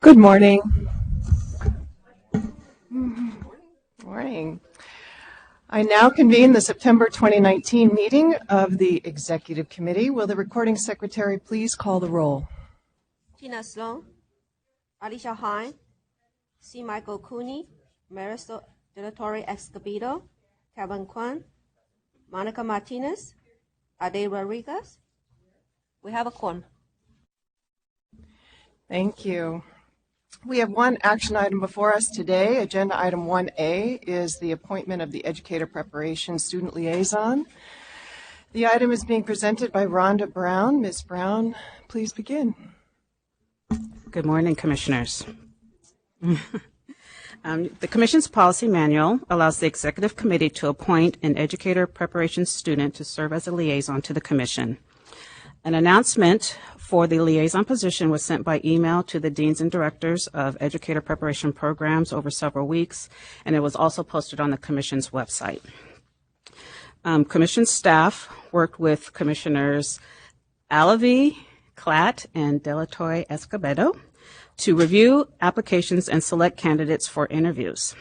Good morning. Morning. I now convene the September 2019 meeting of the Executive Committee. Will the recording secretary please call the roll? Tina Sloan, Alicia Hine, C. Michael Cooney, Marisol De La Torre Escobedo, Kevin Kwan, Monica Martinez, Ade Rodriguez. We have a quorum. Thank you. We have one action item before us today. Agenda item 1A is the appointment of the Educator Preparation Student Liaison. The item is being presented by Rhonda Brown. Ms. Brown, please begin. Good morning, Commissioners. The Commission's policy manual allows the Executive Committee to appoint an Educator Preparation student to serve as a liaison to the Commission. An announcement for the liaison position was sent by email to the deans and directors of Educator Preparation programs over several weeks, and it was also posted on the Commission's website. Commission staff worked with Commissioners Alavi, Klatt, and De La Torre Escobedo to review applications and select candidates for interviews.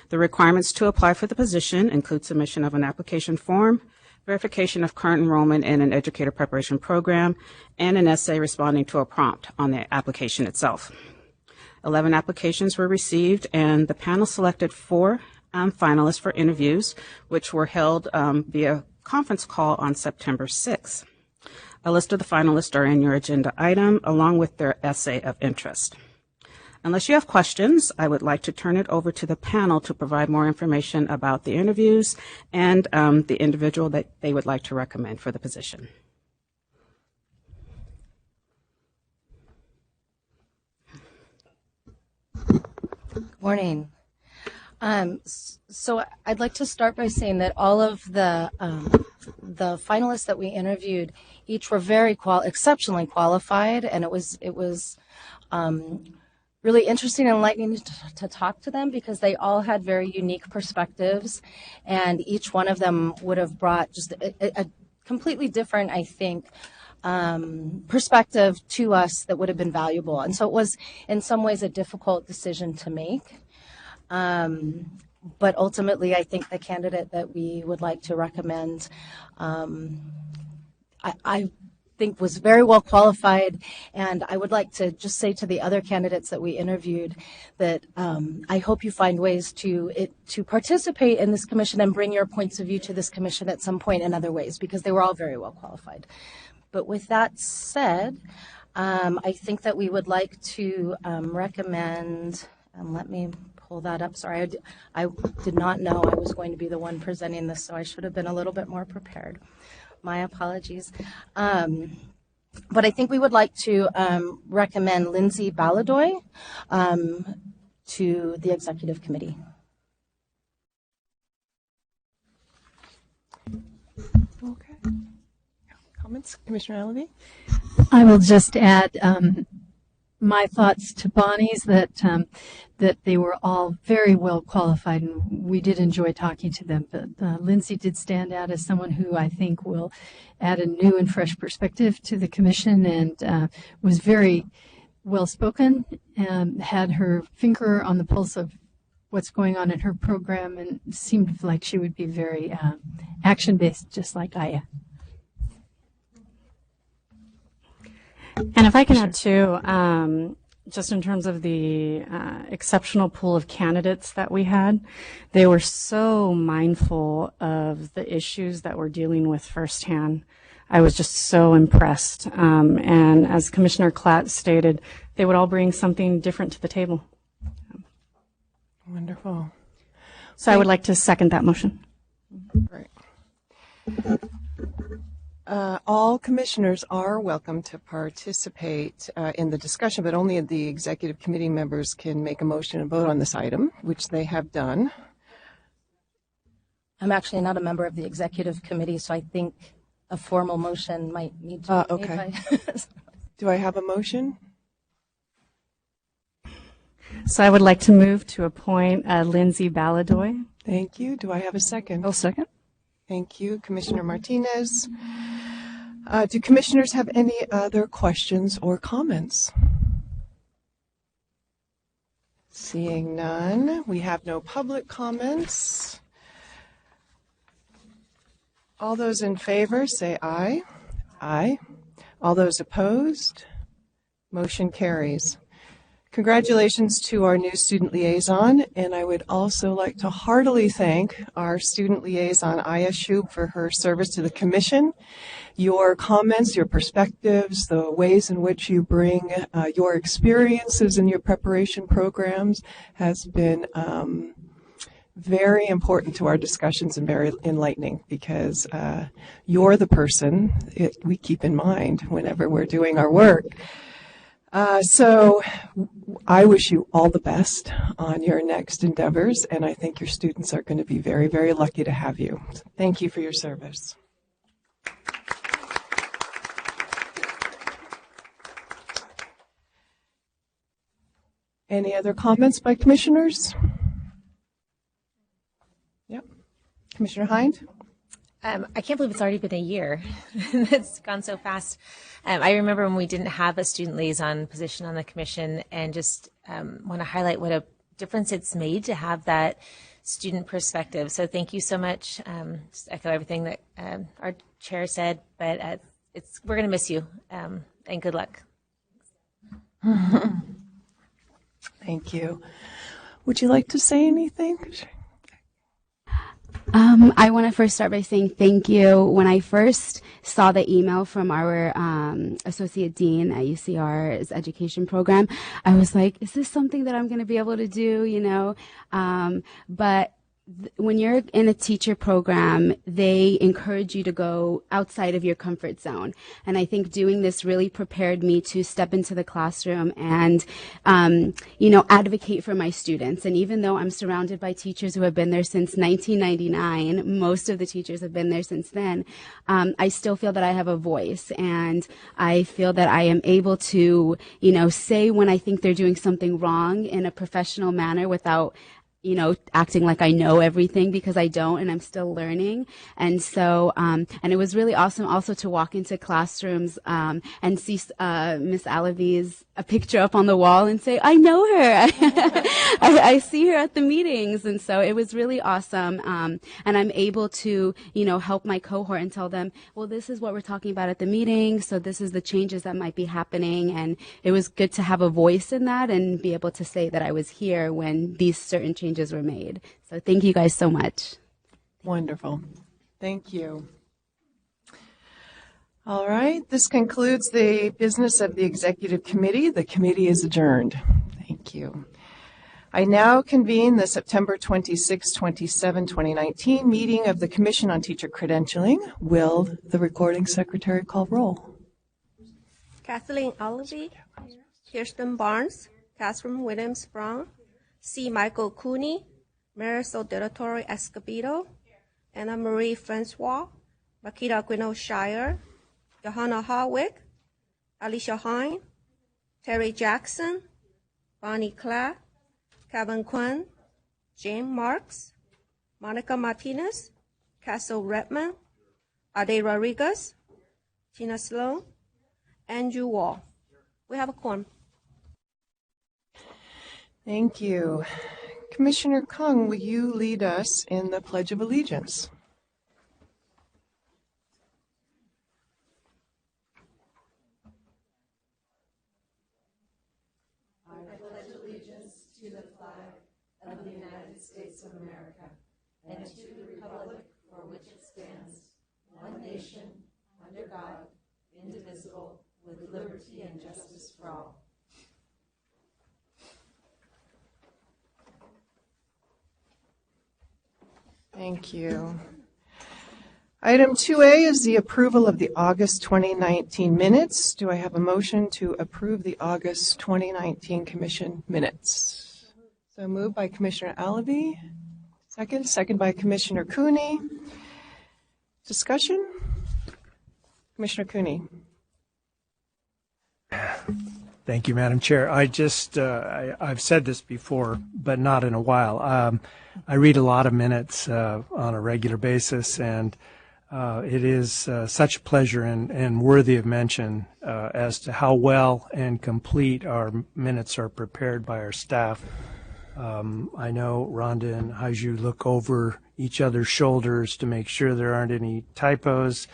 The requirements to apply for the position include submission of an application form, verification of current enrollment in an educator preparation program, and an essay responding to a prompt on the application itself. 11 applications were received, and the panel selected 4 finalists for interviews, which were held via conference call on September 6th. A list of the finalists are in your agenda item, along with their essay of interest. Unless you have questions, I would like to turn it over to the panel to provide more information about the interviews and the individual that they would like to recommend for the position. Good morning. So I'd like to start by saying that all of the finalists that we interviewed, each were very exceptionally qualified, and it was really interesting and enlightening to talk to them because they all had very unique perspectives, and each one of them would have brought just a completely different, I think, perspective to us that would have been valuable. And so it was in some ways a difficult decision to make. But ultimately, I think the candidate that we would like to recommend, I think was very well qualified, and I would like to just say to the other candidates that we interviewed that I hope you find ways to participate in this commission and bring your points of view to this commission at some point in other ways, because they were all very well qualified. But with that said, I think that we would like to recommend, and let me pull that up. Sorry, I did not know I was going to be the one presenting this, so I should have been a little bit more prepared. My apologies. But I think we would like to recommend Lindsay Baladoy to the Executive Committee. Okay. Comments? Commissioner Alavi? I will just add my thoughts to Bonnie's that they were all very well qualified, and we did enjoy talking to them. But Lindsay did stand out as someone who I think will add a new and fresh perspective to the commission, and was very well spoken, had her finger on the pulse of what's going on in her program, and seemed like she would be very action-based, just like I am. And if I can add too, just in terms of the exceptional pool of candidates that we had, they were so mindful of the issues that we're dealing with firsthand. I was just so impressed. And as Commissioner Klatt stated, they would all bring something different to the table. Wonderful. So I would like to second that motion. Great. All commissioners are welcome to participate in the discussion, but only the executive committee members can make a motion and vote on this item, which they have done. I'm actually not a member of the executive committee, so I think a formal motion might need to be made. Okay. Do I have a motion? So I would like to move to appoint Lindsay Baladoy. Thank you. Do I have a second? I'll second. Thank you, Commissioner Martinez. Do commissioners have any other questions or comments? Seeing none, we have no public comments. All those in favor say aye. Aye. All those opposed? Motion carries. Congratulations to our new student liaison, and I would also like to heartily thank our student liaison, Aya Shub, for her service to the commission. Your comments, your perspectives, the ways in which you bring your experiences in your preparation programs has been very important to our discussions and very enlightening, because you're the person we keep in mind whenever we're doing our work. So I wish you all the best on your next endeavors, and I think your students are going to be very, very lucky to have you. Thank you for your service. Any other comments by commissioners? Yep. Commissioner Hind? I can't believe it's already been a year. It's gone so fast. I remember when we didn't have a student liaison position on the commission, and just want to highlight what a difference it's made to have that student perspective. So thank you so much. Just echo everything that our chair said, but we're going to miss you, and good luck. Thank you. Would you like to say anything? I want to first start by saying thank you. When I first saw the email from our Associate Dean at UCR's education program, I was like, is this something that I'm going to be able to do, you know? But when you're in a teacher program, they encourage you to go outside of your comfort zone. And I think doing this really prepared me to step into the classroom and, advocate for my students. And even though I'm surrounded by teachers who have been there since 1999, most of the teachers have been there since then, I still feel that I have a voice, and I feel that I am able to, say when I think they're doing something wrong in a professional manner without acting like I know everything, because I don't, and I'm still learning. And so, and it was really awesome also to walk into classrooms and see Miss Alavi's a picture up on the wall and say, I know her. I see her at the meetings. And so it was really awesome. And I'm able to, help my cohort and tell them, well, this is what we're talking about at the meeting. So this is the changes that might be happening. And it was good to have a voice in that and be able to say that I was here when these certain changes were made. So thank you guys so much. Wonderful. Thank you. All right. This concludes the business of the Executive Committee. The committee is adjourned. Thank you. I now convene the September 26, 27, 2019 meeting of the Commission on Teacher Credentialing. Will the recording secretary call roll? Kathleen Olive, Kirsten Barnes, Catherine Williams Brown, C. Michael Cooney, Marisol De La Torre Escobedo, Anna Marie Francois, Makita Gwino Shire, Johanna Harwick, Alicia Hine, Terry Jackson, Bonnie Clapp, Kevin Quinn, Jane Marks, Monica Martinez, Castle Redmond, Ade Rodriguez, Tina Sloan, Andrew Wall. We have a quorum. Thank you. Commissioner Kung, will you lead us in the Pledge of Allegiance? I pledge allegiance to the flag of the United States of America and to the republic for which it stands, one nation, under God, indivisible, with liberty and justice for all. Thank you. Item 2A is the approval of the August 2019 minutes. Do I have a motion to approve the August 2019 Commission minutes? So moved by Commissioner Alavi. Second by Commissioner Cooney. Discussion? Commissioner Cooney. Thank you, Madam Chair. I've said this before, but not in a while. I read a lot of minutes on a regular basis, and it is such a pleasure and worthy of mention as to how well and complete our minutes are prepared by our staff. I know Rhonda and Haiju look over each other's shoulders to make sure there aren't any typos,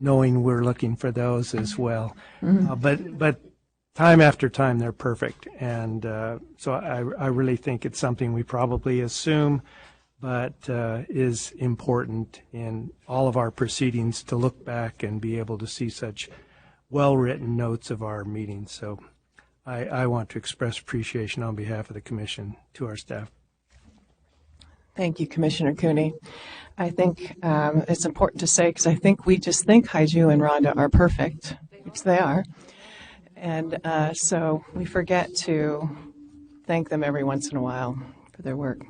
knowing we're looking for those as well. But time after time, they're perfect. And so I really think it's something we probably assume, but is important in all of our proceedings to look back and be able to see such well-written notes of our meetings. So I want to express appreciation on behalf of the Commission to our staff. Thank you, Commissioner Cooney. I think it's important to say, because I think we just think Haiju and Rhonda are perfect, which they are. And so we forget to thank them every once in a while for their work.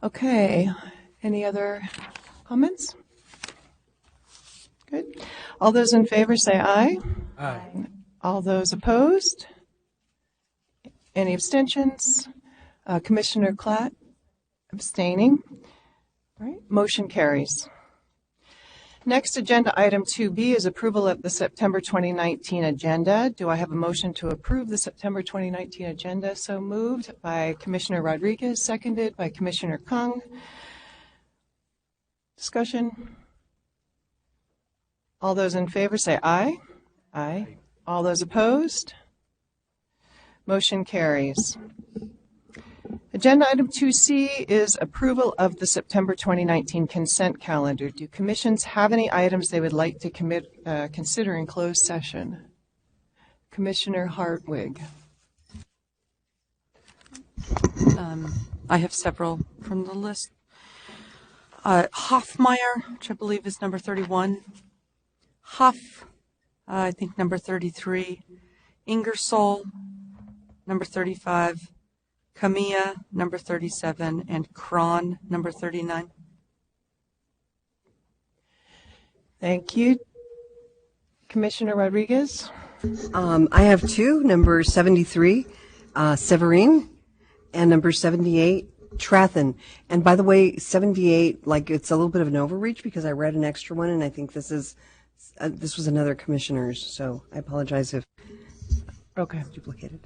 Okay, any other comments? Good. All those in favor say aye. Aye. All those opposed? Any abstentions? Commissioner Klatt abstaining. All right, motion carries. Next, agenda item 2B is approval of the September 2019 agenda. Do I have a motion to approve the September 2019 agenda? So moved by Commissioner Rodriguez, seconded by Commissioner Kung. Discussion? All those in favor say aye. Aye. All those opposed? Motion carries. Agenda item 2C is approval of the September 2019 consent calendar. Do commissions have any items they would like to consider in closed session? Commissioner Hartwig. I have several from the list. Hoffmeyer, which I believe is number 31. Huff, I think number 33. Ingersoll, number 35. Camilla, number 37, and Cron, number 39. Thank you. Commissioner Rodriguez? I have two, number 73, Severine, and number 78, Trathen. And by the way, 78, like, it's a little bit of an overreach because I read an extra one, and I think this was another commissioner's, so I apologize if Okay. duplicated.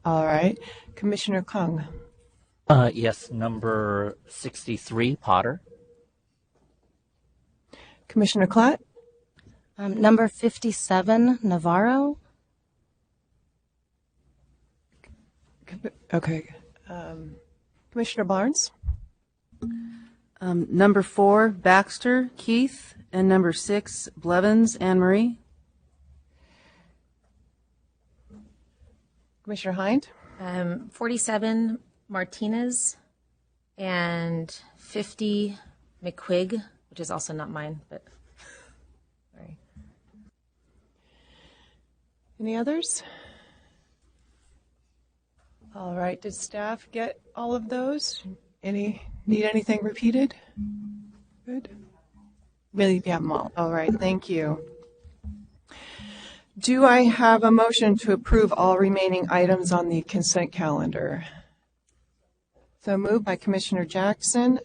All right. Commissioner Kung. Yes, number 63, Potter. Commissioner Klatt. Number 57, Navarro. Okay. Commissioner Barnes. Number 4, Baxter, Keith, and number 6, Blevins, Anne Marie. Commissioner Hind. 47, Martinez, and 50, McQuigg, which is also not mine, but sorry. Any others? All right. Did staff get all of those? Need anything repeated? Good. Really, yeah, them all. All right. Thank you. Do I have a motion to approve all remaining items on the consent calendar? So moved by Commissioner Jackson,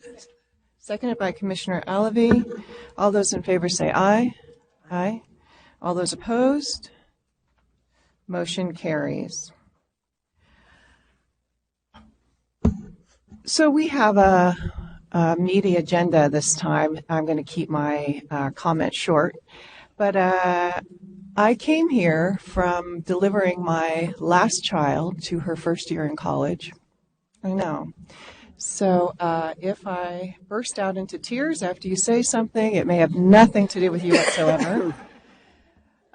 seconded by Commissioner Alavey. All those in favor say aye. Aye. All those opposed? Motion carries. So we have a meaty agenda this time. I'm going to keep my comments short. But I came here from delivering my last child to her first year in college. I know. So if I burst out into tears after you say something, it may have nothing to do with you whatsoever.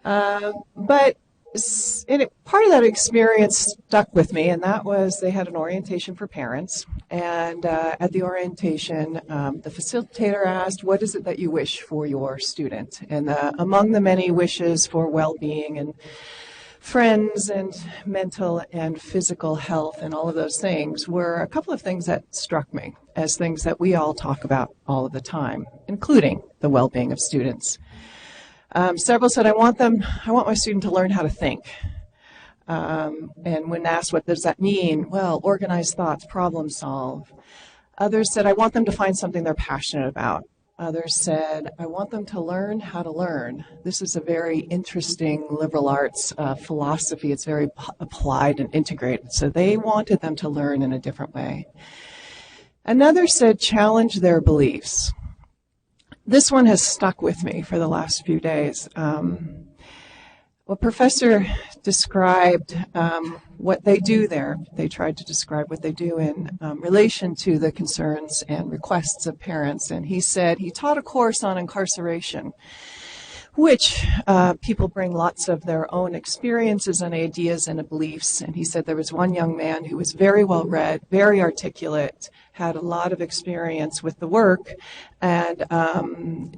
But part of that experience stuck with me, and that was they had an orientation for parents. And at the orientation, the facilitator asked, what is it that you wish for your student? And among the many wishes for well-being and friends and mental and physical health and all of those things were a couple of things that struck me as things that we all talk about all of the time, including the well-being of students. Several said, I want my student to learn how to think. And when asked, what does that mean? Well, organize thoughts, problem solve. Others said, I want them to find something they're passionate about. Others said, I want them to learn how to learn. This is a very interesting liberal arts philosophy. It's very applied and integrated. So they wanted them to learn in a different way. Another said, challenge their beliefs. This one has stuck with me for the last few days. Well, Professor described what they do there. They tried to describe what they do in relation to the concerns and requests of parents. And he said he taught a course on incarceration, which people bring lots of their own experiences and ideas and beliefs. And he said there was one young man who was very well read, very articulate, had a lot of experience with the work, and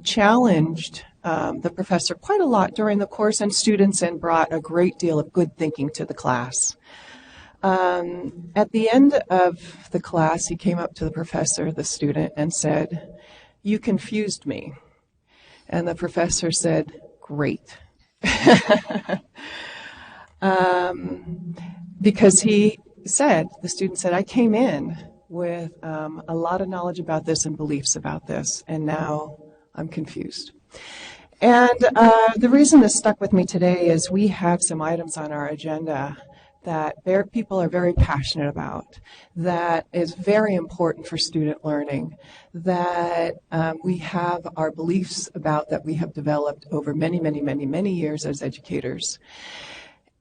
challenged the professor quite a lot during the course and students, and brought a great deal of good thinking to the class. At the end of the class, he came up to the professor, the student, and said, "You confused me." And the professor said, "Great." Because he said, the student said, I came in with a lot of knowledge about this and beliefs about this, and now I'm confused. And the reason this stuck with me today is we have some items on our agenda that people are very passionate about, that is very important for student learning, that we have our beliefs about, that we have developed over many, many, many, many years as educators.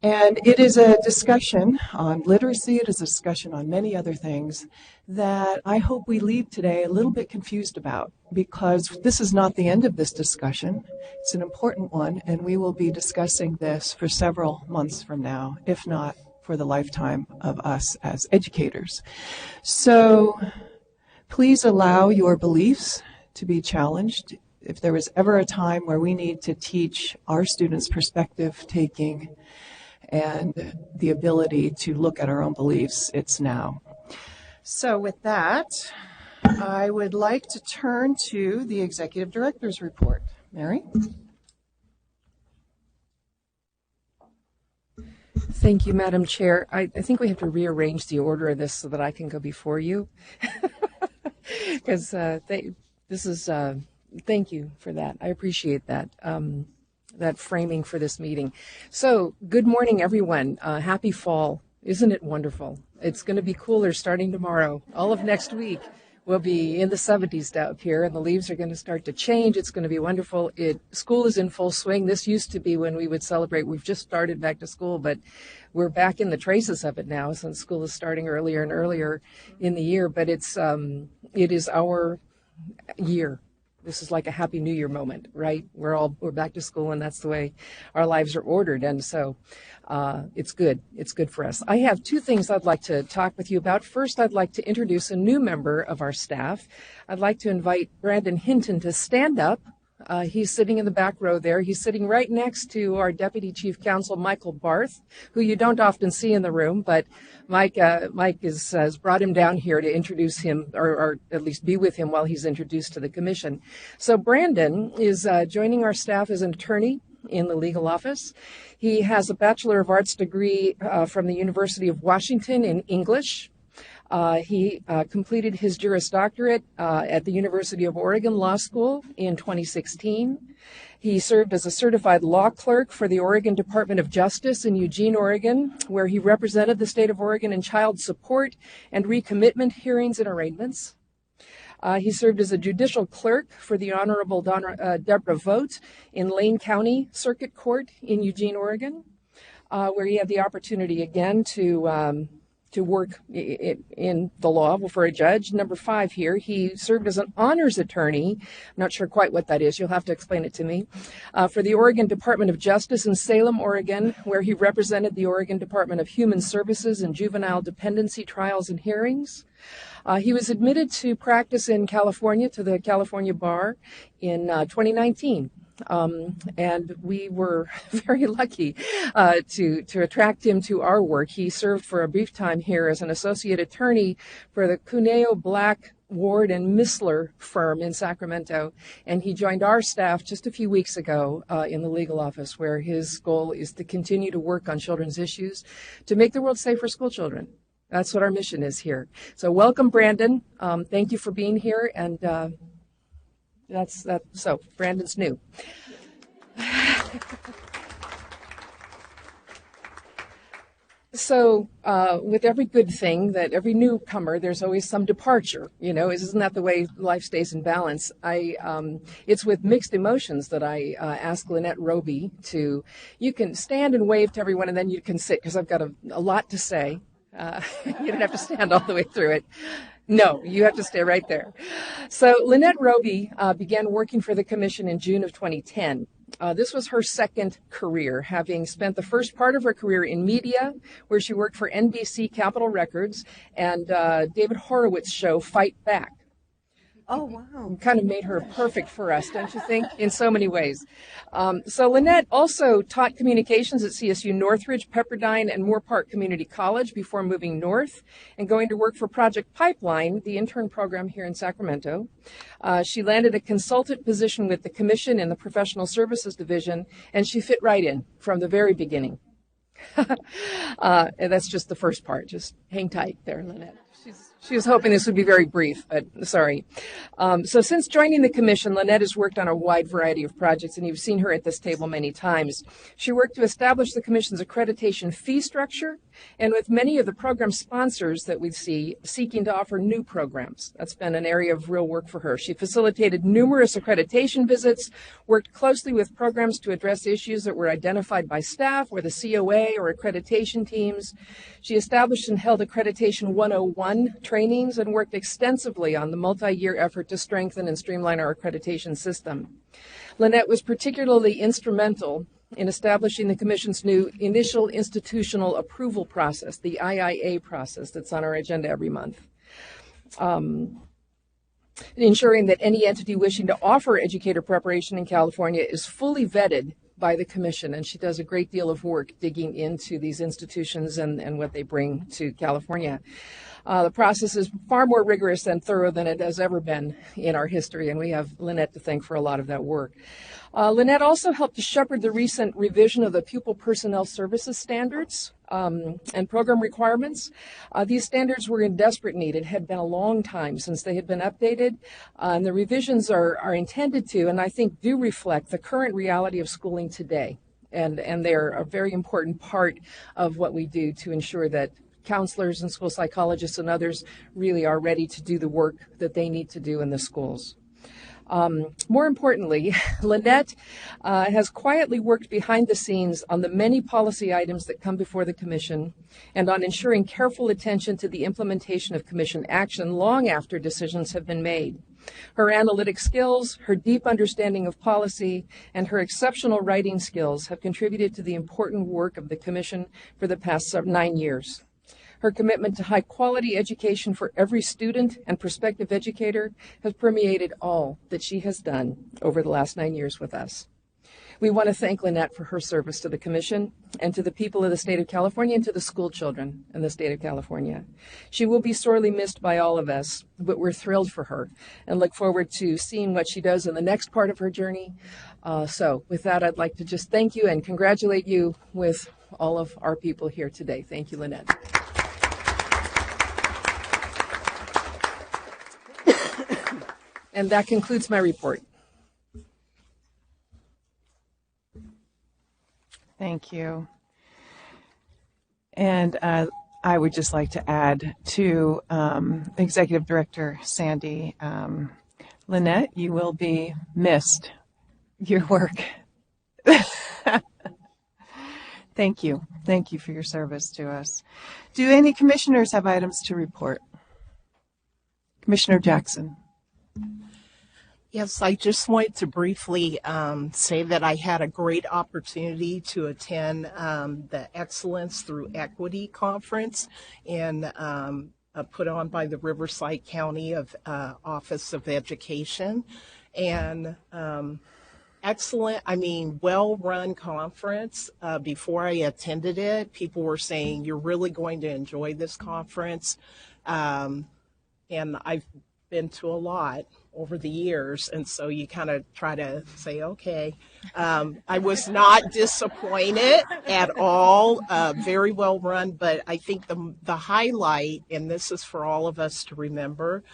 And it is a discussion on literacy, it is a discussion on many other things that I hope we leave today a little bit confused about, because this is not the end of this discussion. It's an important one, and we will be discussing this for several months from now, if not for the lifetime of us as educators. So please allow your beliefs to be challenged. If there was ever a time where we need to teach our students perspective taking and the ability to look at our own beliefs, it's now. So with that, I would like to turn to the Executive Director's report. Mary? Thank you, Madam Chair. I think we have to rearrange the order of this so that I can go before you. Because thank you for that. I appreciate that. That framing for this meeting. So, good morning, everyone. Happy fall. Isn't it wonderful? It's going to be cooler starting tomorrow. All of next week will be in the 70s up here, and the leaves are going to start to change. It's going to be wonderful. School is in full swing. This used to be when we would celebrate. We've just started back to school, but we're back in the traces of it now, since school is starting earlier and earlier in the year. But it is our year. This is like a Happy New Year moment, right? We're back to school, and that's the way our lives are ordered. And so it's good. It's good for us. I have two things I'd like to talk with you about. First, I'd like to introduce a new member of our staff. I'd like to invite Brandon Hinton to stand up. He's sitting in the back row there. He's sitting right next to our Deputy Chief Counsel, Michael Barth, who you don't often see in the room, but Mike has brought him down here to introduce him, or at least be with him while he's introduced to the commission. So Brandon is joining our staff as an attorney in the legal office. He has a Bachelor of Arts degree from the University of Washington in English. He completed his Juris Doctorate at the University of Oregon Law School in 2016. He served as a certified law clerk for the Oregon Department of Justice in Eugene, Oregon, where he represented the state of Oregon in child support and recommitment hearings and arraignments. He served as a judicial clerk for the Honorable Deborah Vogt in Lane County Circuit Court in Eugene, Oregon, where he had the opportunity again to work in the law for a judge. Number 5 here, he served as an honors attorney. I'm not sure quite what that is. You'll have to explain it to me. For the Oregon Department of Justice in Salem, Oregon, where he represented the Oregon Department of Human Services in juvenile dependency trials and hearings. He was admitted to practice in California, to the California Bar, in 2019. And we were very lucky to attract him to our work. He served for a brief time here as an associate attorney for the Cuneo Black, Ward and Missler firm in Sacramento, and he joined our staff just a few weeks ago in the legal office, where his goal is to continue to work on children's issues to make the world safe for school children. That's what our mission is here. So welcome, Brandon. Thank you for being here, and That's that. So Brandon's new. So, with every good thing, that every newcomer, there's always some departure. You know, isn't that the way life stays in balance? It's with mixed emotions that I ask Lynette Roby to. You can stand and wave to everyone, and then you can sit because I've got a lot to say. You don't have to stand all the way through it. No, you have to stay right there. So, Lynette Roby began working for the Commission in June of 2010. This was her second career, having spent the first part of her career in media, where she worked for NBC Capitol Records and David Horowitz's show Fight Back. Oh, wow. Kind of made her perfect for us, don't you think, in so many ways. So Lynette also taught communications at CSU Northridge, Pepperdine, and Moore Park Community College before moving north and going to work for Project Pipeline, the intern program here in Sacramento. She landed a consultant position with the Commission in the Professional Services Division, and she fit right in from the very beginning. And that's just the first part. Just hang tight there, Lynette. She was hoping this would be very brief, but sorry. So since joining the Commission, Lynette has worked on a wide variety of projects, and you've seen her at this table many times. She worked to establish the Commission's accreditation fee structure, and with many of the program sponsors that we see seeking to offer new programs. That's been an area of real work for her. She facilitated numerous accreditation visits, worked closely with programs to address issues that were identified by staff or the COA or accreditation teams. She established and held Accreditation 101 trainings and worked extensively on the multi-year effort to strengthen and streamline our accreditation system. Lynette was particularly instrumental in establishing the Commission's new initial institutional approval process, the IIA process that's on our agenda every month. Ensuring that any entity wishing to offer educator preparation in California is fully vetted by the Commission, and she does a great deal of work digging into these institutions and what they bring to California. The process is far more rigorous and thorough than it has ever been in our history, and we have Lynette to thank for a lot of that work. Lynette also helped to shepherd the recent revision of the Pupil Personnel Services Standards and program requirements. These standards were in desperate need. It had been a long time since they had been updated, and the revisions are intended to, and I think do reflect the current reality of schooling today. And they're a very important part of what we do to ensure that counselors and school psychologists and others really are ready to do the work that they need to do in the schools. More importantly, Lynette has quietly worked behind the scenes on the many policy items that come before the Commission and on ensuring careful attention to the implementation of Commission action long after decisions have been made. Her analytic skills, her deep understanding of policy, and her exceptional writing skills have contributed to the important work of the Commission for the past 9 years. Her commitment to high-quality education for every student and prospective educator has permeated all that she has done over the last 9 years with us. We want to thank Lynette for her service to the Commission and to the people of the state of California and to the school children in the state of California. She will be sorely missed by all of us, but we're thrilled for her and look forward to seeing what she does in the next part of her journey. So with that, I'd like to just thank you and congratulate you with all of our people here today. Thank you, Lynette. And that concludes my report. Thank you. And I would just like to add to Executive Director Sandy, Lynette, you will be missed. Your work. Thank you. Thank you for your service to us. Do any commissioners have items to report? Commissioner Jackson. Yes, I just wanted to briefly say that I had a great opportunity to attend the Excellence Through Equity Conference put on by the Riverside County Office of Education. And well-run conference. Before I attended it, people were saying, you're really going to enjoy this conference. And I've been to a lot over the years, and so you kind of try to say, okay. I was not disappointed at all, very well run, but I think the highlight, and this is for all of us to remember,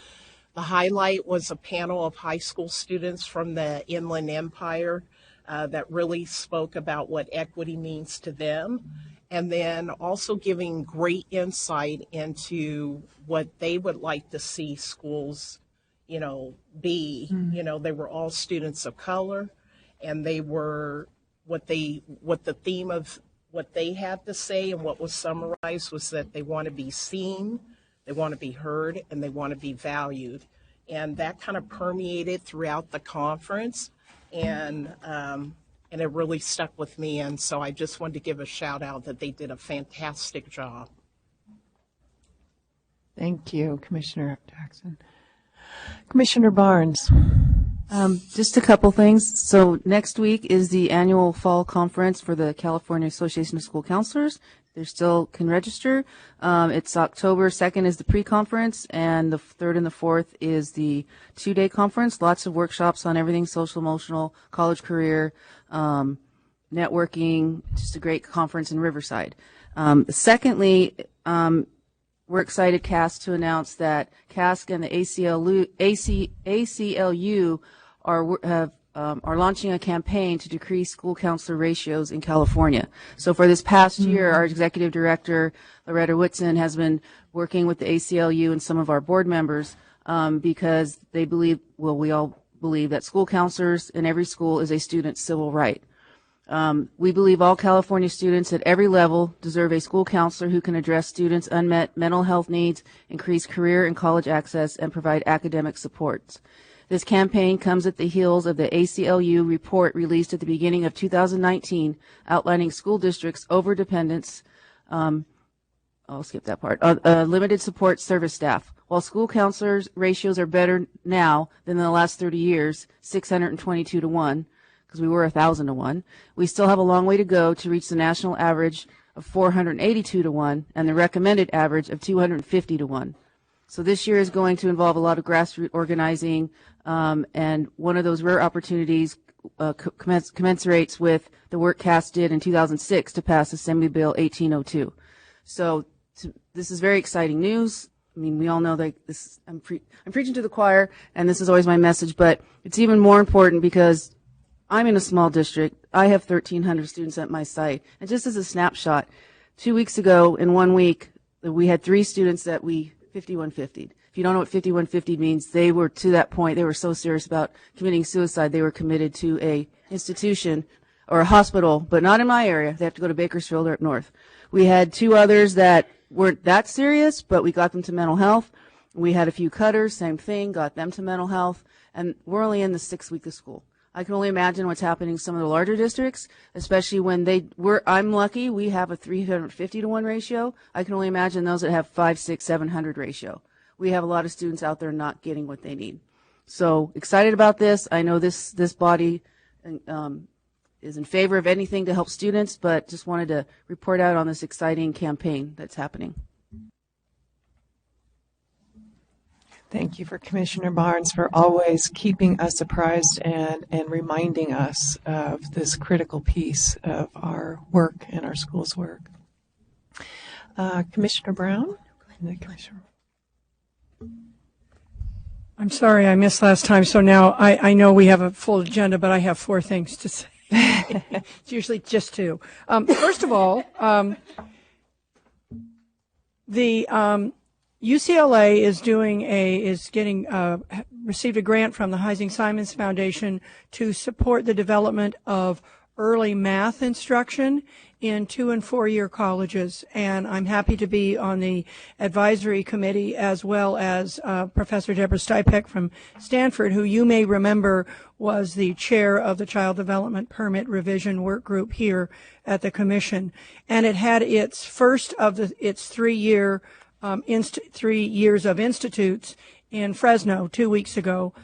The highlight was a panel of high school students from the Inland Empire that really spoke about what equity means to them, and then also giving great insight into what they would like to see schools, be. They were all students of color, and they were what the theme of what they had to say and what was summarized was that they want to be seen, they want to be heard, and they want to be valued. And that kind of permeated throughout the conference, and it really stuck with me. And so I just wanted to give a shout out that they did a fantastic job. Thank you, Commissioner Jackson. Commissioner Barnes. Just a couple things. So next week is the annual fall conference for the California Association of School Counselors. They still can register. It's October 2nd is the pre-conference, and the 3rd and the 4th is the 2-day conference. Lots of workshops on everything social, emotional, college career, networking. Just a great conference in Riverside. Secondly, we're excited, CASC, to announce that CASC and the ACLU are launching a campaign to decrease school counselor ratios in California. So for this past year, our executive director, Loretta Whitson, has been working with the ACLU and some of our board members because they believe, well, we all believe that school counselors in every school is a student's civil right. We believe all California students at every level deserve a school counselor who can address students' unmet mental health needs, increase career and college access, and provide academic supports. This campaign comes at the heels of the ACLU report released at the beginning of 2019 outlining school districts' overdependence, I'll skip that part, limited support service staff. While school counselors' ratios are better now than in the last 30 years, 622 to 1, because we were 1,000 to 1, we still have a long way to go to reach the national average of 482 to 1 and the recommended average of 250 to 1. So this year is going to involve a lot of grassroots organizing, and one of those rare opportunities commensurates with the work CAST did in 2006 to pass Assembly Bill 1802. So this is very exciting news. I mean, we all know that this. I'm preaching to the choir, and this is always my message, but it's even more important because I'm in a small district. I have 1,300 students at my site. And just as a snapshot, 2 weeks ago, in 1 week, we had 3 students that we 5150'd. If you don't know what 5150 means, they were to that point, they were so serious about committing suicide, they were committed to a institution or a hospital, but not in my area. They have to go to Bakersfield or up north. We had 2 others that weren't that serious, but we got them to mental health. We had a few cutters, same thing, got them to mental health, and we're only in the 6th week of school. I can only imagine what's happening in some of the larger districts, especially when I'm lucky, we have a 350 to 1 ratio. I can only imagine those that have 500, 600, 700 ratio. We have a lot of students out there not getting what they need. So excited about this. I know this body is in favor of anything to help students, but just wanted to report out on this exciting campaign that's happening. Thank you for Commissioner Barnes for always keeping us apprised and reminding us of this critical piece of our work and our school's work. Commissioner Brown? Commissioner. I'm sorry I missed last time, so now I know we have a full agenda, but I have 4 things to say. It's usually just 2. First of all, the UCLA received a grant from the Heising-Simons Foundation to support the development of early math instruction in 2- and 4-year colleges, and I'm happy to be on the advisory committee as well as Professor Deborah Stipek from Stanford, who you may remember was the chair of the Child Development Permit Revision Work Group here at the Commission, and it had its first of its 3 years of institutes in Fresno 2 weeks ago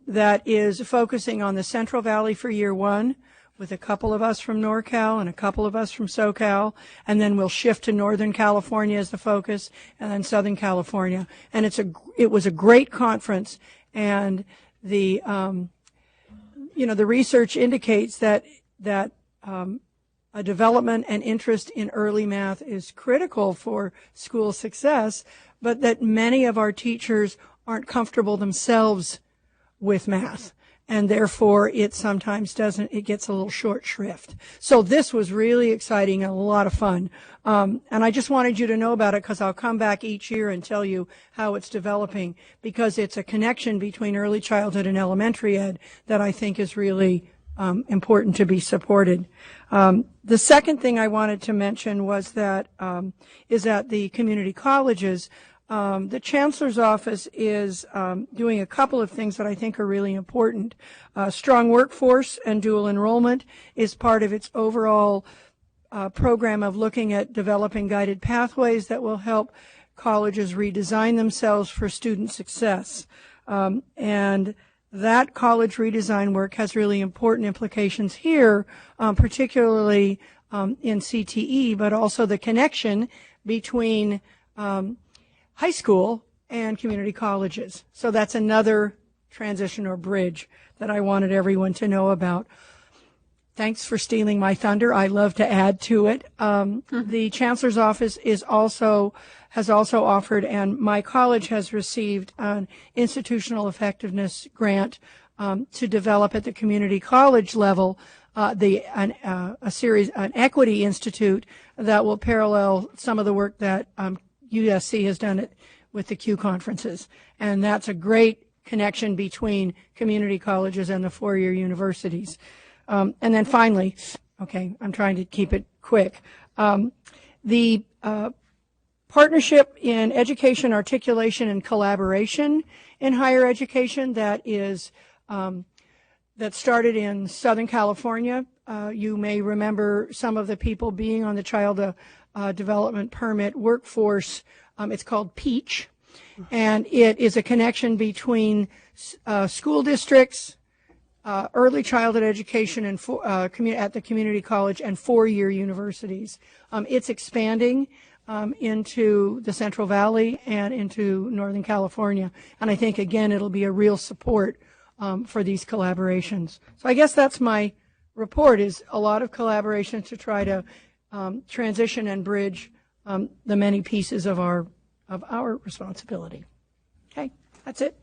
that is focusing on the Central Valley for year 1 with a couple of us from NorCal and a couple of us from SoCal, and then we'll shift to Northern California as the focus and then Southern California. And it was a great conference, and the research indicates that a development and interest in early math is critical for school success, but that many of our teachers aren't comfortable themselves with math. And therefore, it sometimes doesn't, it gets a little short shrift. So this was really exciting and a lot of fun. And I just wanted you to know about it because I'll come back each year and tell you how it's developing, because it's a connection between early childhood and elementary ed that I think is really important to be supported. The second thing I wanted to mention was that is at the community colleges, the Chancellor's Office is doing a couple of things that I think are really important. Strong workforce and dual enrollment is part of its overall program of looking at developing guided pathways that will help colleges redesign themselves for student success. And that college redesign work has really important implications here, particularly in CTE, but also the connection between high school and community colleges. So that's another transition or bridge that I wanted everyone to know about. Thanks for stealing my thunder. I love to add to it. The Chancellor's Office has also offered, and my college has received, an institutional effectiveness grant to develop at the community college level an equity institute that will parallel some of the work that USC has done with the Q conferences. And that's a great connection between community colleges and the four-year universities. And then finally, okay, I'm trying to keep it quick. The partnership in education, articulation, and collaboration in higher education that started in Southern California. You may remember some of the people being on the Child Development Permit workforce. It's called PEACH, and it is a connection between school districts, early childhood education, and at the community college, and four-year universities. It's expanding into the Central Valley and into Northern California, and I think, again, it'll be a real support for these collaborations. So I guess that's my report, is a lot of collaboration to try to transition and bridge the many pieces of our responsibility. Okay, that's it.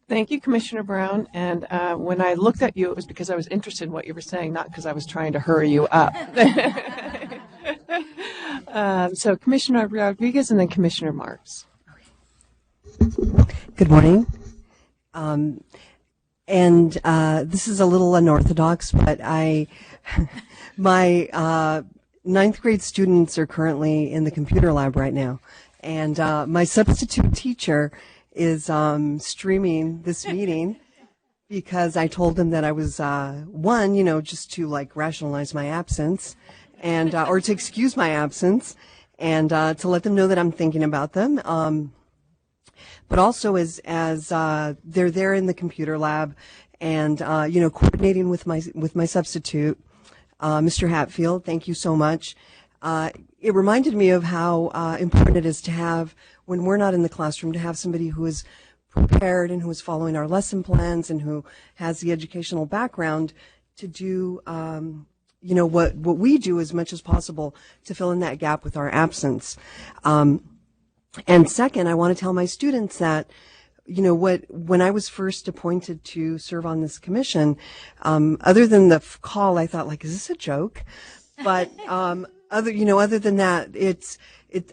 Thank you, Commissioner Brown. And when I looked at you, it was because I was interested in what you were saying, not because I was trying to hurry you up. So Commissioner Rodriguez and then Commissioner Marks. Good morning. This is a little unorthodox, but my ninth grade students are currently in the computer lab right now. And my substitute teacher is streaming this meeting because I told them that I was, just to like rationalize my absence and, or to excuse my absence and to let them know that I'm thinking about them. But also as they're there in the computer lab and, coordinating with my substitute, Mr. Hatfield, thank you so much. It reminded me of how important it is to have, when we're not in the classroom, to have somebody who is prepared and who is following our lesson plans and who has the educational background to do, what we do as much as possible to fill in that gap with our absence. And second, I want to tell my students that, when I was first appointed to serve on this commission, other than the call, I thought, like, is this a joke? But, other than that,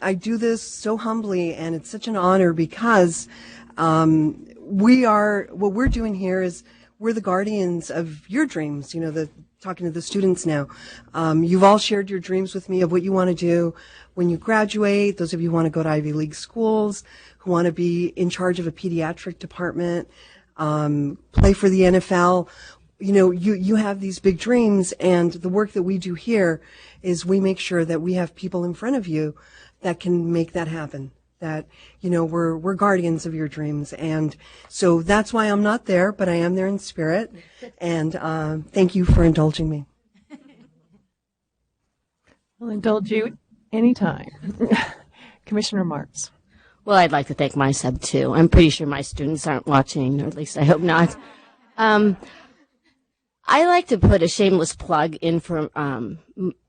I do this so humbly, and it's such an honor because, what we're doing here is we're the guardians of your dreams, talking to the students now. You've all shared your dreams with me of what you want to do when you graduate, those of you who want to go to Ivy League schools, who want to be in charge of a pediatric department, play for the NFL. You have these big dreams, and the work that we do here is we make sure that we have people in front of you that can make that happen, that, we're guardians of your dreams. And so that's why I'm not there, but I am there in spirit. And thank you for indulging me. I'll indulge you anytime. Commissioner Marks. Well, I'd like to thank my sub, too. I'm pretty sure my students aren't watching, or at least I hope not. I like to put a shameless plug in for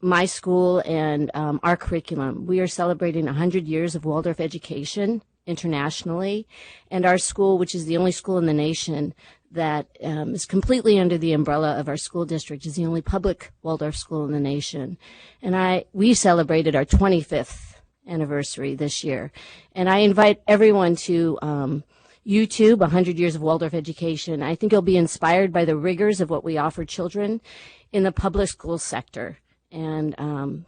my school and our curriculum. We are celebrating 100 years of Waldorf education internationally. And our school, which is the only school in the nation that is completely under the umbrella of our school district, is the only public Waldorf school in the nation. And we celebrated our 25th anniversary this year. And I invite everyone to YouTube, 100 Years of Waldorf Education. I think you'll be inspired by the rigors of what we offer children in the public school sector. And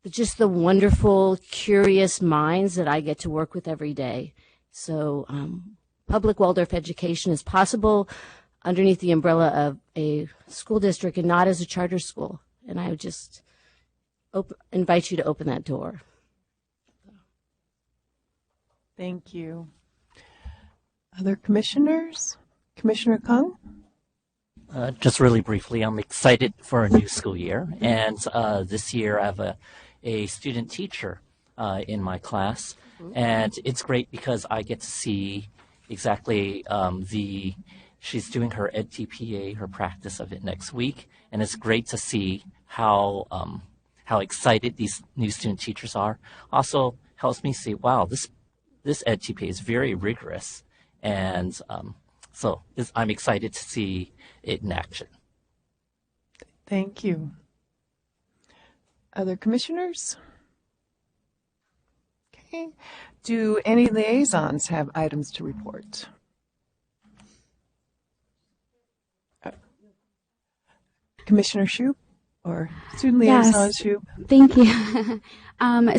just the wonderful, curious minds that I get to work with every day. So public Waldorf education is possible underneath the umbrella of a school district and not as a charter school. And I would just invite you to open that door. Thank you. Other commissioners? Commissioner Kung? Just really briefly, I'm excited for a new school year. And this year I have a student teacher in my class. And it's great because I get to see exactly she's doing her EdTPA, her practice of it next week. And it's great to see how excited these new student teachers are. Also helps me see, wow, this EdTPA is very rigorous. And so I'm excited to see it in action. Thank you. Other commissioners? Okay. Do any liaisons have items to report? Commissioner Shoup or Student Liaison Shoup? Thank you.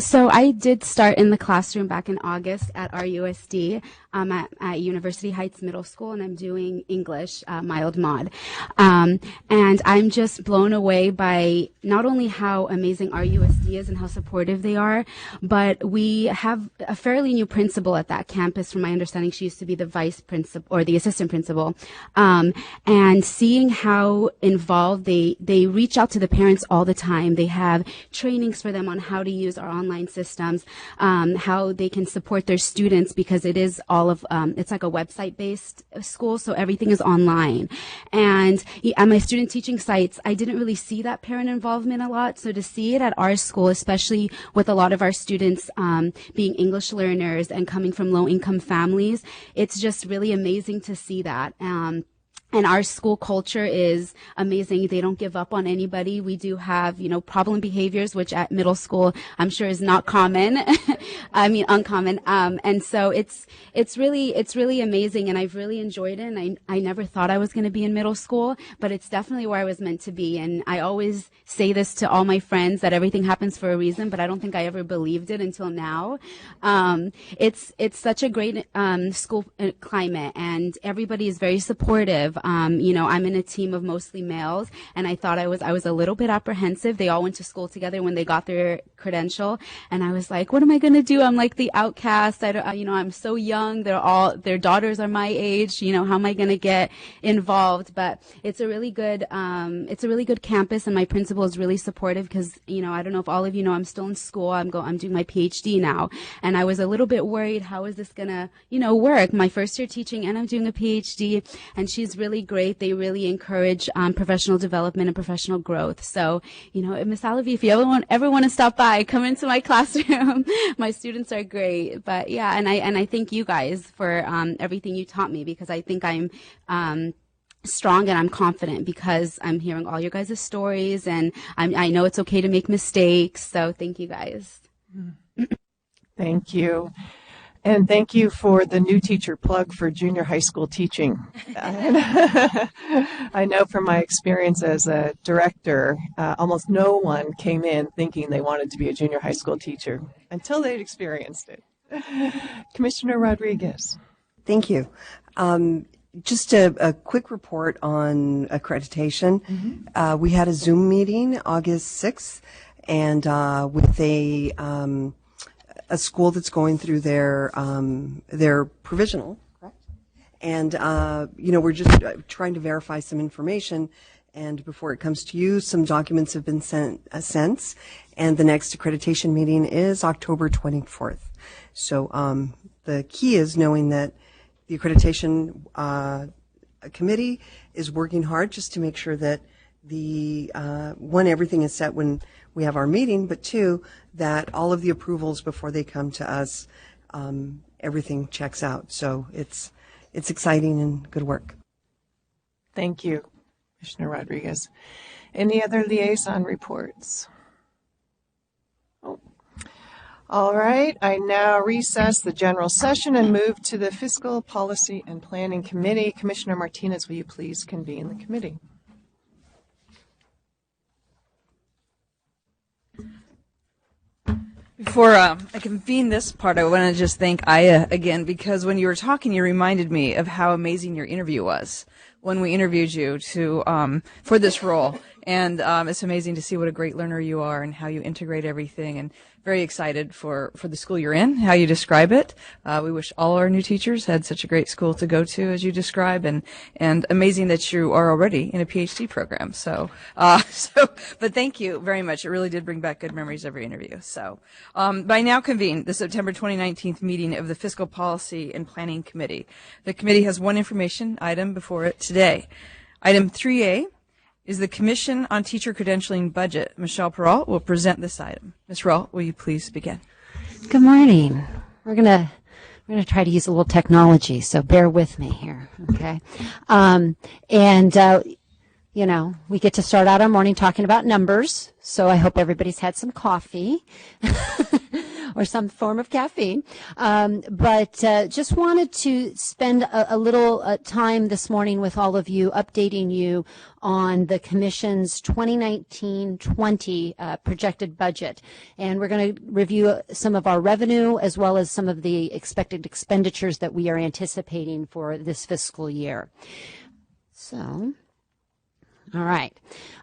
So I did start in the classroom back in August at RUSD at University Heights Middle School, and I'm doing English, mild mod. And I'm just blown away by not only how amazing RUSD is and how supportive they are, but we have a fairly new principal at that campus. From my understanding, she used to be the vice principal or the assistant principal. And seeing how involved they reach out to the parents all the time. They have trainings for them on how to use our online systems, how they can support their students, because it is all of, it's like a website-based school, so everything is online. And at my student teaching sites, I didn't really see that parent involvement a lot, so to see it at our school, especially with a lot of our students being English learners and coming from low-income families, it's just really amazing to see that. And our school culture is amazing. They don't give up on anybody. We do have, problem behaviors, which at middle school, I'm sure is not common. I mean, uncommon. And so it's really amazing. And I've really enjoyed it. And I never thought I was going to be in middle school, but it's definitely where I was meant to be. And I always say this to all my friends, that everything happens for a reason, but I don't think I ever believed it until now. It's such a great, school climate, and everybody is very supportive. I'm in a team of mostly males, and I thought I was a little bit apprehensive. They all went to school together when they got their credential, and I was like, what am I going to do? I'm like the outcast. I'm so young. Their daughters are my age. How am I going to get involved? But it's a really good campus, and my principal is really supportive because, I don't know if all of you know, I'm still in school. I'm doing my PhD now, and I was a little bit worried, how is this going to, work? My first year teaching, and I'm doing a PhD, and she's really great. They really encourage professional development and professional growth. So, Miss Alavi, if you ever want to stop by, come into my classroom. My students are great. But yeah, and I thank you guys for everything you taught me, because I think I'm strong and I'm confident because I'm hearing all your guys' stories, and I know it's okay to make mistakes. So thank you guys. Thank you. And thank you for the new teacher plug for junior high school teaching. I know from my experience as a director, almost no one came in thinking they wanted to be a junior high school teacher until they'd experienced it. Commissioner Rodriguez. Thank you. Just a quick report on accreditation. Mm-hmm. We had a Zoom meeting August 6th, and with a school that's going through their provisional, correct? And we're just trying to verify some information. And before it comes to you, some documents have been sent since, and the next accreditation meeting is October 24th. So the key is knowing that the accreditation committee is working hard just to make sure that one, everything is set when we have our meeting, but two, that all of the approvals before they come to us everything checks out. So it's exciting and good work. Thank you, Commissioner Rodriguez. Any other liaison reports? All right, I now recess the general session and move to the Fiscal Policy and Planning Committee. Commissioner Martinez, will you please convene the committee? Before I convene this part, I want to just thank Aya again, because when you were talking, you reminded me of how amazing your interview was when we interviewed you for this role. And it's amazing to see what a great learner you are and how you integrate everything, and very excited for the school you're in, how you describe it. We wish all our new teachers had such a great school to go to as you describe, and amazing that you are already in a PhD program. But thank you very much. It really did bring back good memories every interview. So, by now convene the September 2019 meeting of the Fiscal Policy and Planning Committee. The committee has one information item before it today. Item 3A is the Commission on Teacher Credentialing Budget. Michelle Perrault will present this item. Ms. Perrault, will you please begin? Good morning. We're gonna try to use a little technology, so bear with me here, okay? You know, we get to start out our morning talking about numbers, so I hope everybody's had some coffee or some form of caffeine. But just wanted to spend a little time this morning with all of you, updating you on the Commission's 2019-20 projected budget. And we're going to review some of our revenue as well as some of the expected expenditures that we are anticipating for this fiscal year. So, all right.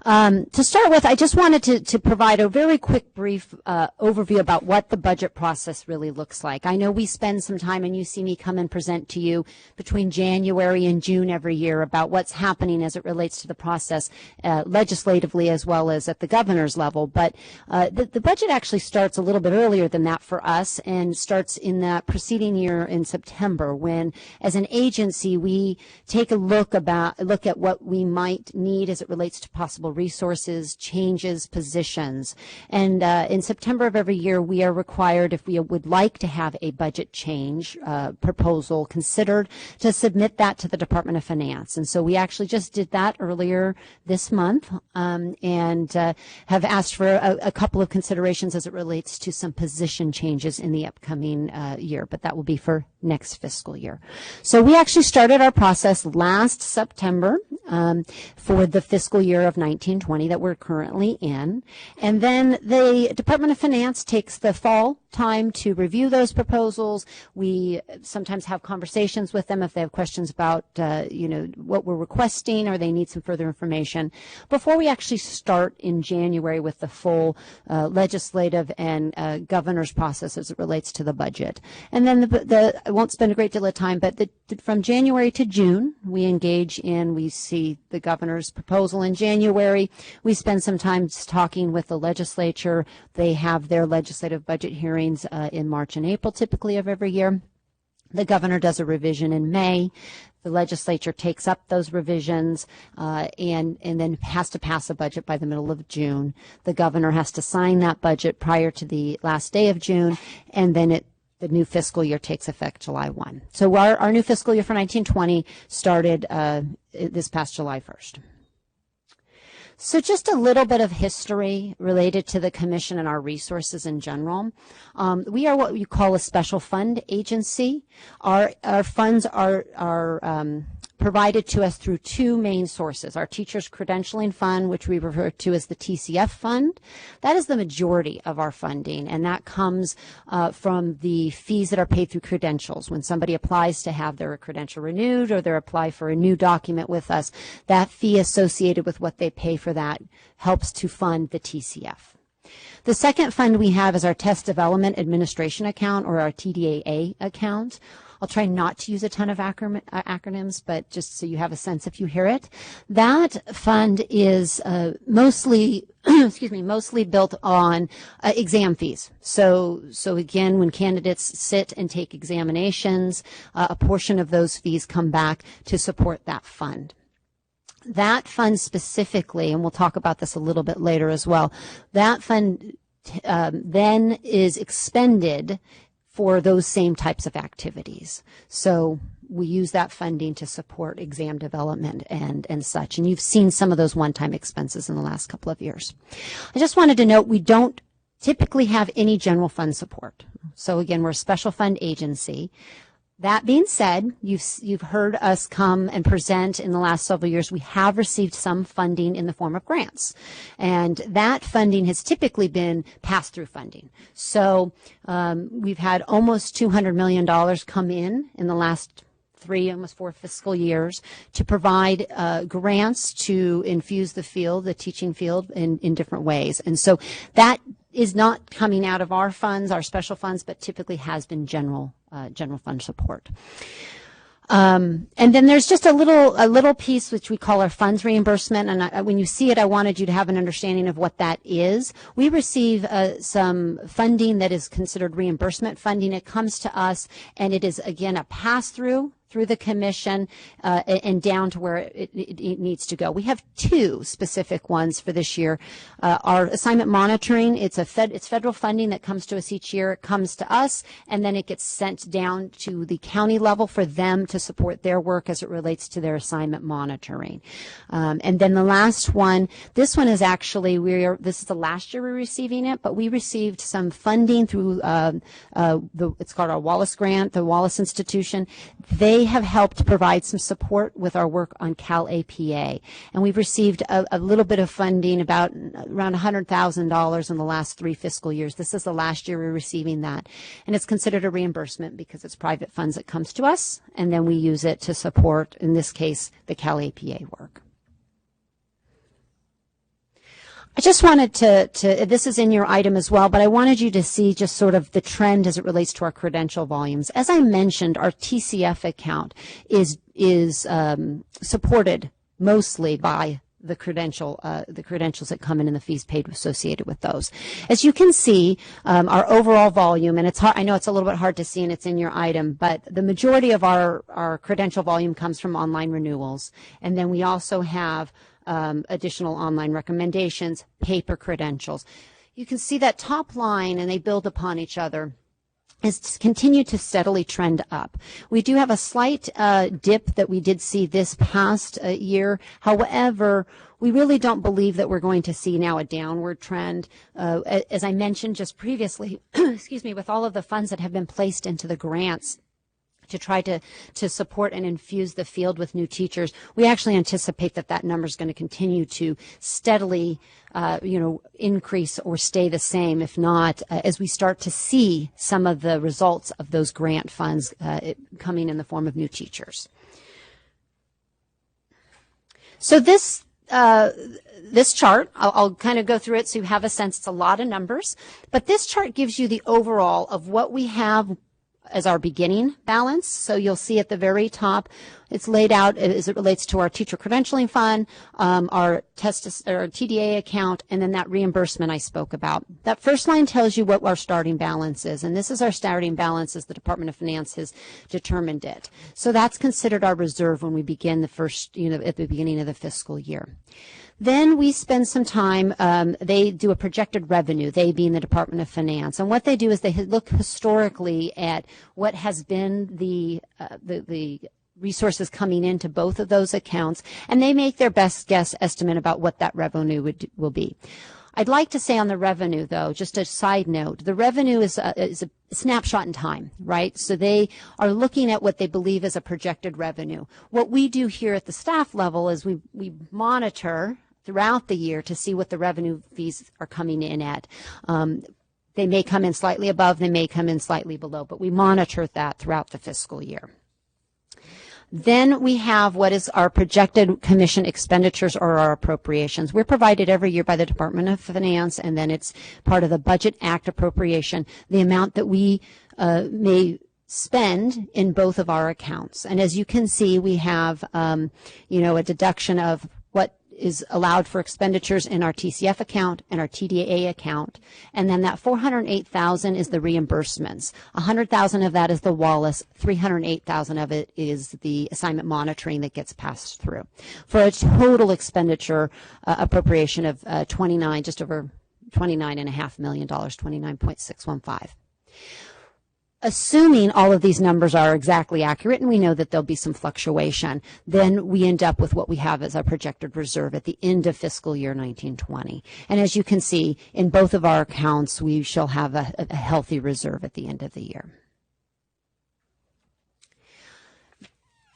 To start with, I just wanted to provide a very quick, brief overview about what the budget process really looks like. I know we spend some time, and you see me come and present to you between January and June every year about what's happening as it relates to the process legislatively as well as at the governor's level. But the budget actually starts a little bit earlier than that for us, and starts in that preceding year in September, when, as an agency, we take a look at what we might need as it relates to possible resources, changes, positions. And in September of every year, we are required, if we would like to have a budget change proposal considered, to submit that to the Department of Finance. And so we actually just did that earlier this month, and have asked for a couple of considerations as it relates to some position changes in the upcoming year, but that will be for next fiscal year. So we actually started our process last September for the fiscal year of 1920 that we're currently in. And then the Department of Finance takes the fall time to review those proposals. We sometimes have conversations with them if they have questions about, what we're requesting, or they need some further information, before we actually start in January with the full legislative and governor's process as it relates to the budget. And then I won't spend a great deal of time, but from January to June, we see the governor's proposal in January. We spend some time talking with the legislature. They have their legislative budget hearings in March and April, typically, of every year. The governor does a revision in May. The legislature takes up those revisions and then has to pass a budget by the middle of June. The governor has to sign that budget prior to the last day of June, and then the new fiscal year takes effect July 1. So our new fiscal year for 1920 started this past July 1st. So just a little bit of history related to the Commission and our resources in general. We are what you call a special fund agency. Our funds are provided to us through two main sources. Our Teachers Credentialing Fund, which we refer to as the TCF Fund. That is the majority of our funding, and that comes from the fees that are paid through credentials. When somebody applies to have their credential renewed, or they apply for a new document with us, that fee associated with what they pay for that helps to fund the TCF. The second fund we have is our Test Development Administration Account, or our TDAA account. I'll try not to use a ton of acronyms, but just so you have a sense if you hear it. That fund is mostly built on exam fees. So again, when candidates sit and take examinations, a portion of those fees come back to support that fund. That fund specifically, and we'll talk about this a little bit later as well, that fund then is expended for those same types of activities. So we use that funding to support exam development and such. And you've seen some of those one-time expenses in the last couple of years. I just wanted to note we don't typically have any general fund support. So again, we're a special fund agency. That being said, you've heard us come and present in the last several years. We have received some funding in the form of grants, and that funding has typically been pass-through funding. So we've had almost $200 million come in the last almost 4 fiscal years to provide grants to infuse the field, the teaching field, in different ways. And so that is not coming out of our funds, our special funds, but typically has been general fund support. And then there's just a little piece which we call our funds reimbursement. And when you see it, I wanted you to have an understanding of what that is. We receive some funding that is considered reimbursement funding. It comes to us, and it is, again, a pass-through through the commission and down to where it needs to go. We have 2 specific ones for this year. Our assignment monitoring, it's federal funding that comes to us each year. It comes to us, and then it gets sent down to the county level for them to support their work as it relates to their assignment monitoring. And then the last one, this one is actually, this is the last year we're receiving it, but we received some funding through, it's called our Wallace Grant, the Wallace Institution. They have helped provide some support with our work on Cal APA. And we've received a little bit of funding, about around $100,000 in the last 3 fiscal years. This is the last year we're receiving that. And it's considered a reimbursement because it's private funds that comes to us, and then we use it to support, in this case, the Cal APA work. I just wanted to, this is in your item as well, but I wanted you to see just sort of the trend as it relates to our credential volumes. As I mentioned, our TCF account is supported mostly by the credentials that come in and the fees paid associated with those. As you can see, our overall volume, and it's hard, I know it's a little bit hard to see and it's in your item, but the majority of our credential volume comes from online renewals. And then we also have additional online recommendations, paper credentials. You can see that top line, and they build upon each other, is continue to steadily trend up. We do have a slight dip that we did see this past year. However, we really don't believe that we're going to see now a downward trend. As I mentioned just previously, excuse me, with all of the funds that have been placed into the grants to try to support and infuse the field with new teachers, we actually anticipate that number is going to continue to steadily, increase or stay the same, if not, as we start to see some of the results of those grant funds coming in the form of new teachers. So this chart, I'll kind of go through it so you have a sense. It's a lot of numbers, but this chart gives you the overall of what we have as our beginning balance. So you'll see at the very top, it's laid out as it relates to our teacher credentialing fund, our TDA account, and then that reimbursement I spoke about. That first line tells you what our starting balance is, and this is our starting balance as the Department of Finance has determined it. So that's considered our reserve when we begin the first, at the beginning of the fiscal year. Then we spend some time, they do a projected revenue, they being the Department of Finance. And what they do is they look historically at what has been the resources coming into both of those accounts, and they make their best guess estimate about what that revenue will be. I'd like to say on the revenue, though, just a side note, the revenue is a snapshot in time, right? So they are looking at what they believe is a projected revenue. What we do here at the staff level is we monitor throughout the year to see what the revenue fees are coming in at. They may come in slightly above, they may come in slightly below, but we monitor that throughout the fiscal year. Then we have what is our projected commission expenditures or our appropriations. We're provided every year by the Department of Finance, and then it's part of the Budget Act appropriation, the amount that we may spend in both of our accounts. And as you can see, we have, a deduction of what is allowed for expenditures in our TCF account and our TDA account. And then that $408,000 is the reimbursements. $100,000 of that is the Wallace. $308,000 of it is the assignment monitoring that gets passed through, for a total expenditure appropriation of just over $29.5 million, $29.615. assuming all of these numbers are exactly accurate, and we know that there'll be some fluctuation, then we end up with what we have as our projected reserve at the end of fiscal year 1920. And as you can see, in both of our accounts, we shall have a healthy reserve at the end of the year.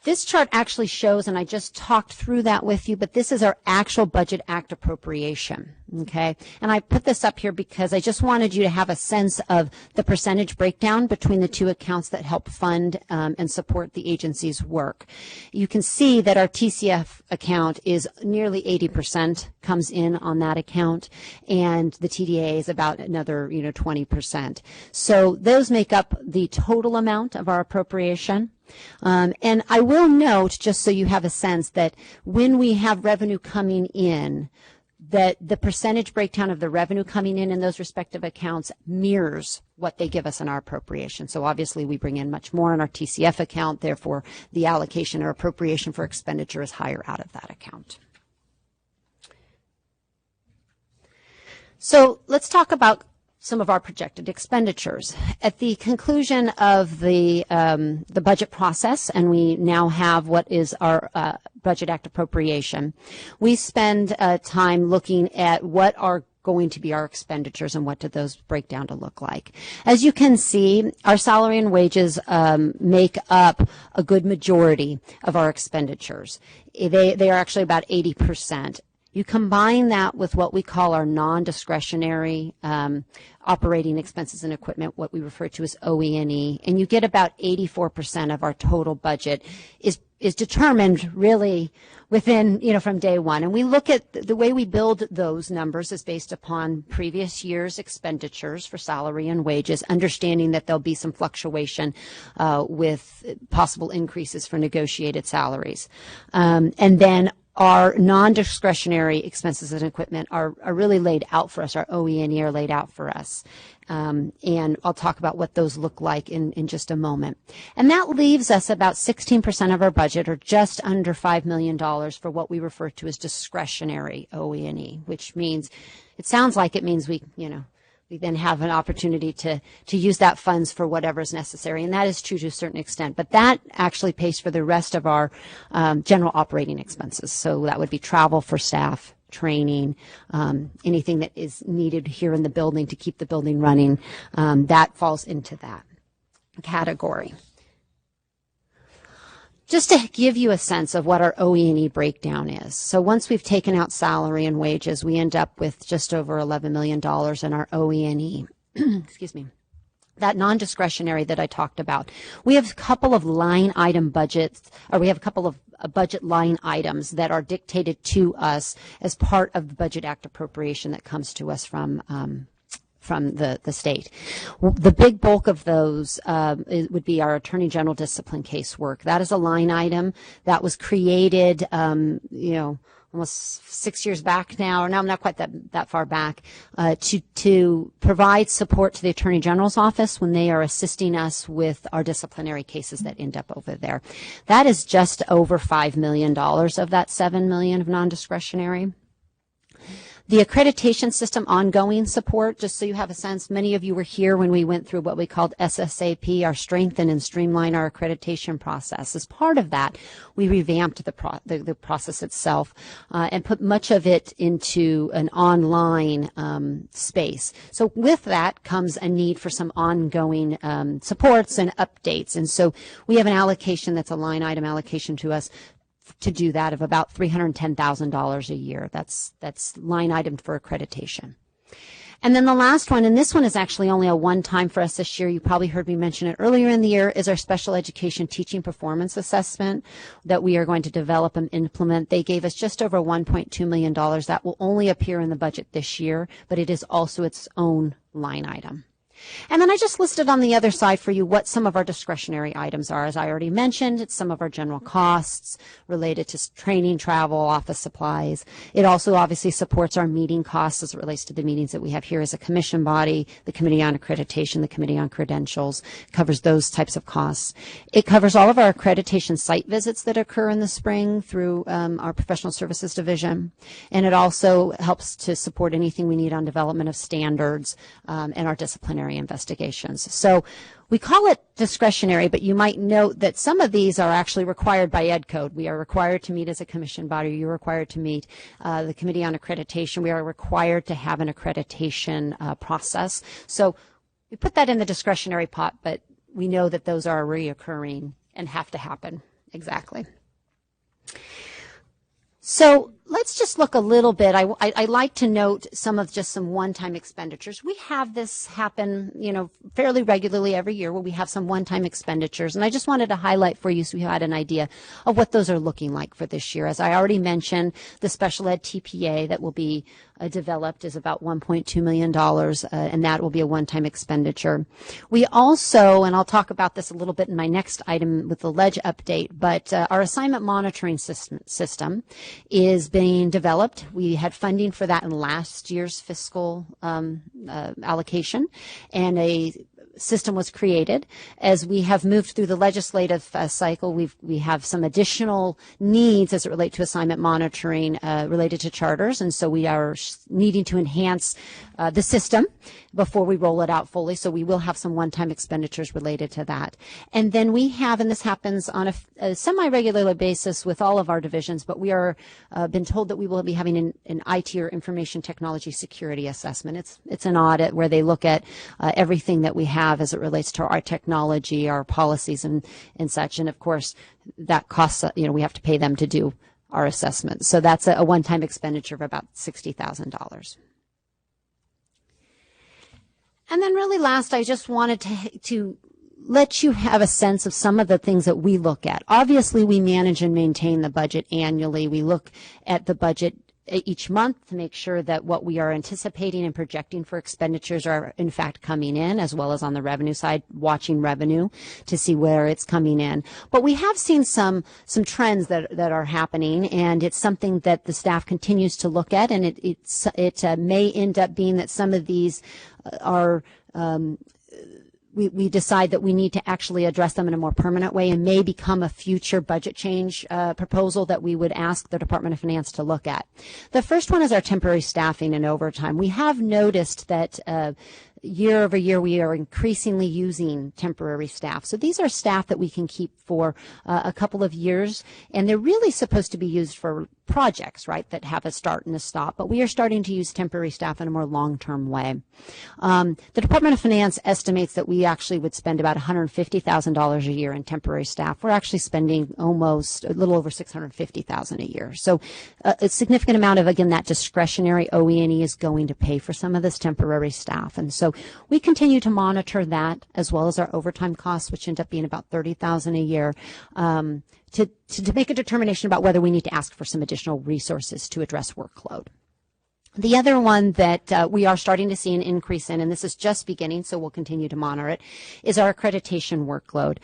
This chart actually shows, and I just talked through that with you, but this is our actual Budget Act appropriation, okay? And I put this up here because I just wanted you to have a sense of the percentage breakdown between the two accounts that help fund and support the agency's work. You can see that our TCF account is nearly 80% comes in on that account, and the TDA is about another, 20%. So those make up the total amount of our appropriation. And I will note, just so you have a sense, that when we have revenue coming in, that the percentage breakdown of the revenue coming in those respective accounts mirrors what they give us in our appropriation. So obviously we bring in much more in our TCF account, therefore the allocation or appropriation for expenditure is higher out of that account. So let's talk about some of our projected expenditures. At the conclusion of the budget process, and we now have what is our Budget Act appropriation, we spend time looking at what are going to be our expenditures and what do those break down to look like. As you can see, our salary and wages make up a good majority of our expenditures. They are actually about 80%. You combine that with what we call our non-discretionary operating expenses and equipment, what we refer to as OE&E, and you get about 84% of our total budget is determined really within, from day one. And we look at the way we build those numbers is based upon previous year's expenditures for salary and wages, understanding that there'll be some fluctuation with possible increases for negotiated salaries. And then our non-discretionary expenses and equipment are really laid out for us. Our OE&E are laid out for us. And I'll talk about what those look like in just a moment. And that leaves us about 16% of our budget, or just under $5 million, for what we refer to as discretionary OE&E, which means, it sounds like it means we then have an opportunity to use that funds for whatever is necessary, and that is true to a certain extent. But that actually pays for the rest of our general operating expenses. So that would be travel for staff, training, anything that is needed here in the building to keep the building running, that falls into that category. Just to give you a sense of what our OE&E breakdown is. So once we've taken out salary and wages, we end up with just over $11 million in our OE&E. Excuse me. That non-discretionary that I talked about. We have a couple of line item budgets, or we have a couple of budget line items that are dictated to us as part of the Budget Act appropriation that comes to us from the state. The big bulk of those would be our Attorney General discipline casework. That is a line item that was created, almost 6 years back now, or no, not quite that far back, to provide support to the Attorney General's office when they are assisting us with our disciplinary cases that end up over there. That is just over $5 million of that $7 million of non-discretionary. The accreditation system ongoing support, just so you have a sense, many of you were here when we went through what we called SSAP, our strengthen and streamline our accreditation process. As part of that, we revamped the process itself and put much of it into an online space. So with that comes a need for some ongoing supports and updates. And so we have an allocation that's a line item allocation to us to do that of about $310,000 a year. That's line item for accreditation. And then the last one, and this one is actually only a one-time for us this year, you probably heard me mention it earlier in the year, is our special education teaching performance assessment that we are going to develop and implement. They gave us just over $1.2 million. That will only appear in the budget this year, but it is also its own line item. And then I just listed on the other side for you what some of our discretionary items are. As I already mentioned, it's some of our general costs related to training, travel, office supplies. It also obviously supports our meeting costs as it relates to the meetings that we have here as a commission body, the Committee on Accreditation, the Committee on Credentials, covers those types of costs. It covers all of our accreditation site visits that occur in the spring through our professional services division. And it also helps to support anything we need on development of standards and our disciplinary investigations. So We call it discretionary, but you might note that some of these are actually required by Ed Code. We are required to meet as a commission body. You're required to meet the Committee on Accreditation. We are required to have an accreditation process. So we put that in the discretionary pot, but we know that those are reoccurring and have to happen. Exactly. So let's just look a little bit. I like to note some one-time expenditures. We have this happen, fairly regularly every year where we have some one-time expenditures. And I just wanted to highlight for you so you had an idea of what those are looking like for this year. As I already mentioned, the special ed TPA that will be developed is about $1.2 million, and that will be a one-time expenditure. We also, and I'll talk about this a little bit in my next item with the ledge update, but our assignment monitoring system is being developed. We had funding for that in last year's fiscal allocation, and a system was created. As we have moved through the legislative cycle, we have some additional needs as it relates to assignment monitoring related to charters, and so we are needing to enhance the system before we roll it out fully. So we will have some one-time expenditures related to that. And then we have, and this happens on a semi-regular basis with all of our divisions, but we are been told that we will be having an IT or information technology security assessment. It's an audit where they look at everything that we have as it relates to our technology, our policies, and such. And of course, that costs, we have to pay them to do our assessment. So that's a one-time expenditure of about $60,000. And then really last, I just wanted to let you have a sense of some of the things that we look at. Obviously, we manage and maintain the budget annually. We look at the budget each month to make sure that what we are anticipating and projecting for expenditures are in fact coming in, as well as on the revenue side, watching revenue to see where it's coming in. But we have seen some trends that are happening, and it's something that the staff continues to look at, and it may end up being that some of these are we decide that we need to actually address them in a more permanent way and may become a future budget change proposal that we would ask the Department of Finance to look at. The first one is our temporary staffing and overtime. We have noticed that year over year, we are increasingly using temporary staff. So these are staff that we can keep for a couple of years, and they're really supposed to be used for projects, right, that have a start and a stop. But we are starting to use temporary staff in a more long-term way. The Department of Finance estimates that we actually would spend about $150,000 a year in temporary staff. We're actually spending almost a little over $650,000 a year. So a significant amount of, again, that discretionary OE&E is going to pay for some of this temporary staff. And so we continue to monitor that, as well as our overtime costs, which end up being about $30,000 a year, to make a determination about whether we need to ask for some additional resources to address workload. The other one that we are starting to see an increase in, and this is just beginning, so we'll continue to monitor it, is our accreditation workload.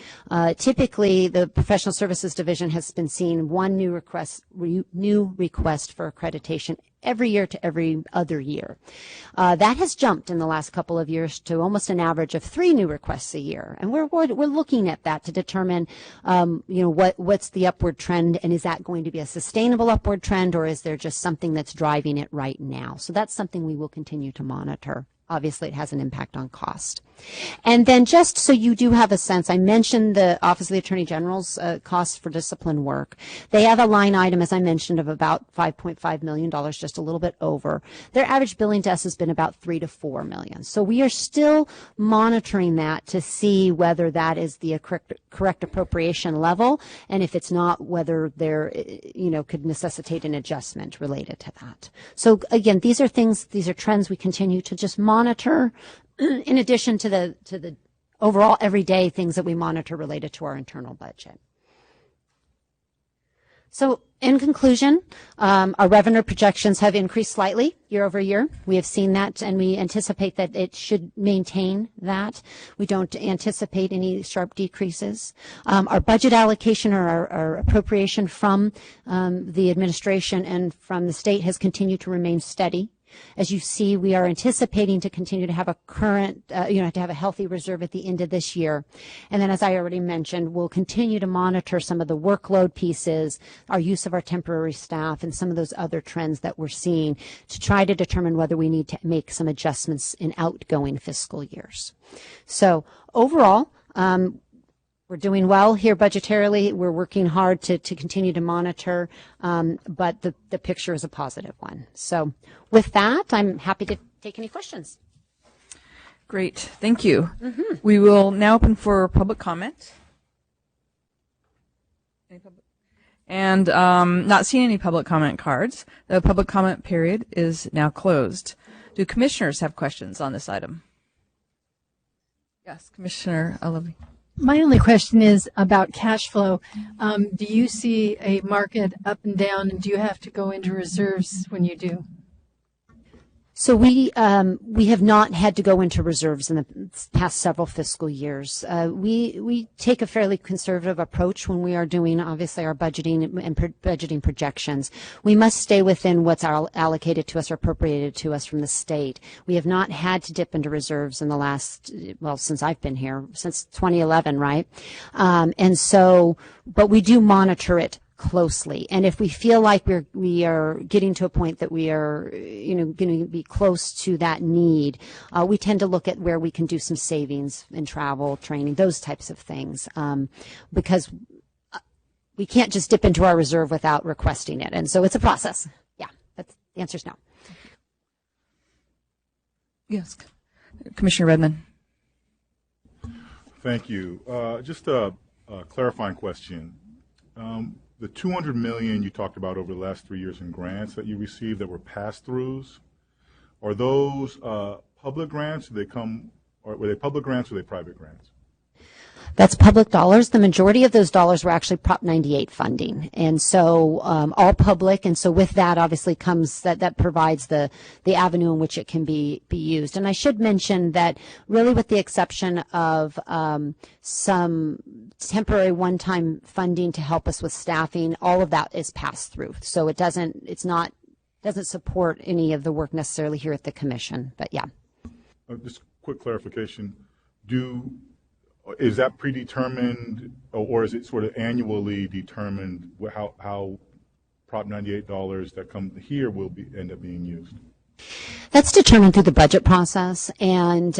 Typically, the Professional Services Division has been seeing one new request for accreditation every year to every other year. That has jumped in the last couple of years to almost an average of 3 new requests a year, and we're looking at that to determine, what's the upward trend, and is that going to be a sustainable upward trend, or is there just something that's driving it right now? So that's something we will continue to monitor. Obviously, it has an impact on cost. And then just so you do have a sense, I mentioned the Office of the Attorney General's costs for discipline work. They have a line item, as I mentioned, of about $5.5 million, just a little bit over. Their average billing to us has been about $3 to $4 million. So we are still monitoring that to see whether that is the correct appropriation level, and if it's not, whether there, could necessitate an adjustment related to that. So again, these are trends we continue to just monitor, in addition to the overall everyday things that we monitor related to our internal budget. So in conclusion, our revenue projections have increased slightly year over year. We have seen that, and we anticipate that it should maintain that. We don't anticipate any sharp decreases. Our budget allocation, or our appropriation from the administration and from the state, has continued to remain steady. As you see, we are anticipating to continue to have a to have a healthy reserve at the end of this year. And then, as I already mentioned, we'll continue to monitor some of the workload pieces, our use of our temporary staff, and some of those other trends that we're seeing to try to determine whether we need to make some adjustments in outgoing fiscal years. So overall, we're doing well here budgetarily. We're working hard to continue to monitor, but the picture is a positive one. So with that, I'm happy to take any questions. Great. Thank you. We will now open for public comment. And not seeing any public comment cards. The public comment period is now closed. Do commissioners have questions on this item? Yes, Commissioner Olavi. My only question is about cash flow. Do you see a market up and down, and do you have to go into reserves when you do? So we have not had to go into reserves in the past several fiscal years. We take a fairly conservative approach when we are doing, obviously, our budgeting and budgeting projections. We must stay within what's allocated to us or appropriated to us from the state. We have not had to dip into reserves in the last, well, since I've been here, since 2011, right? But we do monitor it closely, and if we feel like we are getting to a point that we are going to be close to that need, we tend to look at where we can do some savings in travel, training, those types of things, because we can't just dip into our reserve without requesting it, and so it's a process. Yeah, the answer is no. Yes, Commissioner Redmond. Thank you. Just a clarifying question. The $200 million you talked about over the last 3 years in grants that you received that were pass-throughs, are those public grants? Were they public grants or were they private grants? That's public dollars. The majority of those dollars were actually Prop 98 funding, and so all public. And so with that, obviously, comes that provides the avenue in which it can be used. And I should mention that, really, with the exception of some temporary one-time funding to help us with staffing, all of that is passed through. So it doesn't support any of the work necessarily here at the commission. But yeah. Just quick clarification: is that predetermined, or is it sort of annually determined how Prop 98 dollars that come here will end up being used? That's determined through the budget process, and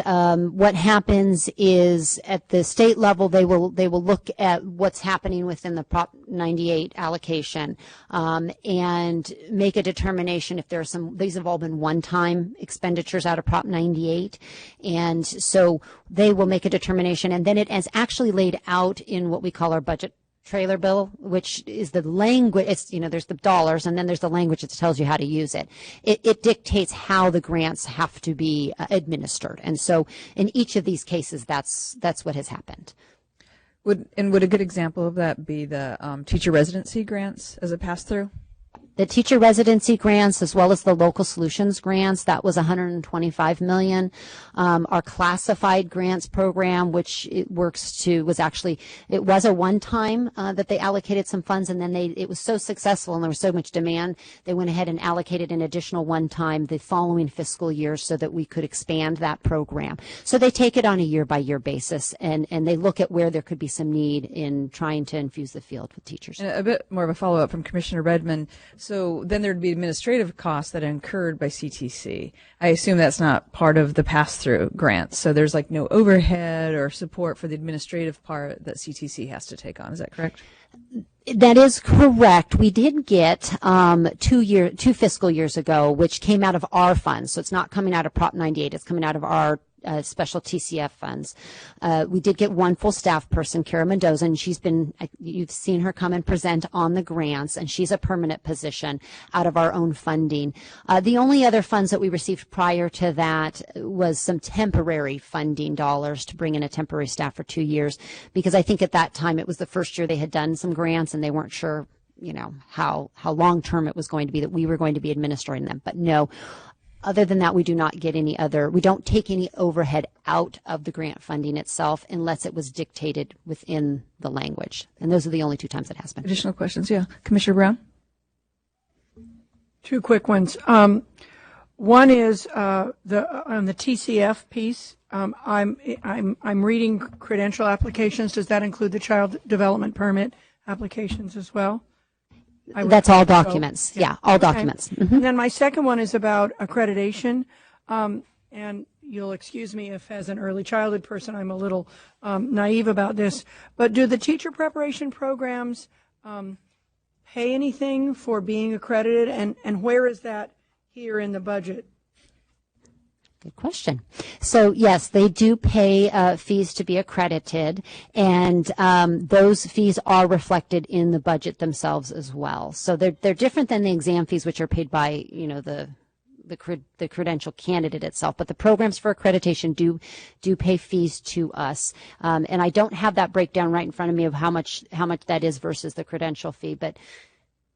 what happens is at the state level they will look at what's happening within the Prop 98 allocation and make a determination if there are some. These have all been one-time expenditures out of Prop 98, and so they will make a determination, and then it is actually laid out in what we call our budget trailer bill, which is the language. It's, there's the dollars, and then there's the language that tells you how to use it. It dictates how the grants have to be administered, and so in each of these cases, that's what has happened. Would a good example of that be the teacher residency grants as a pass-through? The teacher residency grants, as well as the local solutions grants, that was $125 million. Our classified grants program, which it was a one-time that they allocated some funds, and then it was so successful and there was so much demand, they went ahead and allocated an additional one-time the following fiscal year so that we could expand that program. So they take it on a year-by-year basis, and they look at where there could be some need in trying to infuse the field with teachers. And a bit more of a follow-up from Commissioner Redmond. So then there'd be administrative costs that are incurred by CTC. I assume that's not part of the pass-through grants. So there's like no overhead or support for the administrative part that CTC has to take on. Is that correct? That is correct. We did get 2 fiscal years ago, which came out of our funds. So it's not coming out of Prop 98. It's coming out of our special TCF funds. We did get one full staff person, Kara Mendoza, and you've seen her come and present on the grants, and she's a permanent position out of our own funding. The only other funds that we received prior to that was some temporary funding dollars to bring in a temporary staff for 2 years, because I think at that time it was the first year they had done some grants and they weren't sure, how long term it was going to be that we were going to be administering them. But no, other than that, we do not get we don't take any overhead out of the grant funding itself unless it was dictated within the language. And those are the only 2 times it has been. Additional questions? Yeah. Commissioner Brown? 2 quick ones. One is on the TCF piece. I'm reading credential applications. Does that include the child development permit applications as well? That's all documents. Yeah, all documents. Mm-hmm. And then my second one is about accreditation. And you'll excuse me if, as an early childhood person, I'm a little naive about this, but do the teacher preparation programs pay anything for being accredited, and where is that here in the budget? Good question. So yes, they do pay fees to be accredited, and those fees are reflected in the budget themselves as well. So they're different than the exam fees, which are paid by the credential candidate itself, but the programs for accreditation do pay fees to us, and I don't have that breakdown right in front of me of how much that is versus the credential fee, but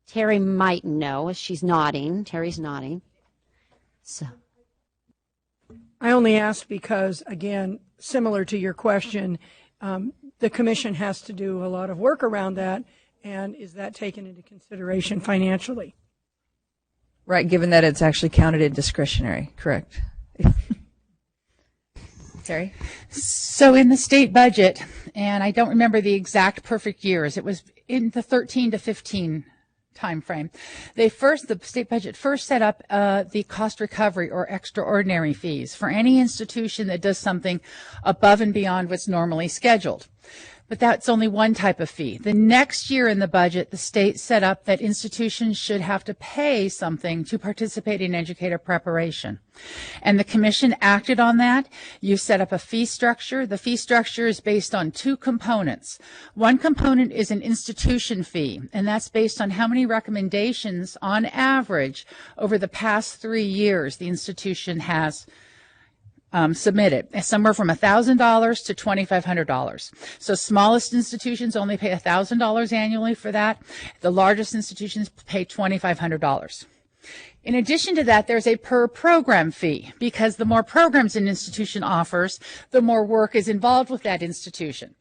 Terry might know. She's nodding. Terry's nodding. So. I only asked because, again, similar to your question, the commission has to do a lot of work around that, and is that taken into consideration financially? Right, given that it's actually counted in discretionary, correct? Terry? So in the state budget, and I don't remember the exact perfect years, it was in the 13 to 15 time frame. The state budget first set up the cost recovery or extraordinary fees for any institution that does something above and beyond what's normally scheduled. But that's only one type of fee. The next year in the budget, the state set up that institutions should have to pay something to participate in educator preparation. And the commission acted on that. You set up a fee structure. The fee structure is based on two components. One component is an institution fee, and that's based on how many recommendations on average over the past 3 years the institution has submitted, somewhere from $1,000 to $2,500. So smallest institutions only pay $1,000 annually for that. The largest institutions pay $2,500. In addition to that, there's a per program fee, because the more programs an institution offers, the more work is involved with that institution.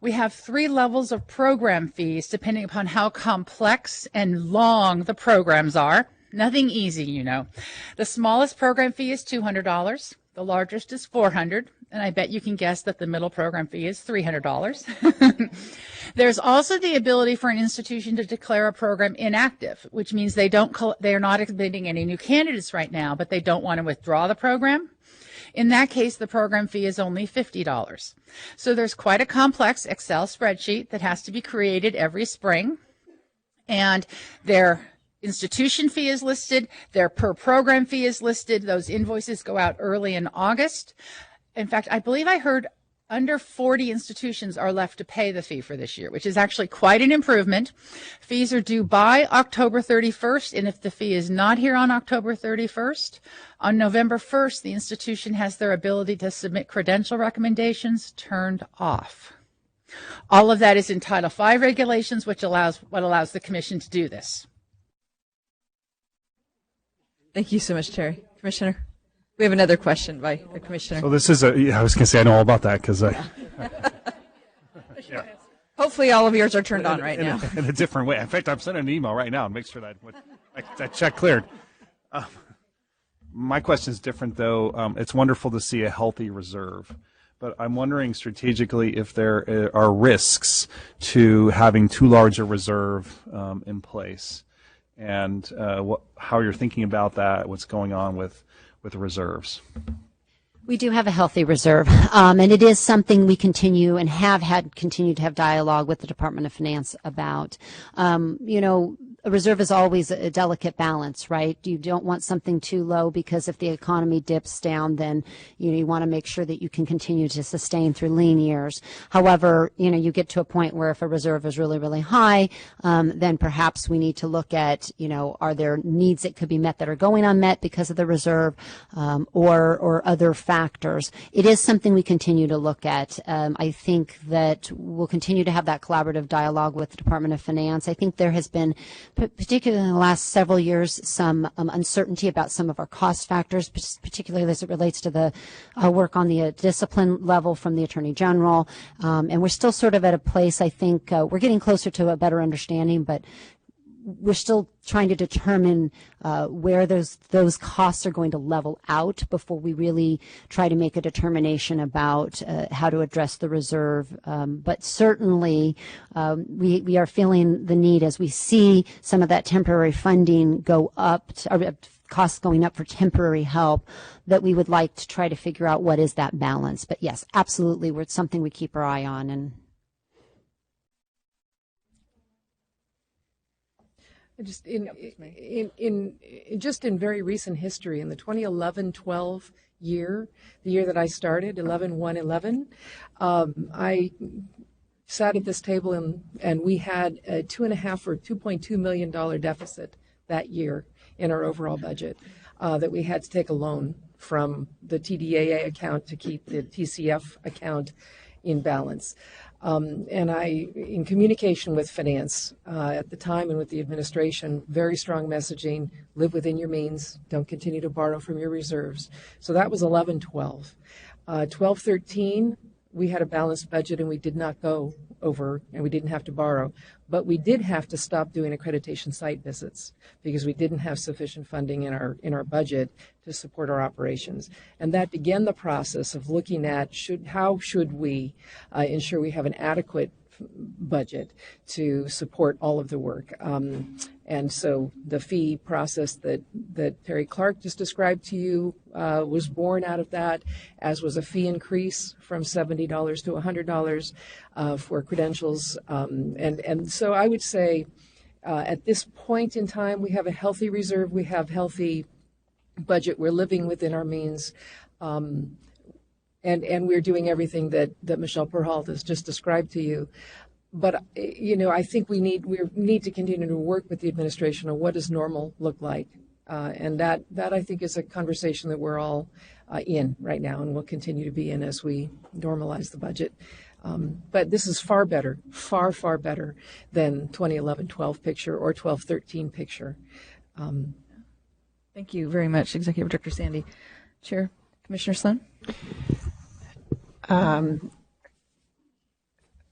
We have 3 levels of program fees depending upon how complex and long the programs are. Nothing easy, you know. The smallest program fee is $200. The largest is $400, and I bet you can guess that the middle program fee is $300. There's also the ability for an institution to declare a program inactive, which means they are not admitting any new candidates right now, but they don't want to withdraw the program. In that case, the program fee is only $50. So there's quite a complex Excel spreadsheet that has to be created every spring, and their institution fee is listed, their per program fee is listed. Those invoices go out early in August. In fact, I believe I heard under 40 institutions are left to pay the fee for this year, which is actually quite an improvement. Fees are due by October 31st, and if the fee is not here on October 31st, on November 1st, the institution has their ability to submit credential recommendations turned off. All of that is in Title V regulations, which allows the commission to do this. Thank you so much, Terry. Commissioner, we have another question by the Commissioner. So this is I was going to say I know all about that because yeah. Hopefully all of yours are turned on right now. In a different way. In fact, I'm sending an email right now and make sure that check cleared. My question is different, though. It's wonderful to see a healthy reserve, but I'm wondering strategically if there are risks to having too large a reserve in place. And how you're thinking about that, what's going on with the reserves. We do have a healthy reserve, and it is something we continue and continue to have dialogue with the Department of Finance about. A reserve is always a delicate balance, right? You don't want something too low because if the economy dips down, then you want to make sure that you can continue to sustain through lean years. However, you get to a point where if a reserve is really, really high, then perhaps we need to look at, are there needs that could be met that are going unmet because of the reserve, or other factors. It is something we continue to look at. I think that we'll continue to have that collaborative dialogue with the Department of Finance. I think there has been, particularly in the last several years, some uncertainty about some of our cost factors, particularly as it relates to the work on the discipline level from the Attorney General. And we're still sort of at a place, I think, we're getting closer to a better understanding, but we're still trying to determine where those costs are going to level out before we really try to make a determination about how to address the reserve. But certainly we are feeling the need as we see some of that temporary funding go up, costs going up for temporary help, that we would like to try to figure out what is that balance. But yes, absolutely, it's something we keep our eye on. And just in very recent history, in the 2011-12 year, the year that I started, 11-1-11, I sat at this table and we had a $2.5 or $2.2 million deficit that year in our overall budget that we had to take a loan from the TDAA account to keep the TCF account in balance. And I, in communication with finance at the time and with the administration, very strong messaging, live within your means, don't continue to borrow from your reserves. So that was 11-12. 12-13, we had a balanced budget and we did not go over and we didn't have to borrow. But we did have to stop doing accreditation site visits because we didn't have sufficient funding in our budget to support our operations. And that began the process of looking at how should we ensure we have an adequate budget to support all of the work. And so the fee process that Terry Clark just described to you was born out of that, as was a fee increase from $70 to $100 for credentials. And so I would say at this point in time, we have a healthy reserve, we have healthy budget, we're living within our means. And we're doing everything that Michelle Perhalta has just described to you. But, I think we need to continue to work with the administration on what does normal look like. And that I think is a conversation that we're all in right now and will continue to be in as we normalize the budget. But this is far better, far, far better than 2011-12 picture or 12-13 picture. Thank you very much, Executive Director Sandy. Chair, Commissioner Sloan?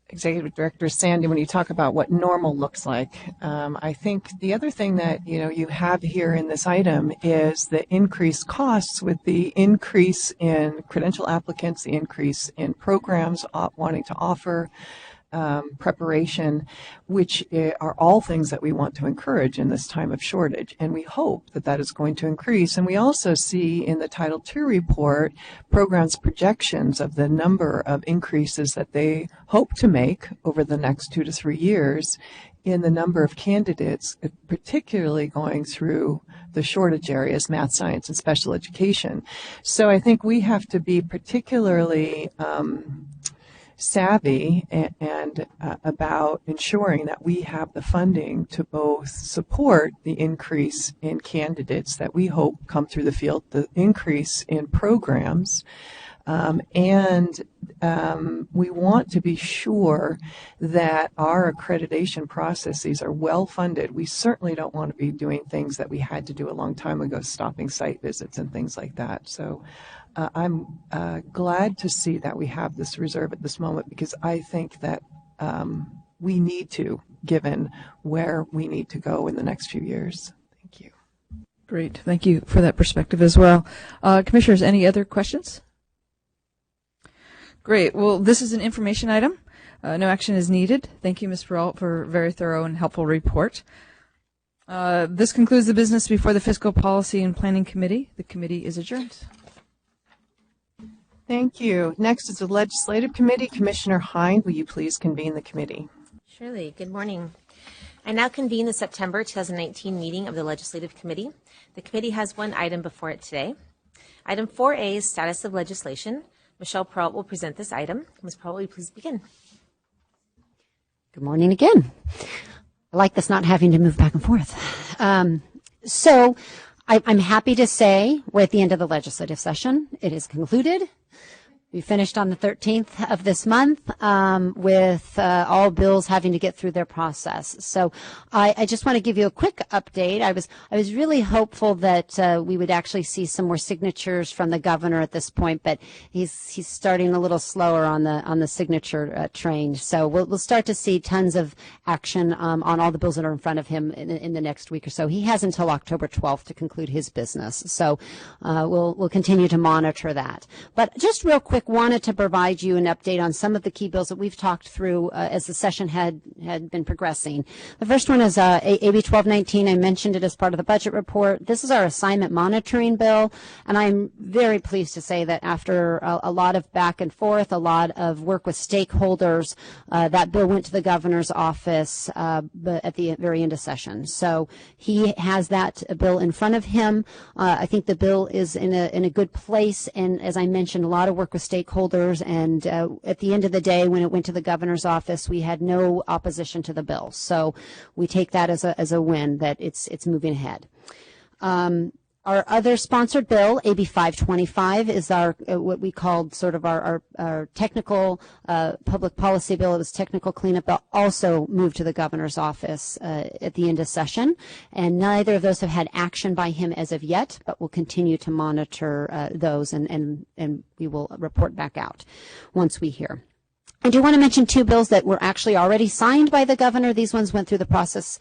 Executive Director Sandy, when you talk about what normal looks like, I think the other thing that you have here in this item is the increased costs with the increase in credential applicants, the increase in programs wanting to offer preparation, which are all things that we want to encourage in this time of shortage. And we hope that that is going to increase. And we also see in the Title II report programs' projections of the number of increases that they hope to make over the next 2 to 3 years in the number of candidates, particularly going through the shortage areas, math, science, and special education. So I think we have to be particularly savvy and about ensuring that we have the funding to both support the increase in candidates that we hope come through the field, the increase in programs, and we want to be sure that our accreditation processes are well funded. We certainly don't want to be doing things that we had to do a long time ago, stopping site visits and things like that. So I'm glad to see that we have this reserve at this moment, because I think that we need to, given where we need to go in the next few years. Thank you. Great. Thank you for that perspective as well. Commissioners, any other questions? Great. Well, this is an information item. No action is needed. Thank you, Ms. Peralt, for a very thorough and helpful report. This concludes the business before the Fiscal Policy and Planning Committee. The committee is adjourned. Thank you. Next is the Legislative Committee. Commissioner Hind, will you please convene the committee? Surely. Good morning. I now convene the September 2019 meeting of the Legislative Committee. The committee has one item before it today. Item 4A is status of legislation. Michelle Peralt will present this item. Ms. Peralt, will you please begin? Good morning again. I like this not having to move back and forth. So I'm happy to say we're at the end of the legislative session. It is concluded. We finished on the 13th of this month with all bills having to get through their process. So I just want to give you a quick update. I was really hopeful that we would actually see some more signatures from the governor at this point, but he's starting a little slower on the signature train. So we'll start to see tons of action on all the bills that are in front of him in the next week or so. He has until October 12th to conclude his business. So we'll continue to monitor that. But just real quick, quick, wanted to provide you an update on some of the key bills that we've talked through as the session had been progressing. The first one is AB 1219. I mentioned it as part of the budget report. This is our assignment monitoring bill, and I'm very pleased to say that after a lot of back and forth, a lot of work with stakeholders, that bill went to the governor's office but at the very end of session. So he has that bill in front of him. I think the bill is in a good place, and as I mentioned, a lot of work with stakeholders, and at the end of the day, when it went to the governor's office, we had no opposition to the bill. So we take that as a win that it's moving ahead. Our other sponsored bill, AB 525, is our what we called sort of our technical public policy bill. It was technical cleanup bill, also moved to the governor's office at the end of session. And neither of those have had action by him as of yet, but we'll continue to monitor those, and we will report back out once we hear. I do want to mention two bills that were actually already signed by the governor. These ones went through the process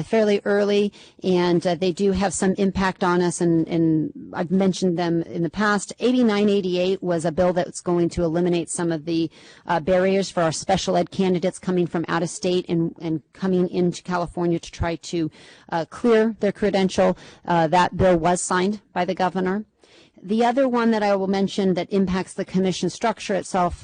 fairly early, and they do have some impact on us, and I've mentioned them in the past. AB 988 was a bill that's going to eliminate some of the barriers for our special ed candidates coming from out of state and coming into California to try to clear their credential. That bill was signed by the governor. The other one that I will mention that impacts the commission structure itself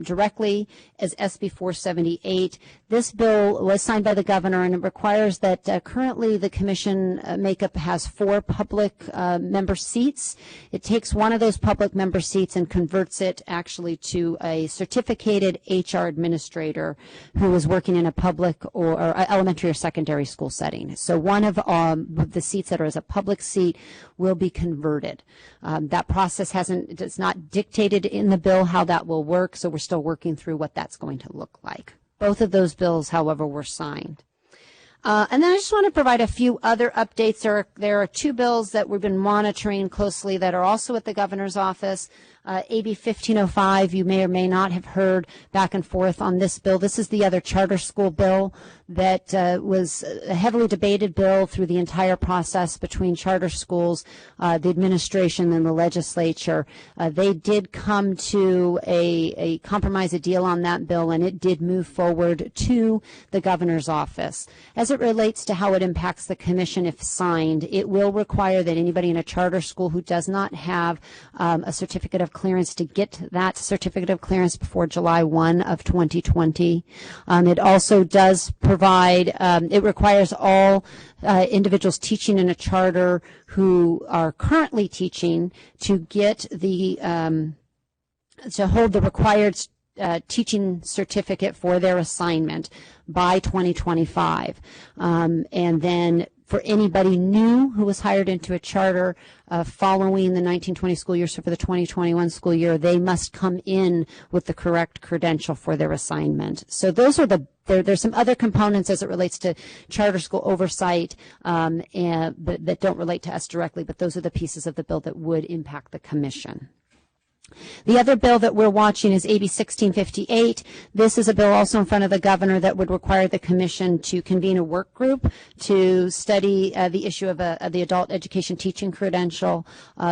directly is SB 478. This bill was signed by the governor, and it requires that currently the commission makeup has 4 public member seats. It takes one of those public member seats and converts it actually to a certificated HR administrator who is working in a public or elementary or secondary school setting. So one of the seats that are as a public seat will be converted. That process it's not dictated in the bill how that will work, so we're still working through what that's going to look like. Both of those bills, however, were signed. And then I just want to provide a few other updates. There are 2 bills that we've been monitoring closely that are also at the governor's office. AB 1505, you may or may not have heard back and forth on this bill. This is the other charter school bill that was a heavily debated bill through the entire process between charter schools, the administration, and the legislature. They did come to a compromise, a deal on that bill, and it did move forward to the governor's office. As it relates to how it impacts the commission if signed, it will require that anybody in a charter school who does not have a certificate of clearance to get that certificate of clearance before July 1 of 2020. It also does provide, it requires all individuals teaching in a charter who are currently teaching to get the, to hold the required teaching certificate for their assignment by 2025. And then for anybody new who was hired into a charter following the 1920 school year, so for the 2021 school year, they must come in with the correct credential for their assignment. So those are there's some other components as it relates to charter school oversight but that don't relate to us directly, but those are the pieces of the bill that would impact the commission. The other bill that we're watching is AB 1658. This is a bill also in front of the governor that would require the commission to convene a work group to study the issue of the adult education teaching credential.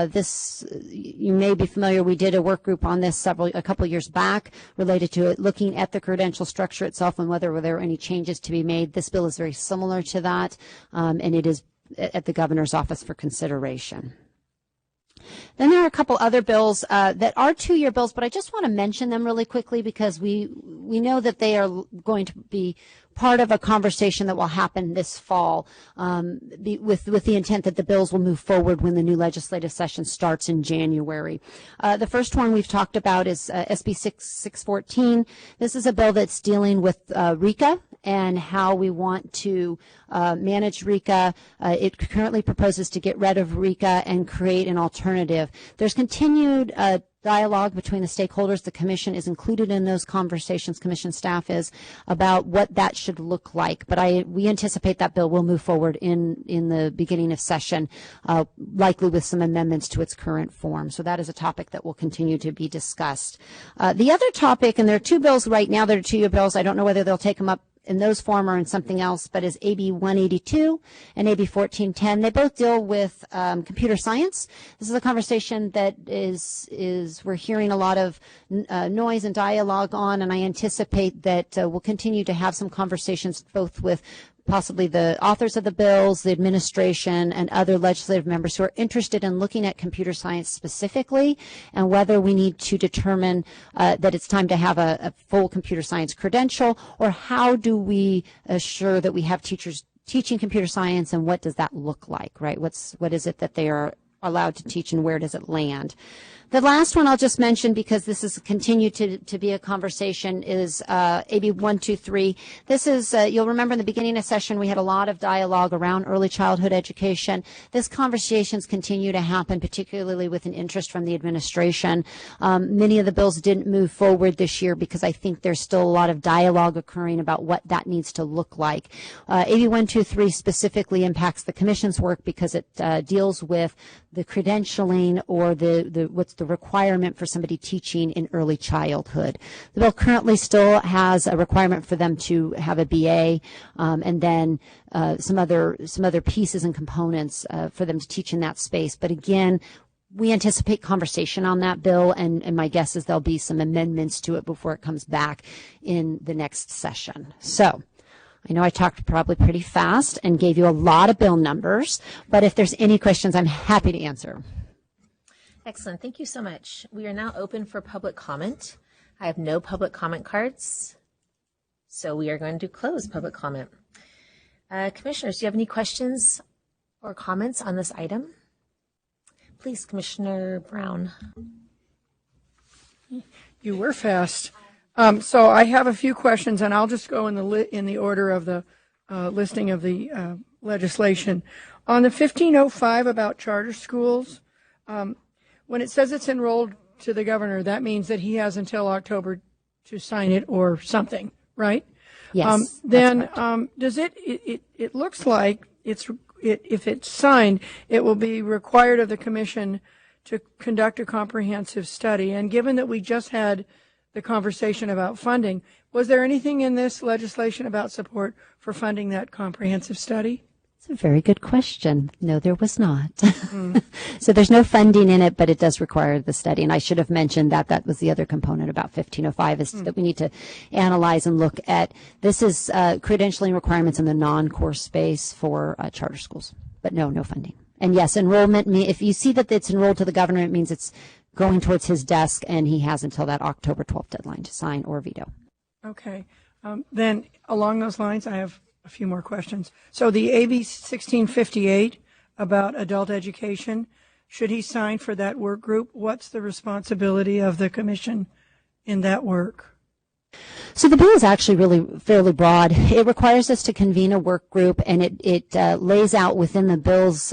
This, you may be familiar, we did a work group on this a couple of years back related to it, looking at the credential structure itself and whether there were any changes to be made. This bill is very similar to that, and it is at the governor's office for consideration. Then there are a couple other bills that are 2-year bills, but I just want to mention them really quickly because we know that they are going to be part of a conversation that will happen this fall with the intent that the bills will move forward when the new legislative session starts in January. The first one we've talked about is SB 614. This is a bill that's dealing with RECA and how we want to manage RECA. It currently proposes to get rid of RECA and create an alternative. There's continued dialogue between the stakeholders. The commission is included in those conversations, commission staff is, about what that should look like. But we anticipate that bill will move forward in the beginning of session, likely with some amendments to its current form. So that is a topic that will continue to be discussed. The other topic, and there are 2 bills right now that are 2-year bills. I don't know whether they'll take them up in those form or in something else, but is AB 182 and AB 1410. They both deal with computer science. This is a conversation that is we're hearing a lot of noise and dialogue on, and I anticipate that we'll continue to have some conversations both with possibly the authors of the bills, the administration, and other legislative members who are interested in looking at computer science specifically, and whether we need to determine that it's time to have a full computer science credential, or how do we assure that we have teachers teaching computer science, and what does that look like, right? What is it that they are allowed to teach, and where does it land? The last one I'll just mention, because this has continued to be a conversation, is AB 123. This is, you'll remember in the beginning of session, we had a lot of dialogue around early childhood education. This conversations continue to happen, particularly with an interest from the administration. Many of the bills didn't move forward this year because I think there's still a lot of dialogue occurring about what that needs to look like. AB 123 specifically impacts the Commission's work because it deals with the credentialing, or what's the requirement for somebody teaching in early childhood. The bill currently still has a requirement for them to have a BA, and then some other pieces and components for them to teach in that space. But again, we anticipate conversation on that bill, and my guess is there'll be some amendments to it before it comes back in the next session. So I know I talked probably pretty fast and gave you a lot of bill numbers, but if there's any questions, I'm happy to answer. Excellent. Thank you so much. We are now open for public comment. I have no public comment cards, so we are going to close public comment. Commissioners, do you have any questions or comments on this item? Please, Commissioner Brown. You were fast. So I have a few questions, and I'll just go in the order of the listing of the legislation. On the 1505 about charter schools, when it says it's enrolled to the governor, that means that he has until October to sign it or something, right? Yes. Then does it looks like if it's signed, it will be required of the commission to conduct a comprehensive study. And given that we just had the conversation about funding, was there anything in this legislation about support for funding that comprehensive study? It's a very good question. No, there was not. So there's no funding in it, but it does require the study. And I should have mentioned that was the other component about 1505 is that we need to analyze and look at, this is credentialing requirements in the non-core space for charter schools, but no funding. And yes, enrollment, if you see that it's enrolled to the governor, it means it's going towards his desk, and he has until that October 12th deadline to sign or veto. Okay. Then along those lines, I have a few more questions. So the AB 1658 about adult education, should he sign for that work group? What's the responsibility of the commission in that work? So the bill is actually really fairly broad. It requires us to convene a work group, and it lays out within the bill's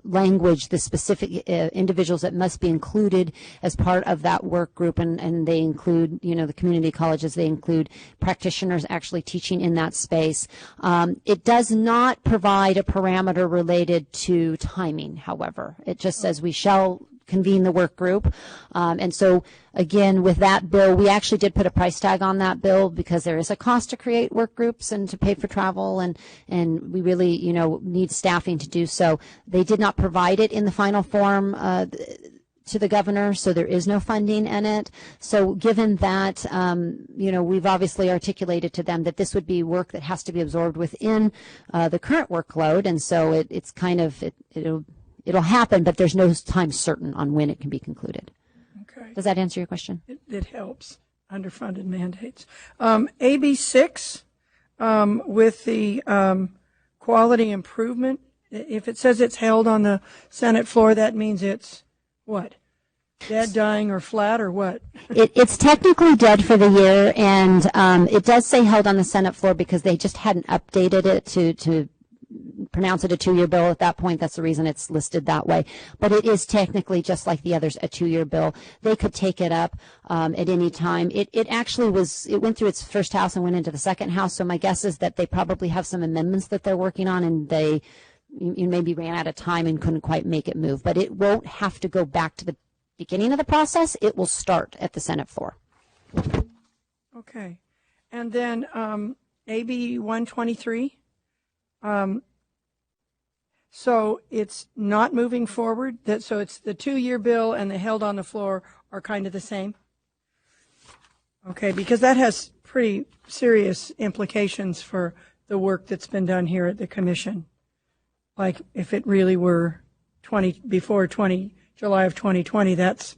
language the specific individuals that must be included as part of that work group, and they include, the community colleges. They include practitioners actually teaching in that space. It does not provide a parameter related to timing, however. It just says we shall convene the work group. And so, again, with that bill, we actually did put a price tag on that bill because there is a cost to create work groups and to pay for travel, and we really, need staffing to do so. They did not provide it in the final form to the governor, so there is no funding in it. So given that, we've obviously articulated to them that this would be work that has to be absorbed within the current workload, and so it's kind of, it'll happen, but there's no time certain on when it can be concluded. Okay. Does that answer your question? It helps. Underfunded mandates. AB 6 with the quality improvement, if it says it's held on the Senate floor, that means it's what? Dead, dying, or flat, or what? It's technically dead for the year, and it does say held on the Senate floor because they just hadn't updated it to pronounce it a 2-year bill at that point. That's the reason it's listed that way. But it is technically, just like the others, a 2-year bill. They could take it up at any time. It actually went through its first house and went into the second house, so my guess is that they probably have some amendments that they're working on, and they maybe ran out of time and couldn't quite make it move. But it won't have to go back to the beginning of the process. It will start at the Senate floor. Okay. And then AB 123. So it's not moving forward. So it's the 2-year bill and the held on the floor are kind of the same. Okay, because that has pretty serious implications for the work that's been done here at the commission. Like if it really were before July of 2020, that's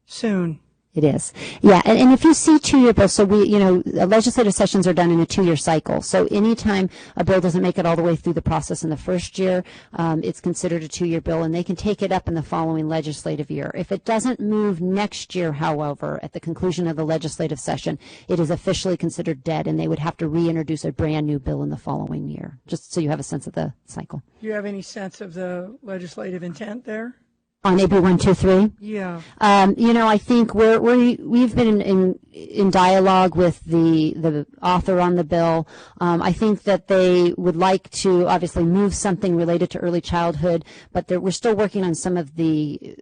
soon. It is. Yeah. And if you see 2-year bills, so legislative sessions are done in a 2-year cycle. So anytime a bill doesn't make it all the way through the process in the first year, it's considered a 2-year bill, and they can take it up in the following legislative year. If it doesn't move next year, however, at the conclusion of the legislative session, it is officially considered dead, and they would have to reintroduce a brand new bill in the following year, just so you have a sense of the cycle. Do you have any sense of the legislative intent there? On AB 123? Yeah. I think we've been in dialogue with the author on the bill. I think that they would like to obviously move something related to early childhood, but we're still working on some of the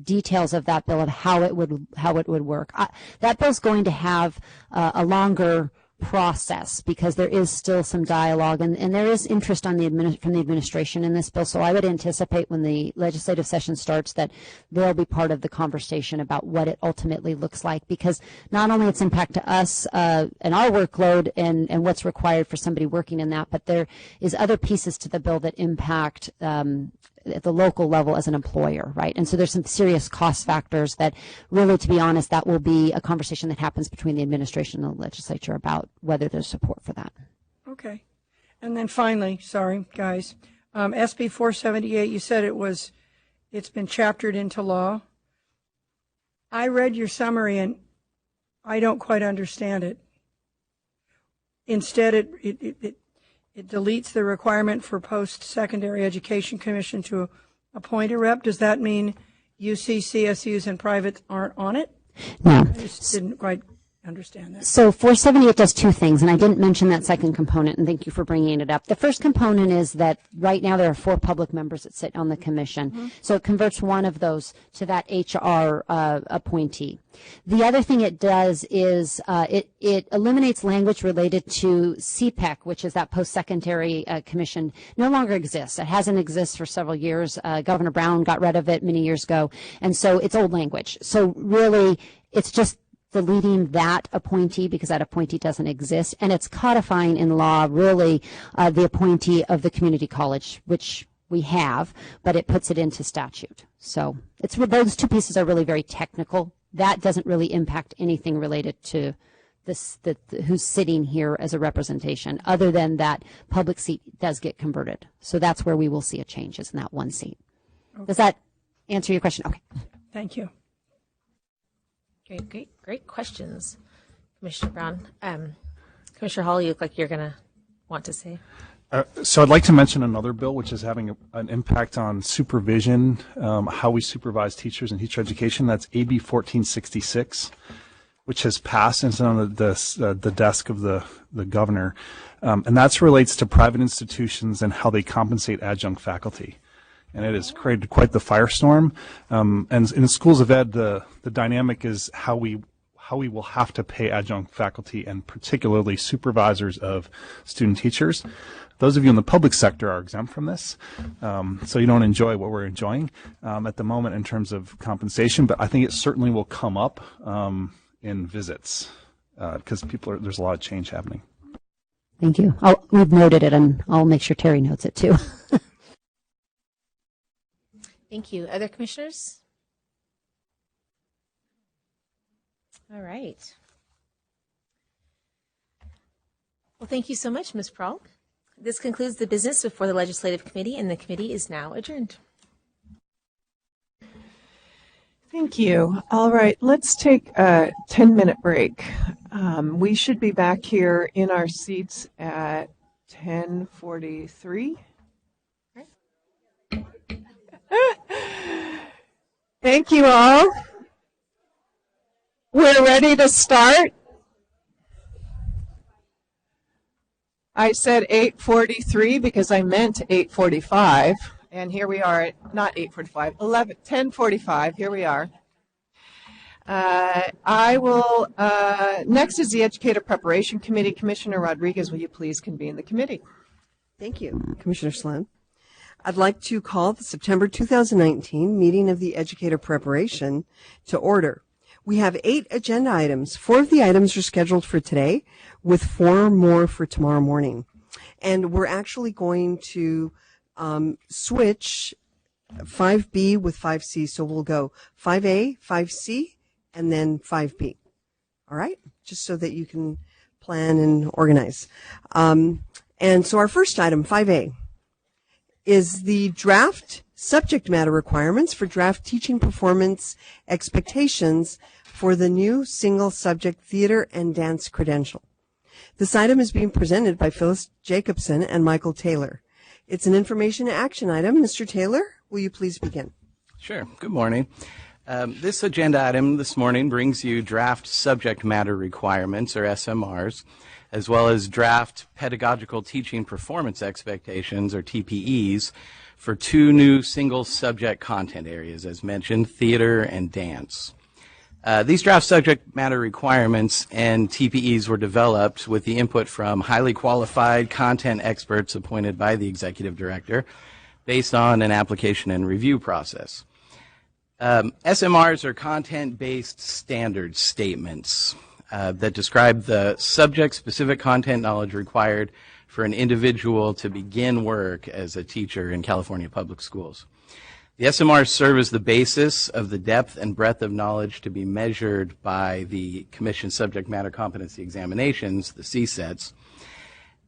details of that bill of how it would work. That bill's going to have a longer process because there is still some dialogue and there is interest from the administration in this bill. So I would anticipate when the legislative session starts that they'll be part of the conversation about what it ultimately looks like, because not only its impact to us and our workload and what's required for somebody working in that, but there is other pieces to the bill that impact at the local level as an employer, right? And so there's some serious cost factors that really, to be honest, that will be a conversation that happens between the administration and the legislature about whether there's support for that. Okay. And then finally, sorry, guys, SB 478, you said it's been chaptered into law. I read your summary and I don't quite understand it. Instead, it deletes the requirement for post-secondary education commission to appoint a rep. Does that mean UC, CSUs, and privates aren't on it? No. I just didn't quite understand that. So 478 does two things, and I didn't mention that second component, and thank you for bringing it up. The first component is that right now there are 4 public members that sit on the commission. Mm-hmm. So it converts one of those to that HR appointee. The other thing it does is it eliminates language related to CPEC, which is that post-secondary commission. No longer exists. It hasn't existed for several years. Governor Brown got rid of it many years ago, and so it's old language. So really, it's just deleting that appointee because that appointee doesn't exist, and it's codifying in law really the appointee of the community college, which we have, but it puts it into statute. So those two pieces are really very technical. That doesn't really impact anything related to who's sitting here as a representation, other than that public seat does get converted. So that's where we will see a change, is in that one seat. Okay. Does that answer your question? Okay. Thank you. Great questions, Commissioner Brown. Commissioner Hall, you look like you're going to want to say. So I'd like to mention another bill which is having an impact on supervision, how we supervise teachers and teacher education. That's AB 1466, which has passed and is on the desk of the governor. And that relates to private institutions and how they compensate adjunct faculty. And it has created quite the firestorm. And in the schools of ed, the dynamic is how we will have to pay adjunct faculty and particularly supervisors of student teachers. Those of you in the public sector are exempt from this, so you don't enjoy what we're enjoying at the moment in terms of compensation. But I think it certainly will come up in visits because there's a lot of change happening. Thank you. We've noted it, and I'll make sure Terry notes it too. Thank you. Other commissioners? All right. Well, thank you so much, Ms. Prahl. This concludes the business before the Legislative Committee, and the committee is now adjourned. Thank you. All right, let's take a 10-minute break. We should be back here in our seats at 10:43. Thank you all. We're ready to start. I said 8:43 because I meant 8:45, and here we are at not 8:45, 10:45. Here we are. I will, next is the Educator Preparation Committee. Commissioner Rodriguez, will you please convene the committee? Thank you, Commissioner Sloan. I'd like to call the September 2019 meeting of the Educator Preparation to order. We have 8 agenda items. 4 of the items are scheduled for today, with 4 more for tomorrow morning. And we're actually going to switch 5B with 5C, so we'll go 5A, 5C, and then 5B. All right? Just so that you can plan and organize. And so our first item, 5A, is the draft subject matter requirements for draft teaching performance expectations for the new single subject theater and dance credential. This item is being presented by Phyllis Jacobson and Michael Taylor. It's an information action item. Mr. Taylor, will you please begin? Sure. Good morning. This agenda item this morning brings you draft subject matter requirements, or SMRs, as well as draft pedagogical teaching performance expectations, or TPEs, for 2 new single subject content areas, as mentioned, theater and dance. These draft subject matter requirements and TPEs were developed with the input from highly qualified content experts appointed by the executive director based on an application and review process. SMRs are content-based standard statements that describe the subject-specific content knowledge required for an individual to begin work as a teacher in California public schools. The SMRs serve as the basis of the depth and breadth of knowledge to be measured by the Commission Subject Matter Competency Examinations, the CSETs,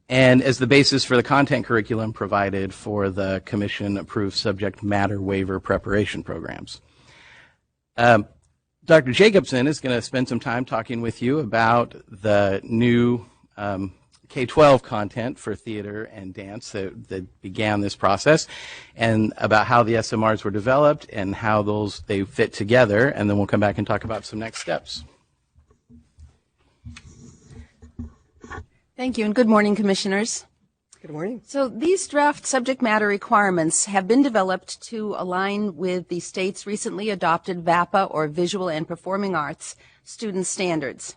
and as the basis for the content curriculum provided for the Commission-approved subject matter waiver preparation programs. Dr. Jacobson is going to spend some time talking with you about the new K-12 content for theater and dance that began this process, and about how the SMRs were developed and how they fit together, and then we'll come back and talk about some next steps. Thank you, and good morning, Commissioners. Good morning. So these draft subject matter requirements have been developed to align with the state's recently adopted VAPA, or Visual and Performing Arts, student standards.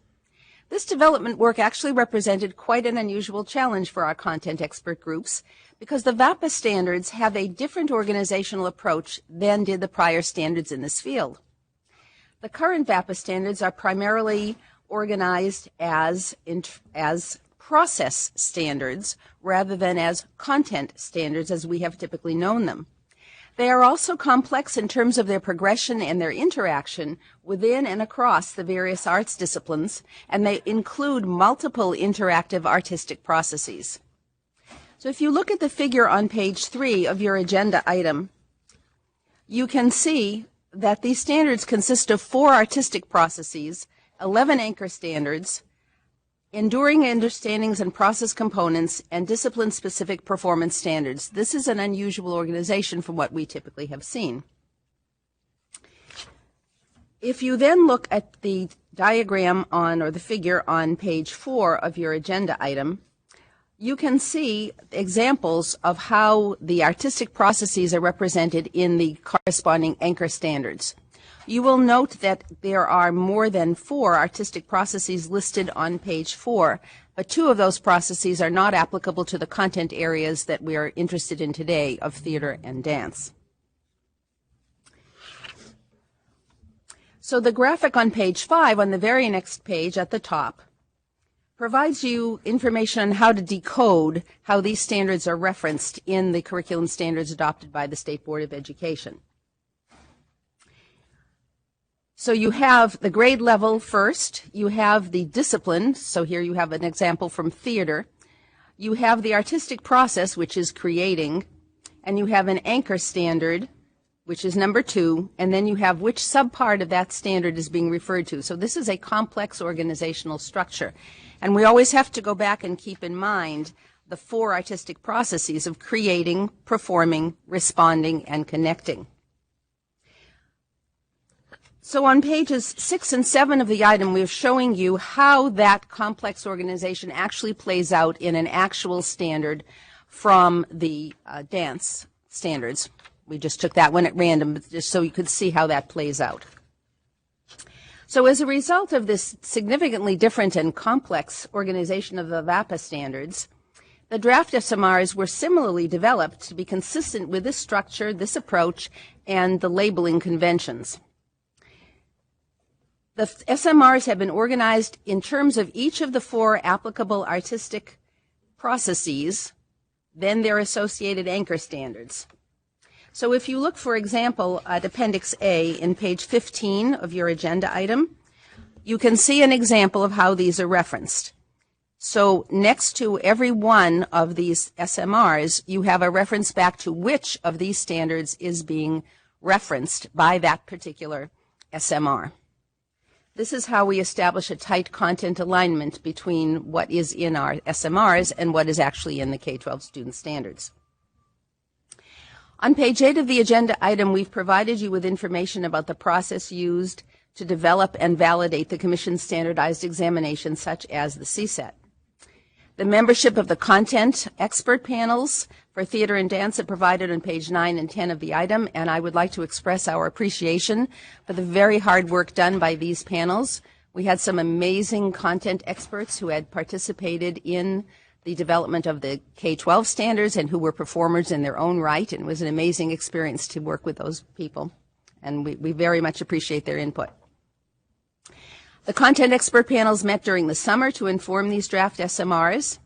This development work actually represented quite an unusual challenge for our content expert groups, because the VAPA standards have a different organizational approach than did the prior standards in this field. The current VAPA standards are primarily organized as process standards rather than as content standards as we have typically known them. They are also complex in terms of their progression and their interaction within and across the various arts disciplines, and they include multiple interactive artistic processes. So if you look at the figure on page 3 of your agenda item, you can see that these standards consist of 4 artistic processes, 11 anchor standards, enduring understandings and process components, and discipline-specific performance standards. This is an unusual organization from what we typically have seen. If you then look at the diagram or the figure on page 4 of your agenda item, you can see examples of how the artistic processes are represented in the corresponding anchor standards. You will note that there are more than 4 artistic processes listed on page 4, but 2 of those processes are not applicable to the content areas that we are interested in today of theater and dance. So the graphic on page 5, on the very next page at the top, provides you information on how to decode how these standards are referenced in the curriculum standards adopted by the State Board of Education. So you have the grade level first, you have the discipline, so here you have an example from theater, you have the artistic process, which is creating, and you have an anchor standard, which is number 2, and then you have which subpart of that standard is being referred to. So this is a complex organizational structure, and we always have to go back and keep in mind the 4 artistic processes of creating, performing, responding, and connecting. So on pages 6 and 7 of the item, we're showing you how that complex organization actually plays out in an actual standard from the dance standards. We just took that one at random just so you could see how that plays out. So as a result of this significantly different and complex organization of the VAPA standards, the draft SMRs were similarly developed to be consistent with this structure, this approach, and the labeling conventions. The SMRs have been organized in terms of each of the 4 applicable artistic processes, then their associated anchor standards. So if you look, for example, at Appendix A in page 15 of your agenda item, you can see an example of how these are referenced. So next to every one of these SMRs, you have a reference back to which of these standards is being referenced by that particular SMR. This is how we establish a tight content alignment between what is in our SMRs and what is actually in the K-12 student standards. On page 8 of the agenda item, we've provided you with information about the process used to develop and validate the Commission's standardized examinations, such as the CSET. The membership of the content expert panels for theater and dance are provided on page 9 and 10 of the item, and I would like to express our appreciation for the very hard work done by these panels. We had some amazing content experts who had participated in the development of the K-12 standards and who were performers in their own right, and it was an amazing experience to work with those people, and we very much appreciate their input. The content expert panels met during the summer to inform these draft SMRs,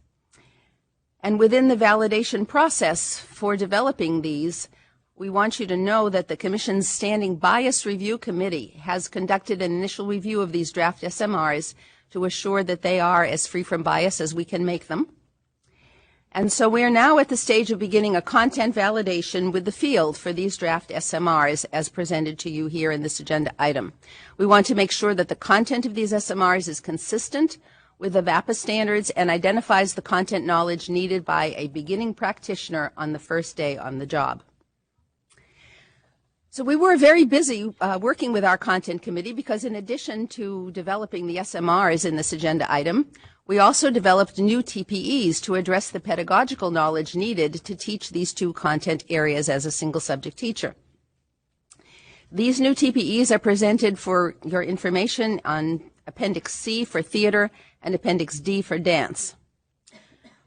and within the validation process for developing these, we want you to know that the Commission's Standing Bias Review Committee has conducted an initial review of these draft SMRs to assure that they are as free from bias as we can make them. And so we are now at the stage of beginning a content validation with the field for these draft SMRs as presented to you here in this agenda item. We want to make sure that the content of these SMRs is consistent with the VAPA standards and identifies the content knowledge needed by a beginning practitioner on the first day on the job. So we were very busy working with our content committee because in addition to developing the SMRs in this agenda item, we also developed new TPEs to address the pedagogical knowledge needed to teach these 2 content areas as a single subject teacher. These new TPEs are presented for your information on Appendix C for theater and Appendix D for dance.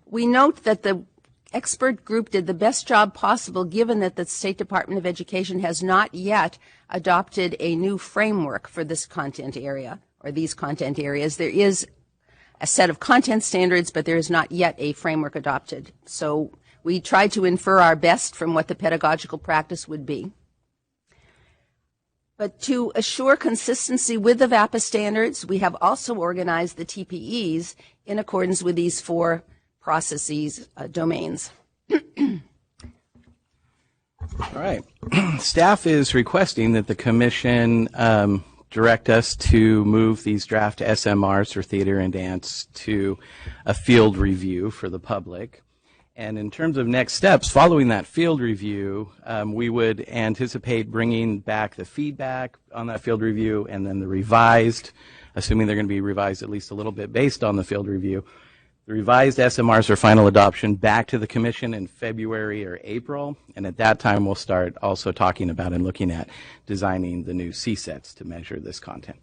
We note that the expert group did the best job possible given that the State Department of Education has not yet adopted a new framework for this content area or these content areas. There is a set of content standards, but there is not yet a framework adopted. So we tried to infer our best from what the pedagogical practice would be. But to assure consistency with the VAPA standards, we have also organized the TPEs in accordance with these 4 processes, domains. All right. Staff is requesting that the Commission direct us to move these draft SMRs for theater and dance to a field review for the public. And in terms of next steps, following that field review, we would anticipate bringing back the feedback on that field review and then the revised, assuming they're going to be revised at least a little bit based on the field review, the revised SMRs for final adoption back to the Commission in February or April, and at that time we'll start also talking about and looking at designing the new CSETs to measure this content.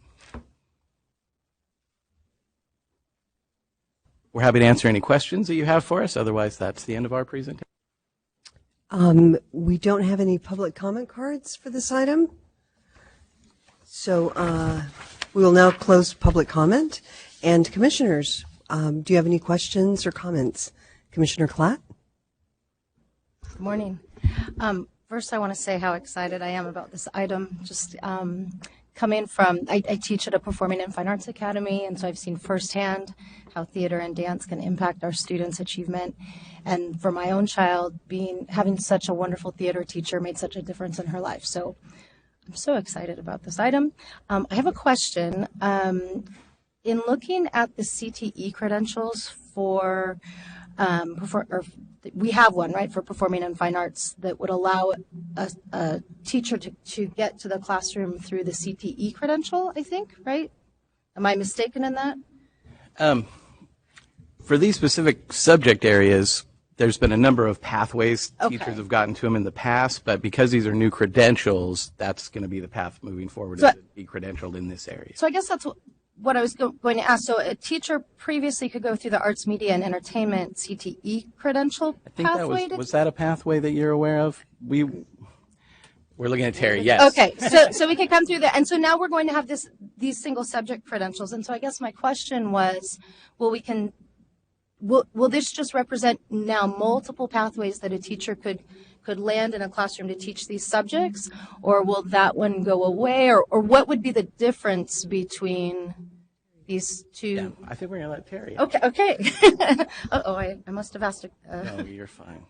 We're happy to answer any questions that you have for us. Otherwise, that's the end of our presentation. We don't have any public comment cards for this item. So we will now close public comment. And commissioners, do you have any questions or comments? Commissioner Klatt? Good morning. First, I want to say how excited I am about this item. Just coming from, I teach at a Performing and Fine Arts Academy, and so I've seen firsthand how theater and dance can impact our students' achievement. And for my own child, having such a wonderful theater teacher made such a difference in her life. So I'm so excited about this item. I have a question. In looking at the CTE credentials for we have one, right, for Performing and Fine Arts that would allow a teacher to get to the classroom through the CTE credential, I think, right? Am I mistaken in that? For these specific subject areas, there's been a number of pathways Okay. teachers have gotten to them in the past, but because these are new credentials, that's going to be the path moving forward, So- is to be credentialed in this area. So I guess that's what I was going to ask. So a teacher previously could go through the arts, media, and entertainment CTE credential I think that pathway. was that a pathway that you're aware of? We're looking at Terry. Yes. Okay, so we could come through that, and so now we're going to have these single subject credentials. And so I guess my question was, will this just represent now multiple pathways that a teacher could land in a classroom to teach these subjects, or will that one go away, or what would be the difference between these two? Yeah, I think we're going to let Terry. Okay. I must have asked. No, you're fine.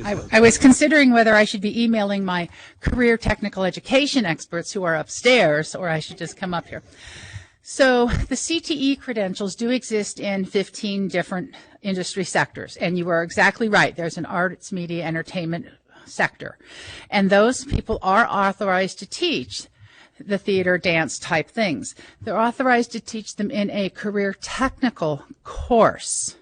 I was considering whether I should be emailing my career technical education experts who are upstairs, or I should just come up here. So the CTE credentials do exist in 15 different industry sectors, and you are exactly right. There's an arts, media, entertainment sector, and those people are authorized to teach the theater, dance type things. They're authorized to teach them in a career technical course.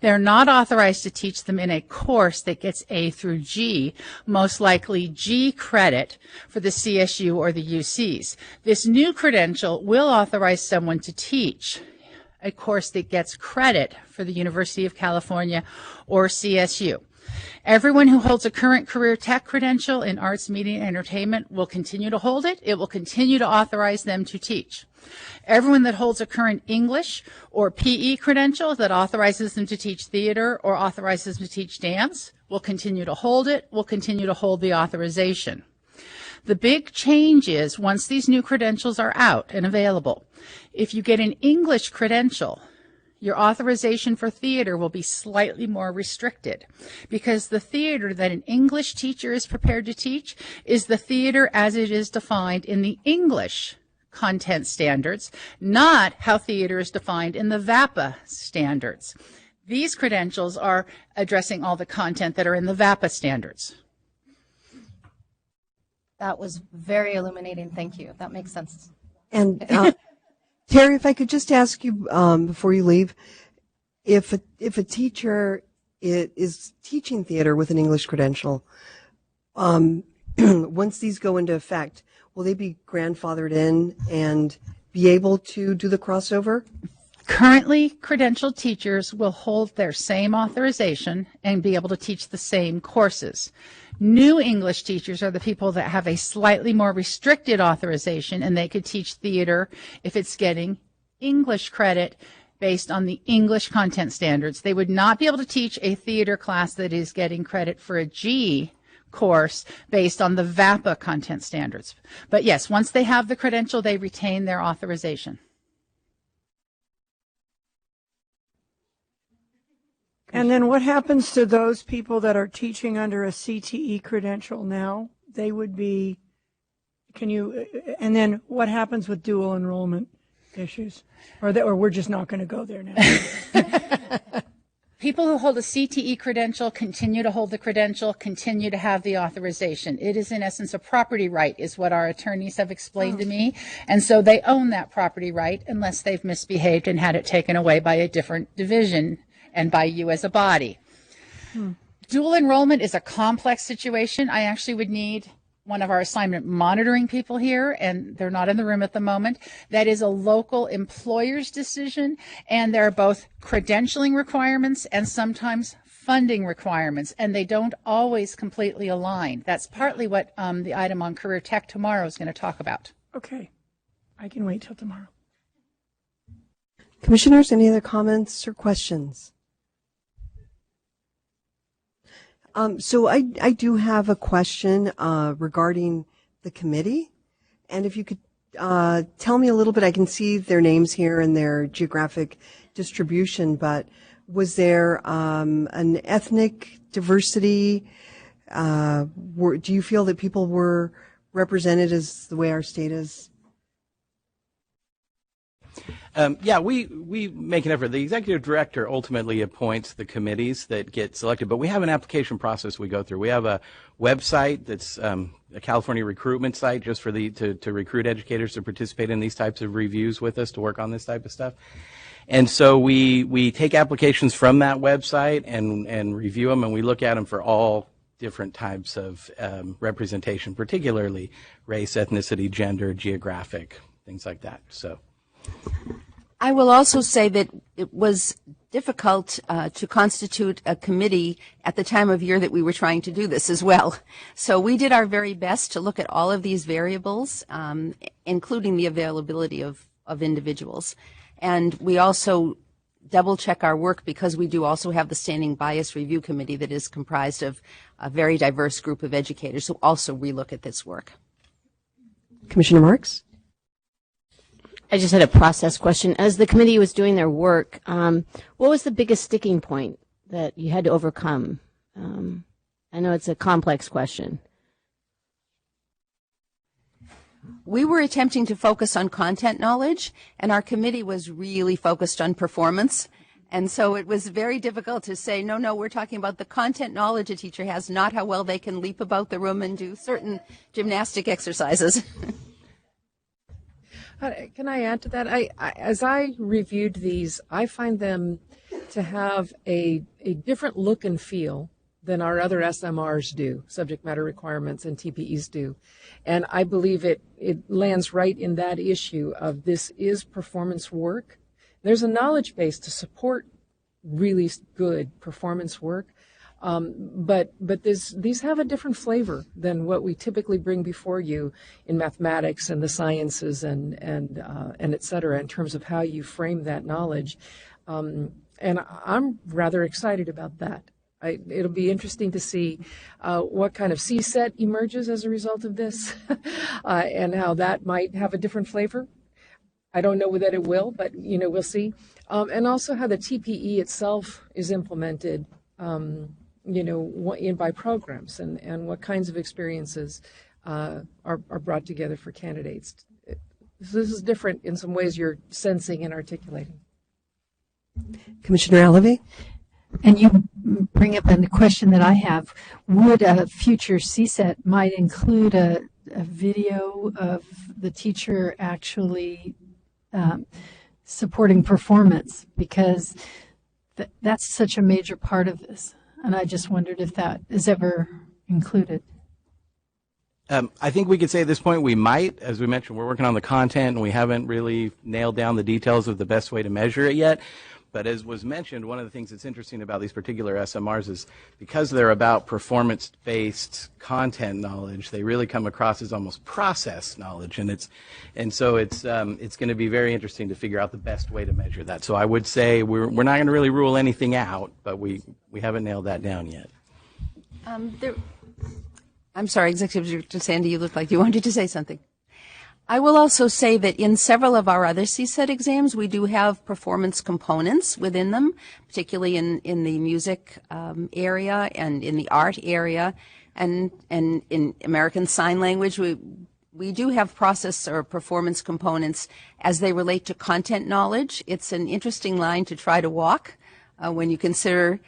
They're not authorized to teach them in a course that gets A through G, most likely G credit for the CSU or the UCs. This new credential will authorize someone to teach a course that gets credit for the University of California or CSU. Everyone who holds a current career tech credential in arts, media, and entertainment will continue to hold it. It will continue to authorize them to teach. Everyone that holds a current English or PE credential that authorizes them to teach theater or authorizes them to teach dance will continue to hold it, will continue to hold the authorization. The big change is once these new credentials are out and available, if you get an English credential, your authorization for theater will be slightly more restricted because the theater that an English teacher is prepared to teach is the theater as it is defined in the English content standards, not how theater is defined in the VAPA standards. These credentials are addressing all the content that are in the VAPA standards. That was very illuminating. Thank you. That makes sense. And Terry, if I could just ask you before you leave, if a teacher is teaching theater with an English credential, once these go into effect, will they be grandfathered in and be able to do the crossover? Currently, credentialed teachers will hold their same authorization and be able to teach the same courses. New English teachers are the people that have a slightly more restricted authorization, and they could teach theater if it's getting English credit based on the English content standards. They would not be able to teach a theater class that is getting credit for a G course based on the VAPA content standards. But yes, once they have the credential, they retain their authorization. And then what happens to those people that are teaching under a CTE credential now? They would be, and then what happens with dual enrollment issues? Or we're just not going to go there now. People who hold a CTE credential continue to hold the credential, continue to have the authorization. It is in essence a property right is what our attorneys have explained to me. And so they own that property right unless they've misbehaved and had it taken away by a different division and by you as a body. Dual enrollment is a complex situation. I actually would need one of our assignment monitoring people here, and they're not in the room at the moment. That is a local employer's decision, and there are both credentialing requirements and sometimes funding requirements, and they don't always completely align. That's partly what the item on Career Tech tomorrow is going to talk about. Okay. I can wait till tomorrow. Commissioners, any other comments or questions? So I do have a question regarding the committee, and if you could tell me a little bit. I can see their names here and their geographic distribution, but was there an ethnic diversity? Do you feel that people were represented as the way our state is? Yeah, we make an effort. The executive director ultimately appoints the committees that get selected, but we have an application process we go through. We have a website that's a California recruitment site just for to recruit educators to participate in these types of reviews with us, to work on this type of stuff. And so we take applications from that website and review them, and we look at them for all different types of representation, particularly race, ethnicity, gender, geographic, things like that. So I will also say that it was difficult to constitute a committee at the time of year that we were trying to do this as well. So we did our very best to look at all of these variables, including the availability of individuals. And we also double check our work because we do also have the Standing Bias Review Committee that is comprised of a very diverse group of educators who also relook at this work. Commissioner Marks? I just had a process question. As the committee was doing their work, what was the biggest sticking point that you had to overcome? I know it's a complex question. We were attempting to focus on content knowledge, and our committee was really focused on performance. And so it was very difficult to say, no, we're talking about the content knowledge a teacher has, not how well they can leap about the room and do certain gymnastic exercises. Can I add to that? As I reviewed these, I find them to have a different look and feel than our other SMRs do, subject matter requirements, and TPEs do. And I believe it lands right in that issue of this is performance work. There's a knowledge base to support really good performance work, but these have a different flavor than what we typically bring before you in mathematics and the sciences and et cetera, in terms of how you frame that knowledge. And I'm rather excited about that. It'll be interesting to see what kind of CSET emerges as a result of this and how that might have a different flavor. I don't know that it will, but we'll see. And also how the TPE itself is implemented, by programs and what kinds of experiences are brought together for candidates. This is different in some ways you're sensing and articulating. Commissioner Allaby? And you bring up a question that I have. Would a future CSET might include a video of the teacher actually supporting performance? Because that's such a major part of this. And I just wondered if that is ever included. I think we could say at this point we might. As we mentioned, we're working on the content, and we haven't really nailed down the details of the best way to measure it yet. But as was mentioned, one of the things that's interesting about these particular SMRs is because they're about performance-based content knowledge, they really come across as almost process knowledge, and so it's going to be very interesting to figure out the best way to measure that. So I would say we're not going to really rule anything out, but we haven't nailed that down yet. I'm sorry, Executive Director Sandy, you look like you wanted to say something. I will also say that in several of our other CSET exams, we do have performance components within them, particularly in the music area and in the art area, and in American Sign Language. We do have process or performance components as they relate to content knowledge. It's an interesting line to try to walk when you consider,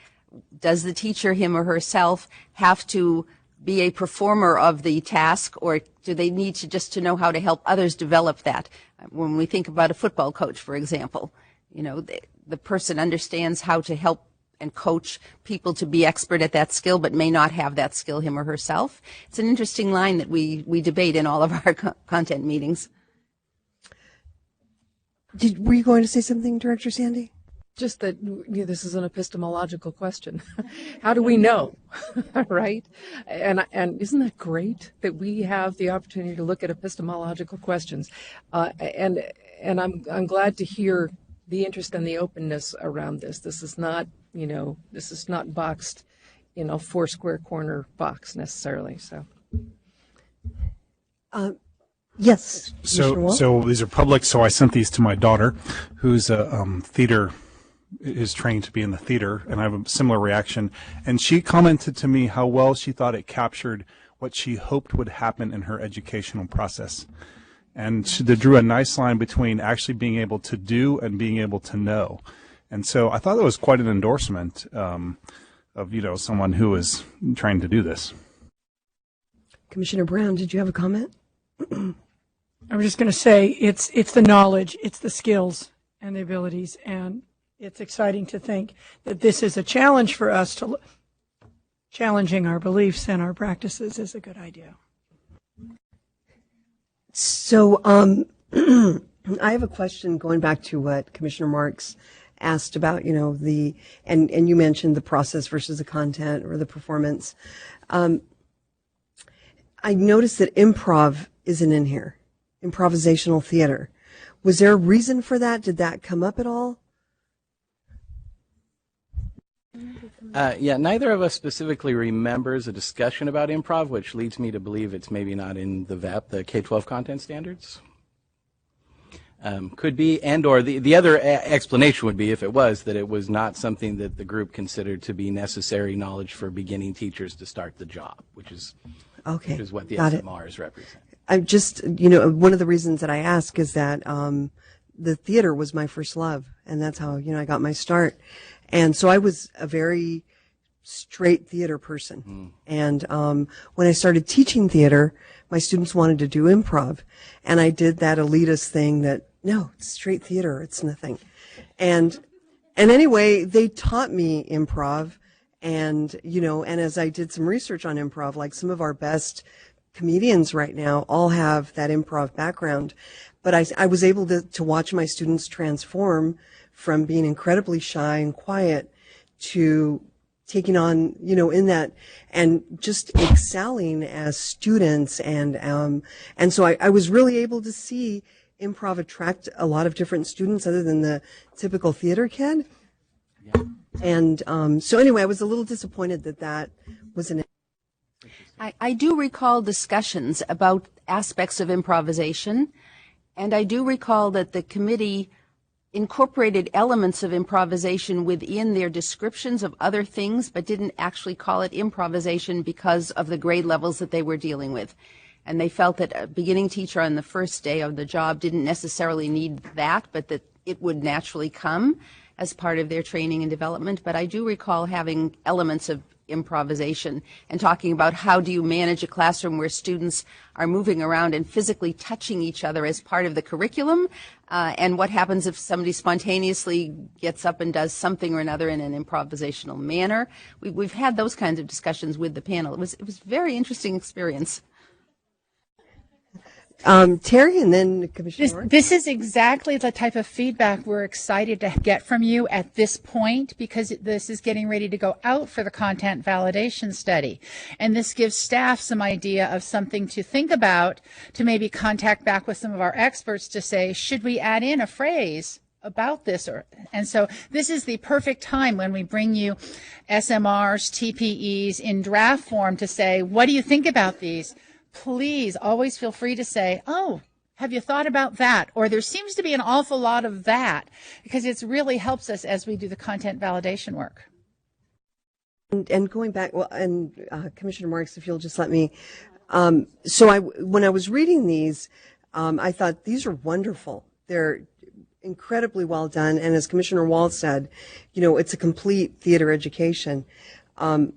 does the teacher, him or herself, have to be a performer of the task, or do they need to just to know how to help others develop that? When we think about a football coach, for example, the person understands how to help and coach people to be expert at that skill, but may not have that skill him or herself. It's an interesting line that we debate in all of our content meetings. Were you going to say something, Director Sandy? Just that this is an epistemological question. How do we know, right? And isn't that great that we have the opportunity to look at epistemological questions? And I'm glad to hear the interest and the openness around this. This is not boxed in a 4-square corner box necessarily. So. Yes. So these are public. So I sent these to my daughter, who's a theater. Is trained to be in the theater, and I have a similar reaction. And she commented to me how well she thought it captured what she hoped would happen in her educational process. And they drew a nice line between actually being able to do and being able to know. And so I thought that was quite an endorsement of someone who is trying to do this. Commissioner Brown, did you have a comment? I was just going to say it's the knowledge, it's the skills. and the abilities. And it's exciting to think that this is a challenge for us to challenging our beliefs and our practices is a good idea. So I have a question going back to what Commissioner Marks asked about, and you mentioned the process versus the content or the performance. I noticed that improv isn't in here, improvisational theater. Was there a reason for that? Did that come up at all? Yeah, neither of us specifically remembers a discussion about improv, which leads me to believe it's maybe not in the VEP, the K-12 content standards. Could be, and/or the other explanation would be, if it was, that it was not something that the group considered to be necessary knowledge for beginning teachers to start the job, which is what the SMRs represent. I'm just, one of the reasons that I ask is that the theater was my first love, and that's how, I got my start. And so I was a very straight theater person. And when I started teaching theater, my students wanted to do improv. And I did that elitist thing that, no, it's straight theater, it's nothing. And anyway, they taught me improv. And, and as I did some research on improv, like some of our best comedians right now all have that improv background. But I was able to watch my students transform from being incredibly shy and quiet to taking on, in that and just excelling as students. And so I was really able to see improv attract a lot of different students other than the typical theater kid. Yeah. And so anyway, I was a little disappointed that was an. I do recall discussions about aspects of improvisation, and I do recall that the committee incorporated elements of improvisation within their descriptions of other things, but didn't actually call it improvisation because of the grade levels that they were dealing with. And they felt that a beginning teacher on the first day of the job didn't necessarily need that, but that it would naturally come as part of their training and development. But I do recall having elements of improvisation and talking about how do you manage a classroom where students are moving around and physically touching each other as part of the curriculum, and what happens if somebody spontaneously gets up and does something or another in an improvisational manner. We've had those kinds of discussions with the panel. It was a very interesting experience. Terry, and then Commissioner. This is exactly the type of feedback we're excited to get from you at this point, because this is getting ready to go out for the content validation study. And this gives staff some idea of something to think about, to maybe contact back with some of our experts to say, should we add in a phrase about this? And so this is the perfect time when we bring you SMRs, TPEs in draft form to say, what do you think about these? Please always feel free to say, oh, have you thought about that? Or there seems to be an awful lot of that, because it really helps us as we do the content validation work. And going back, Commissioner Marks, if you'll just let me. So when I was reading these, I thought these are wonderful. They're incredibly well done. And as Commissioner Wall said, it's a complete theater education. But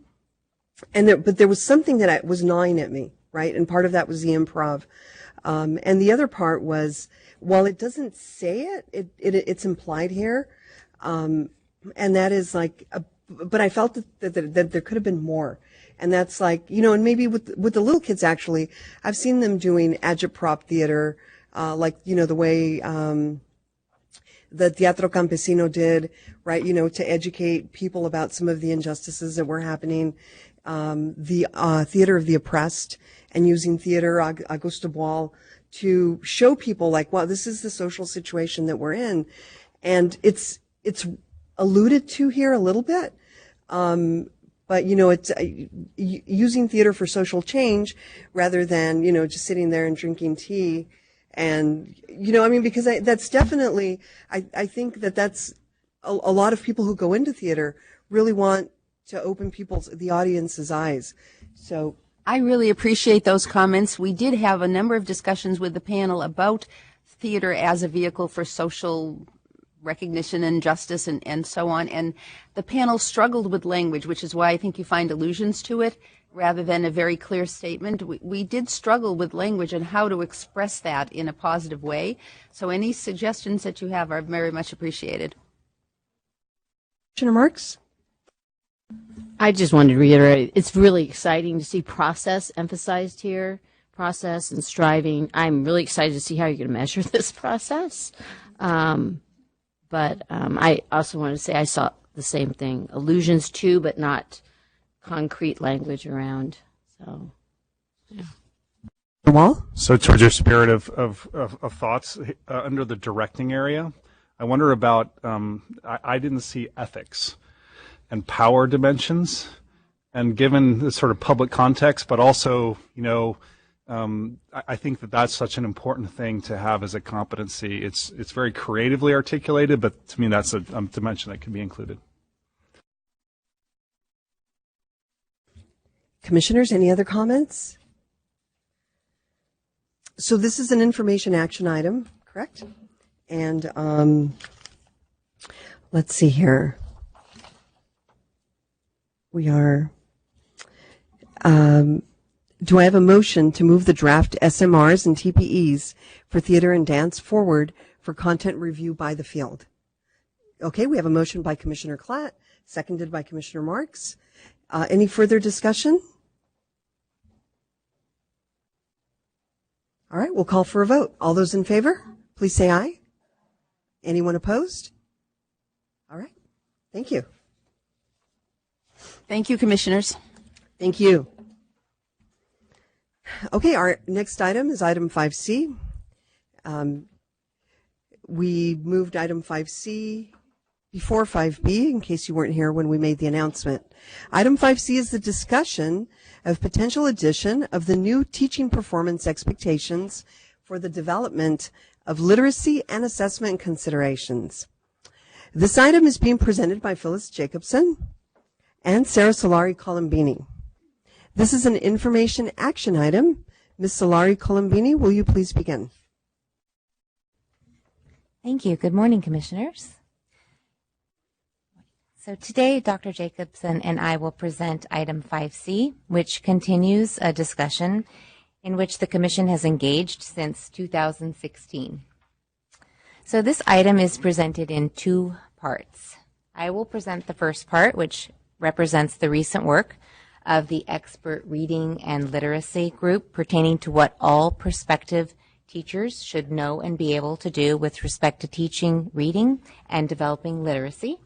there was something that was gnawing at me. Right, and part of that was the improv, and the other part was, while it doesn't say it's implied here, and that is like, but I felt that there could have been more, and that's like, and maybe with the little kids actually, I've seen them doing agitprop theater, like the way the Teatro Campesino did, right, to educate people about some of the injustices that were happening, the theater of the oppressed. And using theater, Augusto Boal, to show people like, wow, this is the social situation that we're in. And it's alluded to here a little bit. But, it's using theater for social change rather than, just sitting there and drinking tea. And, because that's definitely, I think that's a lot of people who go into theater really want to open the audience's eyes. So I really appreciate those comments. We did have a number of discussions with the panel about theater as a vehicle for social recognition and justice and so on. And the panel struggled with language, which is why I think you find allusions to it. rather than a very clear statement. We did struggle with language and how to express that in a positive way. So any suggestions that you have are very much appreciated. Commissioner Marks? I just wanted to reiterate, it's really exciting to see process emphasized here, process and striving. I'm really excited to see how you're going to measure this process. But I also wanted to say I saw the same thing, allusions to, but not concrete language around. So, yeah. Wall? So towards your spirit of thoughts, under the directing area, I wonder about, I didn't see ethics and power dimensions, and given the sort of public context, but also, I think that that's such an important thing to have as a competency. It's very creatively articulated, but to me that's a dimension that can be included. Commissioners, any other comments? So this is an information action item, correct? And let's see here. We are, do I have a motion to move the draft SMRs and TPEs for theater and dance forward for content review by the field? Okay, we have a motion by Commissioner Klatt, seconded by Commissioner Marks. Any further discussion? All right, we'll call for a vote. All those in favor, please say aye. Anyone opposed? All right, thank you. Thank you, Commissioners. Thank you. Okay, our next item is item 5C. We moved item 5C before 5B, in case you weren't here when we made the announcement. Item 5C is the discussion of potential addition of the new teaching performance expectations for the development of literacy and assessment considerations. This item is being presented by Phyllis Jacobson and Sarah Solari-Colombini. This is an information action item. Ms. Solari-Colombini, will you please begin? Thank you. Good morning, Commissioners. So today, Dr. Jacobson and I will present item 5C, which continues a discussion in which the Commission has engaged since 2016. So this item is presented in two parts. I will present the first part, which represents the recent work of the expert reading and literacy group pertaining to what all prospective teachers should know and be able to do with respect to teaching reading and developing literacy.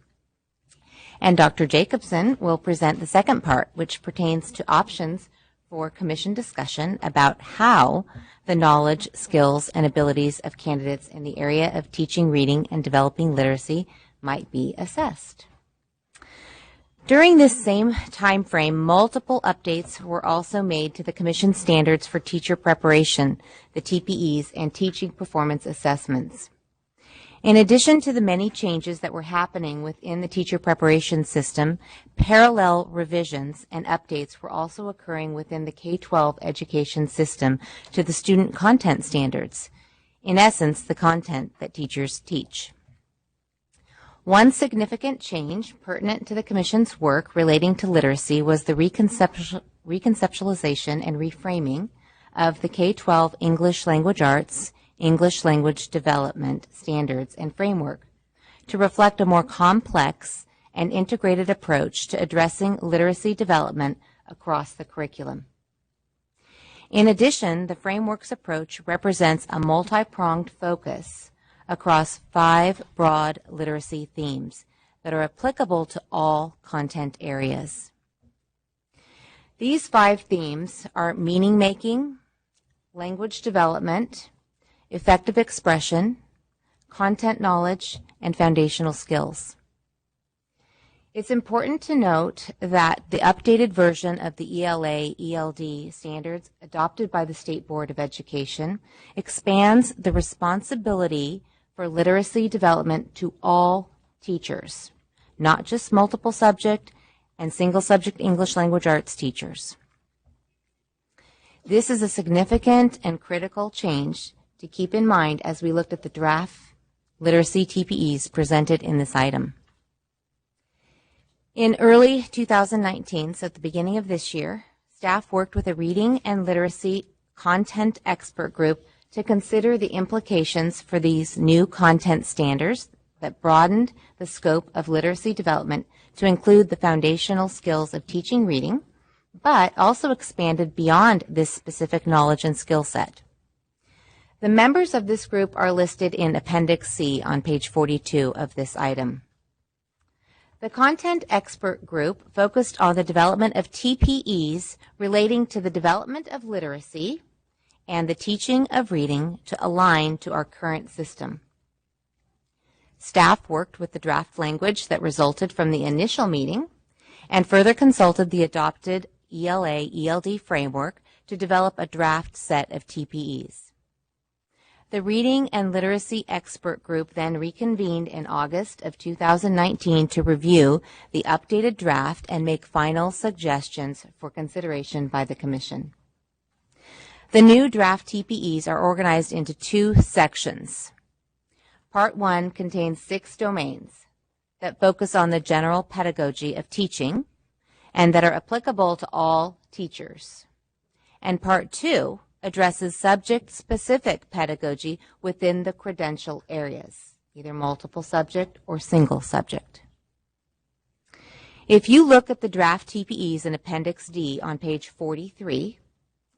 And Dr. Jacobson will present the second part, which pertains to options for Commission discussion about how the knowledge, skills, and abilities of candidates in the area of teaching reading and developing literacy might be assessed. During this same time frame, multiple updates were also made to the Commission standards for teacher preparation, the TPEs, and teaching performance assessments. In addition to the many changes that were happening within the teacher preparation system, parallel revisions and updates were also occurring within the K-12 education system to the student content standards, in essence, the content that teachers teach. One significant change pertinent to the Commission's work relating to literacy was the reconceptualization and reframing of the K-12 English Language Arts, English Language Development Standards and Framework to reflect a more complex and integrated approach to addressing literacy development across the curriculum. In addition, the framework's approach represents a multi-pronged focus across 5 broad literacy themes that are applicable to all content areas. These 5 themes are meaning making, language development, effective expression, content knowledge, and foundational skills. It's important to note that the updated version of the ELA/ELD standards adopted by the State Board of Education expands the responsibility for literacy development to all teachers, not just multiple subject and single subject English language arts teachers. This is a significant and critical change to keep in mind as we looked at the draft literacy TPEs presented in this item. In early 2019, so at the beginning of this year, staff worked with a reading and literacy content expert group to consider the implications for these new content standards that broadened the scope of literacy development to include the foundational skills of teaching reading, but also expanded beyond this specific knowledge and skill set. The members of this group are listed in Appendix C on page 42 of this item. The content expert group focused on the development of TPEs relating to the development of literacy and the teaching of reading to align to our current system. Staff worked with the draft language that resulted from the initial meeting and further consulted the adopted ELA-ELD framework to develop a draft set of TPEs. The Reading and Literacy Expert Group then reconvened in August of 2019 to review the updated draft and make final suggestions for consideration by the Commission. The new draft TPEs are organized into two sections. Part 1 contains 6 domains that focus on the general pedagogy of teaching and that are applicable to all teachers. And Part 2 addresses subject-specific pedagogy within the credential areas, either multiple subject or single subject. If you look at the draft TPEs in Appendix D on page 43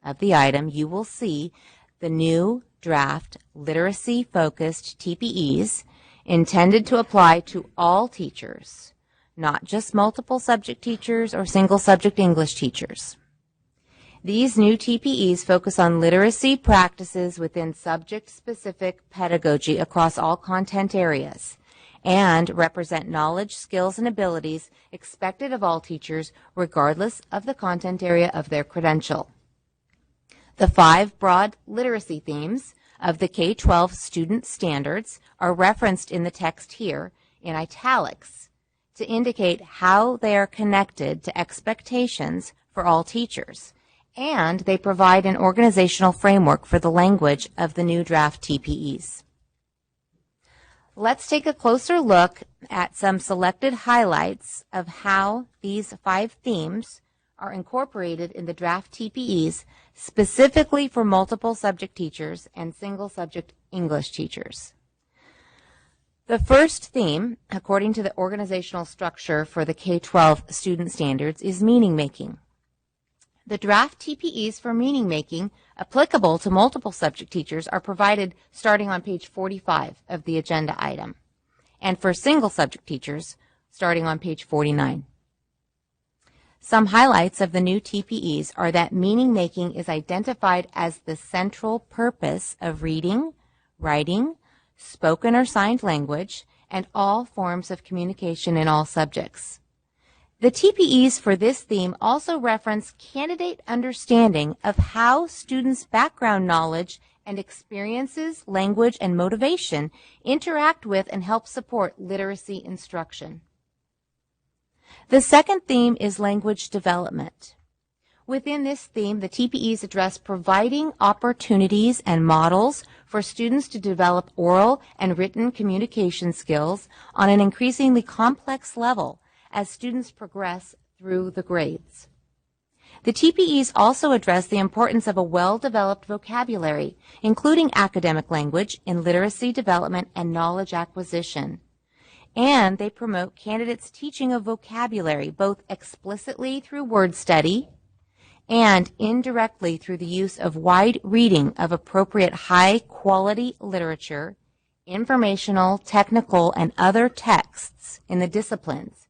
of the item, you will see the new draft literacy-focused TPEs intended to apply to all teachers, not just multiple subject teachers or single subject English teachers. These new TPEs focus on literacy practices within subject-specific pedagogy across all content areas and represent knowledge, skills, and abilities expected of all teachers regardless of the content area of their credential. The 5 broad literacy themes of the K-12 student standards are referenced in the text here in italics to indicate how they are connected to expectations for all teachers, and they provide an organizational framework for the language of the new draft TPEs. Let's take a closer look at some selected highlights of how these 5 themes are incorporated in the draft TPEs specifically for multiple subject teachers and single subject English teachers. The first theme, according to the organizational structure for the K-12 student standards, is meaning making. The draft TPEs for meaning making applicable to multiple subject teachers are provided starting on page 45 of the agenda item, and for single subject teachers starting on page 49. Some highlights of the new TPEs are that meaning making is identified as the central purpose of reading, writing, spoken or signed language, and all forms of communication in all subjects. The TPEs for this theme also reference candidate understanding of how students' background knowledge and experiences, language, and motivation interact with and help support literacy instruction. The second theme is language development. Within this theme, the TPEs address providing opportunities and models for students to develop oral and written communication skills on an increasingly complex level as students progress through the grades. The TPEs also address the importance of a well-developed vocabulary, including academic language, in literacy development and knowledge acquisition. And they promote candidates' teaching of vocabulary, both explicitly through word study and indirectly through the use of wide reading of appropriate high-quality literature, informational, technical, and other texts in the disciplines,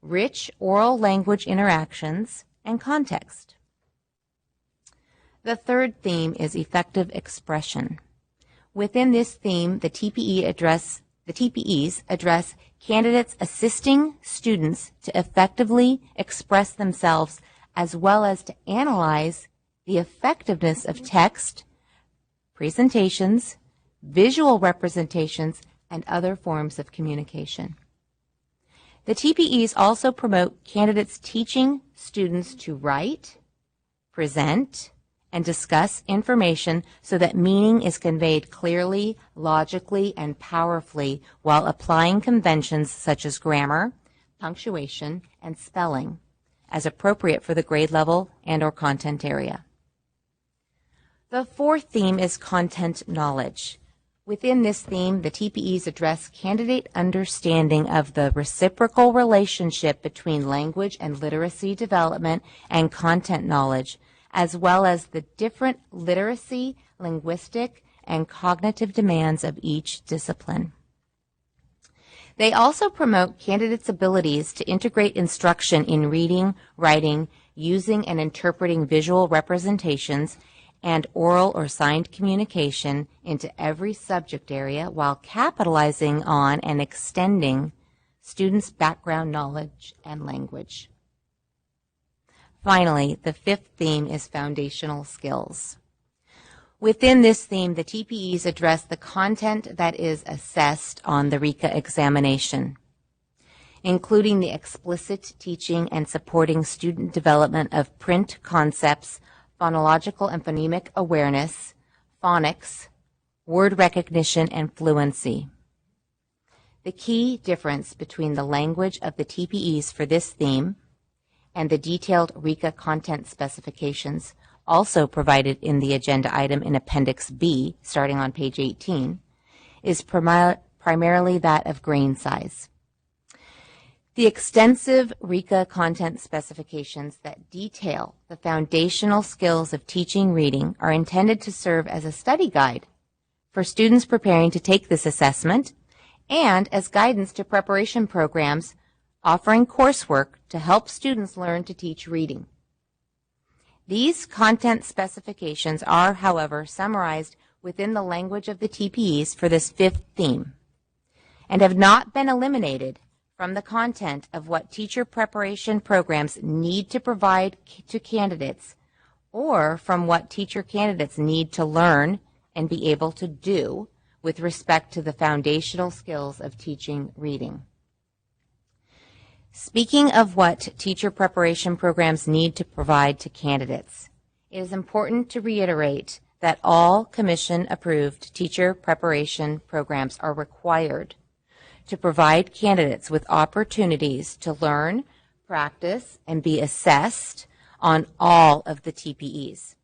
rich oral language interactions, and context. The third theme is effective expression. Within this theme, the TPEs address candidates assisting students to effectively express themselves as well as to analyze the effectiveness of text, presentations, visual representations, and other forms of communication. The TPEs also promote candidates teaching students to write, present, and discuss information so that meaning is conveyed clearly, logically, and powerfully while applying conventions such as grammar, punctuation, and spelling, as appropriate for the grade level and/or content area. The fourth theme is content knowledge. Within this theme, the TPEs address candidate understanding of the reciprocal relationship between language and literacy development and content knowledge, as well as the different literacy, linguistic, and cognitive demands of each discipline. They also promote candidates' abilities to integrate instruction in reading, writing, using and interpreting visual representations, and oral or signed communication into every subject area while capitalizing on and extending students' background knowledge and language. Finally, the fifth theme is foundational skills. Within this theme, the TPEs address the content that is assessed on the RECA examination, including the explicit teaching and supporting student development of print concepts, phonological and phonemic awareness, phonics, word recognition, and fluency. The key difference between the language of the TPEs for this theme and the detailed RECA content specifications, also provided in the agenda item in Appendix B, starting on page 18, is primarily that of grain size. The extensive RECA content specifications that detail the foundational skills of teaching reading are intended to serve as a study guide for students preparing to take this assessment and as guidance to preparation programs offering coursework to help students learn to teach reading. These content specifications are, however, summarized within the language of the TPEs for this fifth theme and have not been eliminated from the content of what teacher preparation programs need to provide to candidates or from what teacher candidates need to learn and be able to do with respect to the foundational skills of teaching reading. Speaking of what teacher preparation programs need to provide to candidates, it is important to reiterate that all commission-approved teacher preparation programs are required to provide candidates with opportunities to learn, practice, and be assessed on all of the TPEs.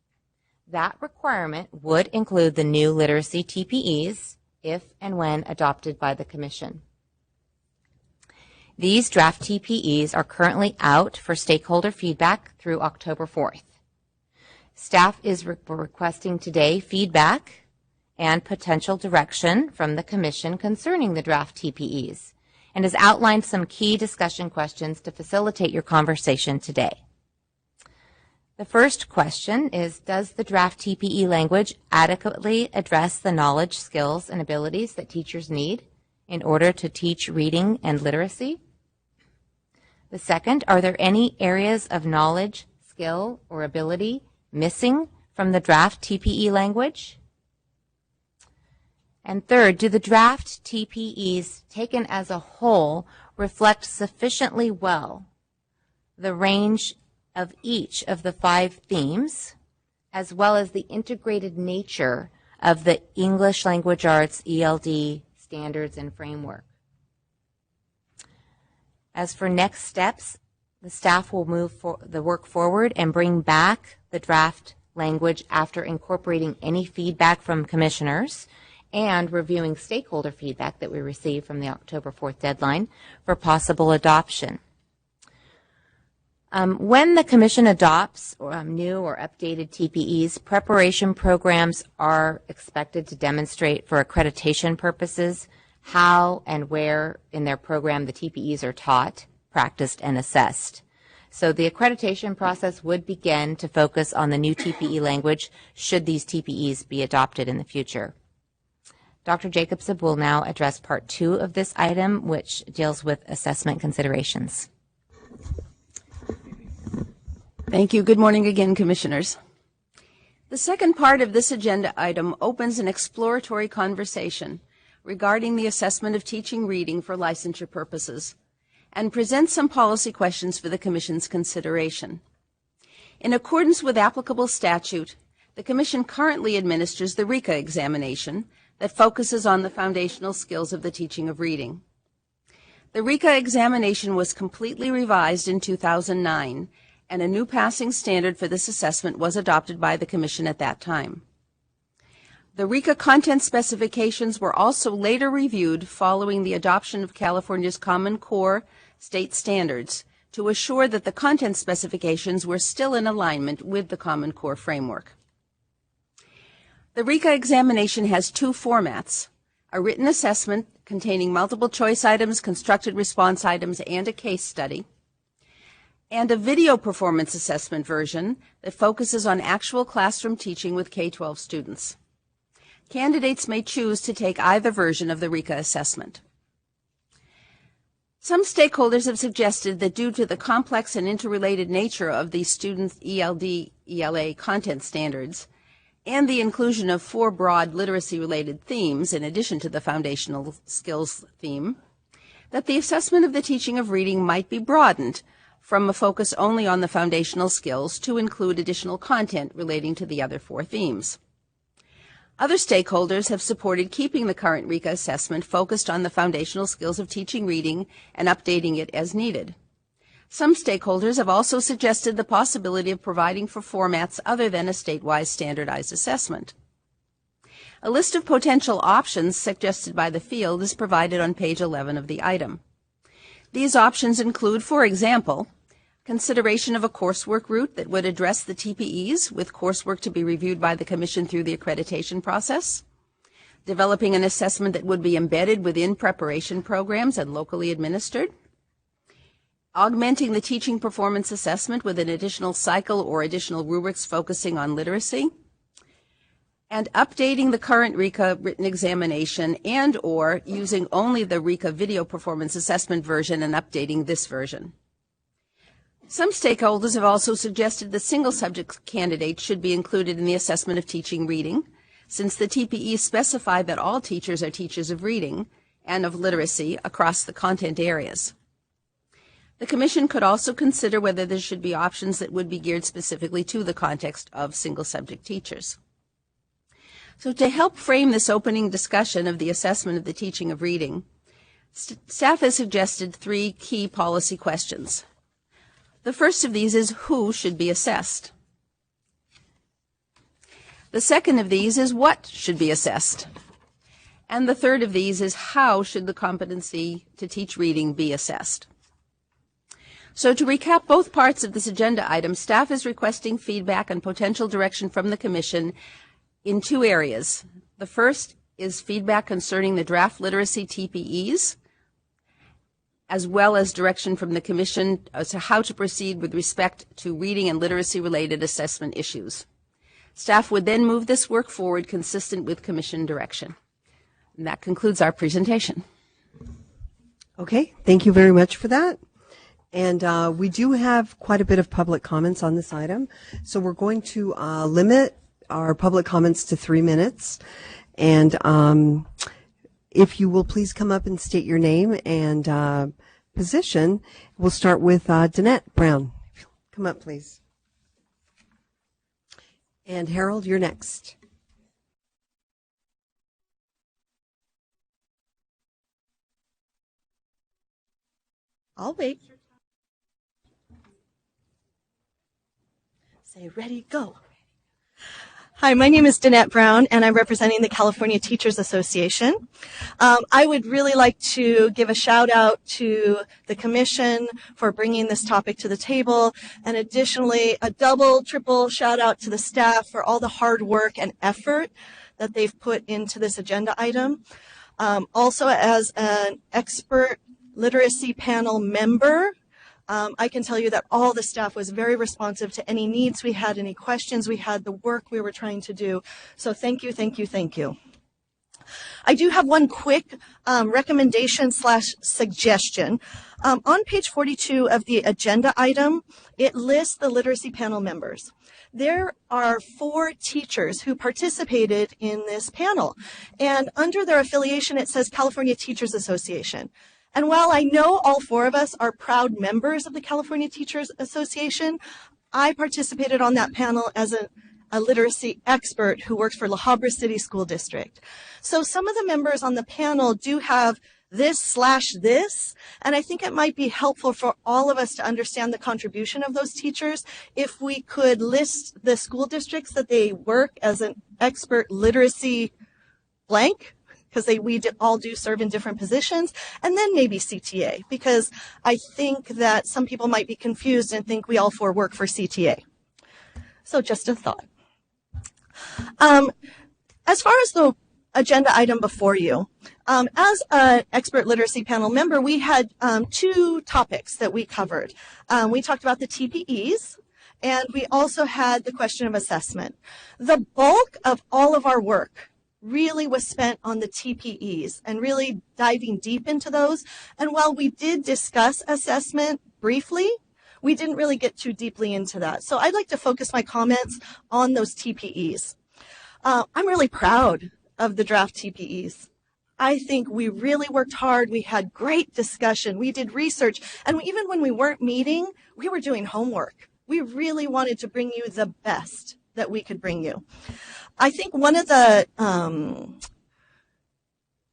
That requirement would include the new literacy TPEs if and when adopted by the Commission. These draft TPEs are currently out for stakeholder feedback through October 4th. Staff is requesting today feedback and potential direction from the Commission concerning the draft TPEs and has outlined some key discussion questions to facilitate your conversation today. The first question is, does the draft TPE language adequately address the knowledge, skills, and abilities that teachers need in order to teach reading and literacy? The second, are there any areas of knowledge, skill, or ability missing from the draft TPE language? And third, do the draft TPEs taken as a whole reflect sufficiently well the range of each of the 5 themes, as well as the integrated nature of the English Language Arts ELD standards and framework? As for next steps, the staff will move the work forward and bring back the draft language after incorporating any feedback from commissioners and reviewing stakeholder feedback that we received from the October 4th deadline for possible adoption. When the Commission adopts new or updated TPEs, preparation programs are expected to demonstrate for accreditation purposes how and where in their program the TPEs are taught, practiced, and assessed. So the accreditation process would begin to focus on the new TPE language should these TPEs be adopted in the future. Dr. Jacobson will now address part 2 of this item, which deals with assessment considerations. Thank you. Good morning again, Commissioners. The second part of this agenda item opens an exploratory conversation regarding the assessment of teaching reading for licensure purposes and presents some policy questions for the Commission's consideration. In accordance with applicable statute, the Commission currently administers the RECA examination that focuses on the foundational skills of the teaching of reading. The RICA examination was completely revised in 2009, and a new passing standard for this assessment was adopted by the Commission at that time. The RICA content specifications were also later reviewed following the adoption of California's Common Core state standards to assure that the content specifications were still in alignment with the Common Core framework. The RICA examination has two formats: a written assessment containing multiple choice items, constructed response items, and a case study, and a video performance assessment version that focuses on actual classroom teaching with K-12 students. Candidates may choose to take either version of the RICA assessment. Some stakeholders have suggested that due to the complex and interrelated nature of the students' ELD, ELA content standards, and the inclusion of 4 broad literacy-related themes in addition to the foundational skills theme, that the assessment of the teaching of reading might be broadened from a focus only on the foundational skills to include additional content relating to the other 4 themes. Other stakeholders have supported keeping the current RICA assessment focused on the foundational skills of teaching reading and updating it as needed. Some stakeholders have also suggested the possibility of providing for formats other than a statewide standardized assessment. A list of potential options suggested by the field is provided on page 11 of the item. These options include, for example, consideration of a coursework route that would address the TPEs, with coursework to be reviewed by the Commission through the accreditation process, developing an assessment that would be embedded within preparation programs and locally administered, augmenting the teaching performance assessment with an additional cycle or additional rubrics focusing on literacy, and updating the current RICA written examination and/or using only the RICA video performance assessment version and updating this version. Some stakeholders have also suggested that single subject candidates should be included in the assessment of teaching reading, since the TPEs specify that all teachers are teachers of reading and of literacy across the content areas. The Commission could also consider whether there should be options that would be geared specifically to the context of single subject teachers. So to help frame this opening discussion of the assessment of the teaching of reading, staff has suggested 3 key policy questions. The first of these is who should be assessed. The second of these is what should be assessed. And the third of these is how should the competency to teach reading be assessed. So to recap both parts of this agenda item, staff is requesting feedback and potential direction from the Commission in 2 areas. The first is feedback concerning the draft literacy TPEs, as well as direction from the Commission as to how to proceed with respect to reading and literacy-related assessment issues. Staff would then move this work forward consistent with Commission direction. And that concludes our presentation. Okay, thank you very much for that. And we do have quite a bit of public comments on this item, so we're going to limit our public comments to 3 minutes. And if you will please come up and state your name and position. We'll start with Danette Brown. Come up, please. And Harold, you're next. I'll wait. Say ready, go. Hi, my name is Danette Brown, and I'm representing the California Teachers Association. I would really like to give a shout out to the Commission for bringing this topic to the table, and additionally, a double, triple shout out to the staff for all the hard work and effort that they've put into this agenda item. Also, as an expert literacy panel member, I can tell you that all the staff was very responsive to any needs we had, any questions we had, the work we were trying to do. So thank you, thank you, thank you. I do have one quick recommendation / suggestion. On page 42 of the agenda item, it lists the literacy panel members. There are 4 teachers who participated in this panel, and under their affiliation it says California Teachers Association. And while I know all 4 of us are proud members of the California Teachers Association, I participated on that panel as a literacy expert who works for La Habra City School District. So some of the members on the panel do have this/this. And I think it might be helpful for all of us to understand the contribution of those teachers if we could list the school districts that they work as an expert literacy blank, because we all do serve in different positions, and then maybe CTA, because I think that some people might be confused and think we all four work for CTA. So just a thought. As far as the agenda item before you, as an expert literacy panel member, we had two topics that we covered. We talked about the TPEs, and we also had the question of assessment. The bulk of all of our work really was spent on the TPEs and really diving deep into those. And while we did discuss assessment briefly, we didn't really get too deeply into that. So I'd like to focus my comments on those TPEs. I'm really proud of the draft TPEs. I think we really worked hard. We had great discussion. We did research. And even when we weren't meeting, we were doing homework. We really wanted to bring you the best that we could bring you. I think one of the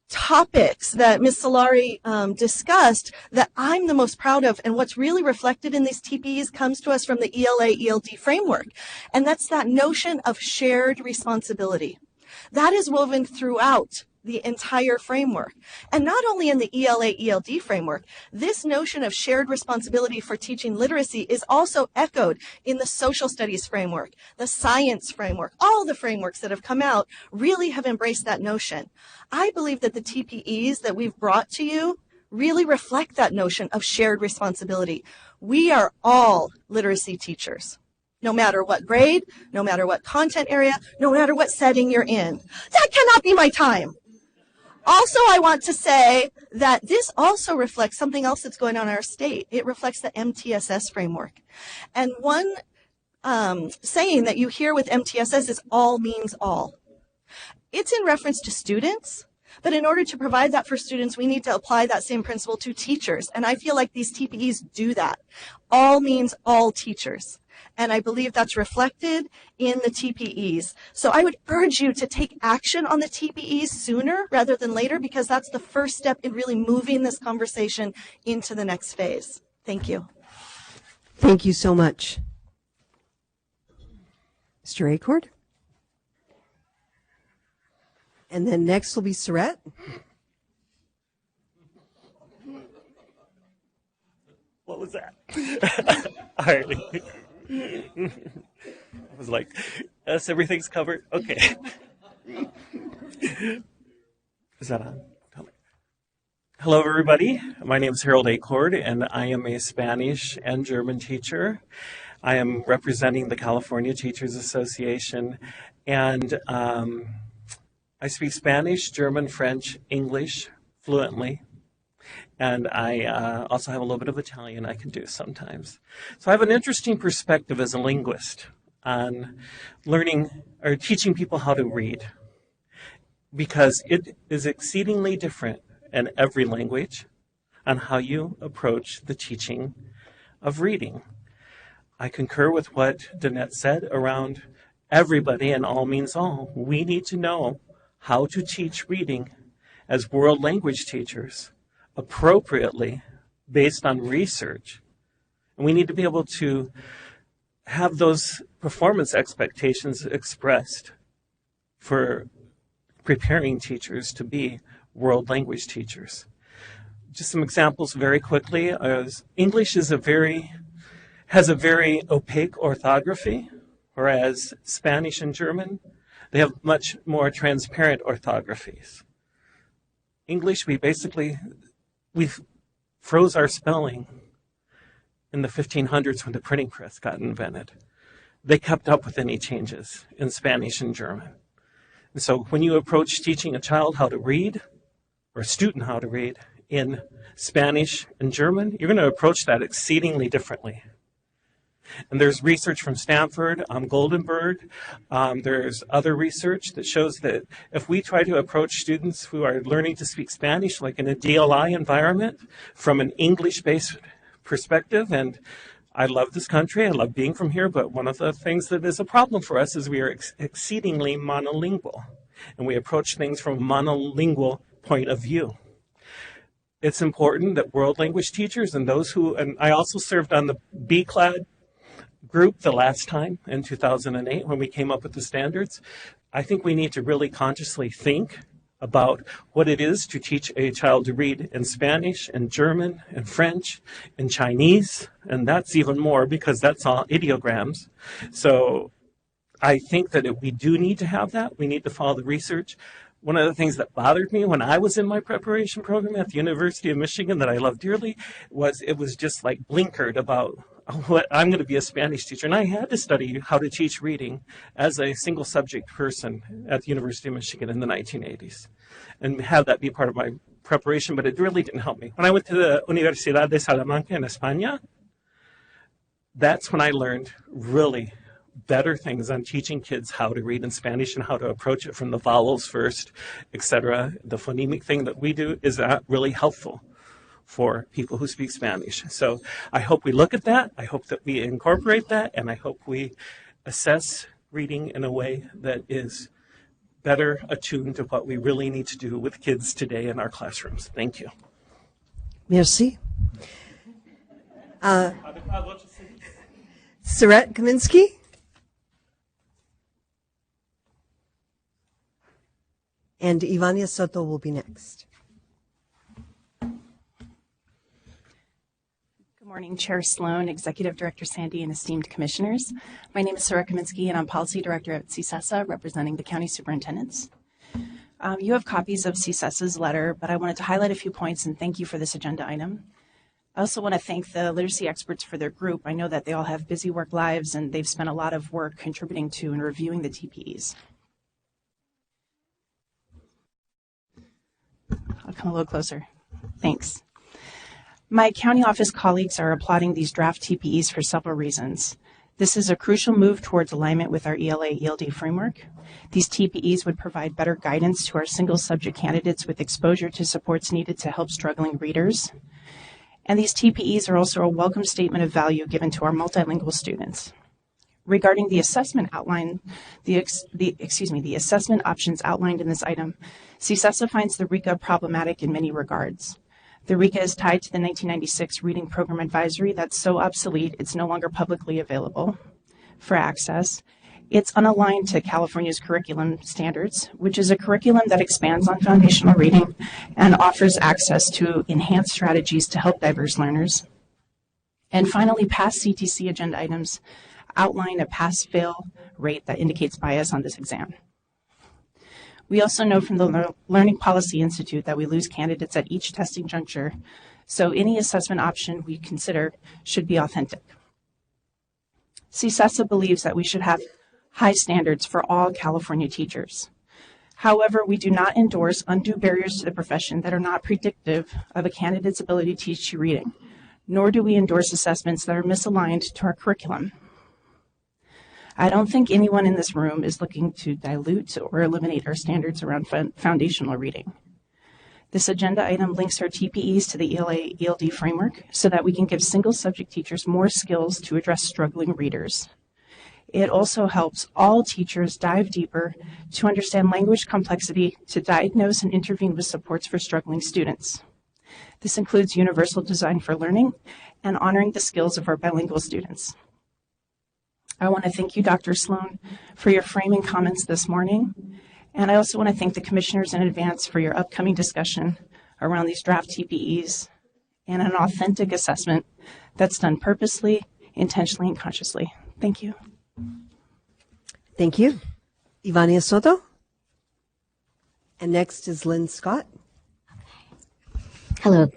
topics that Ms. Solari discussed that I'm the most proud of, and what's really reflected in these TPEs comes to us from the ELA-ELD framework, and that's that notion of shared responsibility. That is woven throughout the entire framework. And not only in the ELA-ELD framework, this notion of shared responsibility for teaching literacy is also echoed in the social studies framework, the science framework. All the frameworks that have come out really have embraced that notion. I believe that the TPEs that we've brought to you really reflect that notion of shared responsibility. We are all literacy teachers, no matter what grade, no matter what content area, no matter what setting you're in. That cannot be my time. Also, I want to say that this also reflects something else that's going on in our state. It reflects the MTSS framework. And one saying that you hear with MTSS is all means all. It's in reference to students, but in order to provide that for students, we need to apply that same principle to teachers. And I feel like these TPEs do that. All means all teachers. And I believe that's reflected in the TPEs. So I would urge you to take action on the TPEs sooner rather than later, because that's the first step in really moving this conversation into the next phase. Thank you. Thank you so much. Mr. Acord? And then next will be Surratt. What was that? I was like, yes, everything's covered. Okay. Is that on? Hello, everybody. My name is Harold Acord, and I am a Spanish and German teacher. I am representing the California Teachers Association, and I speak Spanish, German, French, English fluently. And I also have a little bit of Italian I can do sometimes. So I have an interesting perspective as a linguist on learning or teaching people how to read, because it is exceedingly different in every language on how you approach the teaching of reading. I concur with what Danette said around everybody and all means all. We need to know how to teach reading as world language teachers appropriately based on research. And we need to be able to have those performance expectations expressed for preparing teachers to be world language teachers. Just some examples very quickly. English has a very opaque orthography, whereas Spanish and German, they have much more transparent orthographies. English, we froze our spelling in the 1500s when the printing press got invented. They kept up with any changes in Spanish and German. And so when you approach teaching a child how to read, or a student how to read, in Spanish and German, you're going to approach that exceedingly differently. And there's research from Stanford, Goldenberg. There's other research that shows that if we try to approach students who are learning to speak Spanish, like in a DLI environment, from an English-based perspective, and I love this country, I love being from here, but one of the things that is a problem for us is we are exceedingly monolingual, and we approach things from a monolingual point of view. it's important that world language teachers and those who, and I also served on the BCLAD group the last time in 2008 when we came up with the standards. I think we need to really consciously think about what it is to teach a child to read in Spanish and German and French and Chinese, and that's even more because that's all ideograms. So I think that we do need to have that. We need to follow the research. One of the things that bothered me when I was in my preparation program at the University of Michigan that I love dearly was it was just like blinkered about what I'm going to be a Spanish teacher. And I had to study how to teach reading as a single subject person at the University of Michigan in the 1980s and have that be part of my preparation, but it really didn't help me. When I went to the Universidad de Salamanca in España, that's when I learned really better things on teaching kids how to read in Spanish and how to approach it from the vowels first, etc. The phonemic thing that we do is not really helpful for people who speak Spanish. So I hope we look at that. I hope that we incorporate that, and I hope we assess reading in a way that is better attuned to what we really need to do with kids today in our classrooms. Thank you. Merci. Saret Kaminsky. And Ivania Soto will be next. Good morning, Chair Sloan, Executive Director Sandy, and esteemed commissioners. My name is Sarah Kaminsky, and I'm Policy Director at CSESA, representing the county superintendents. You have copies of CSESA's letter, but I wanted to highlight a few points and thank you for this agenda item. I also want to thank the literacy experts for their group. I know that they all have busy work lives, and they've spent a lot of work contributing to and reviewing the TPEs. I'll come a little closer. Thanks. My county office colleagues are applauding these draft TPEs for several reasons. This is a crucial move towards alignment with our ELA-ELD framework. These TPEs would provide better guidance to our single subject candidates with exposure to supports needed to help struggling readers. And these TPEs are also a welcome statement of value given to our multilingual students. Regarding the assessment outline, the assessment options outlined in this item, CSESA finds the RECA problematic in many regards. The RECA is tied to the 1996 Reading Program Advisory that's so obsolete it's no longer publicly available for access. It's unaligned to California's curriculum standards, which is a curriculum that expands on foundational reading and offers access to enhanced strategies to help diverse learners. And finally, past CTC agenda items outline a pass-fail rate that indicates bias on this exam. We also know from the Learning Policy Institute that we lose candidates at each testing juncture, so any assessment option we consider should be authentic. CSESA believes that we should have high standards for all California teachers. However, we do not endorse undue barriers to the profession that are not predictive of a candidate's ability to teach you reading, nor do we endorse assessments that are misaligned to our curriculum. I don't think anyone in this room is looking to dilute or eliminate our standards around foundational reading. This agenda item links our TPEs to the ELA-ELD framework so that we can give single subject teachers more skills to address struggling readers. It also helps all teachers dive deeper to understand language complexity, to diagnose and intervene with supports for struggling students. This includes universal design for learning and honoring the skills of our bilingual students. I want to thank you, Dr. Sloan, for your framing comments this morning. And I also want to thank the commissioners in advance for your upcoming discussion around these draft TPEs and an authentic assessment that's done purposely, intentionally, and consciously. Thank you. Thank you. Ivania Soto. And next is Lynn Scott. Hello.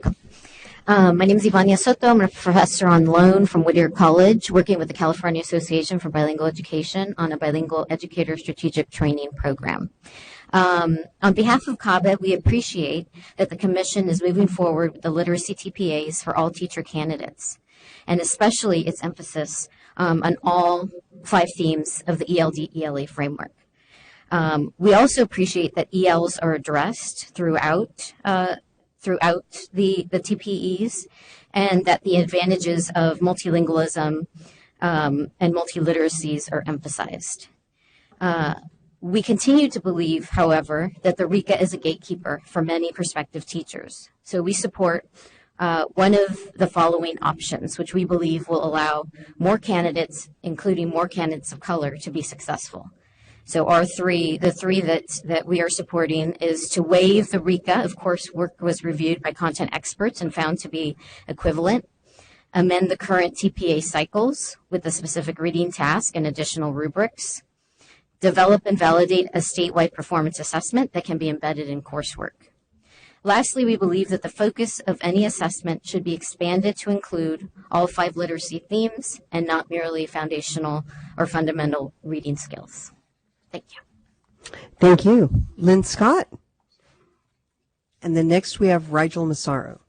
My name is Ivania Soto. I'm a professor on loan from Whittier College, working with the California Association for Bilingual Education on a bilingual educator strategic training program. On behalf of CABE, we appreciate that the Commission is moving forward with the literacy TPAs for all teacher candidates, and especially its emphasis on all 5 themes of the ELD-ELA framework. We also appreciate that ELs are addressed throughout the TPEs, and that the advantages of multilingualism and multiliteracies are emphasized. We continue to believe, however, that the RECA is a gatekeeper for many prospective teachers. So we support one of the following options, which we believe will allow more candidates, including more candidates of color, to be successful. So the three that we are supporting is to waive the RECA. Of course, work was reviewed by content experts and found to be equivalent. Amend the current TPA cycles with a specific reading task and additional rubrics. Develop and validate a statewide performance assessment that can be embedded in coursework. Lastly, we believe that the focus of any assessment should be expanded to include all 5 literacy themes and not merely foundational or fundamental reading skills. Thank you. Thank you. Lynn Scott. And then next we have Rigel Massaro.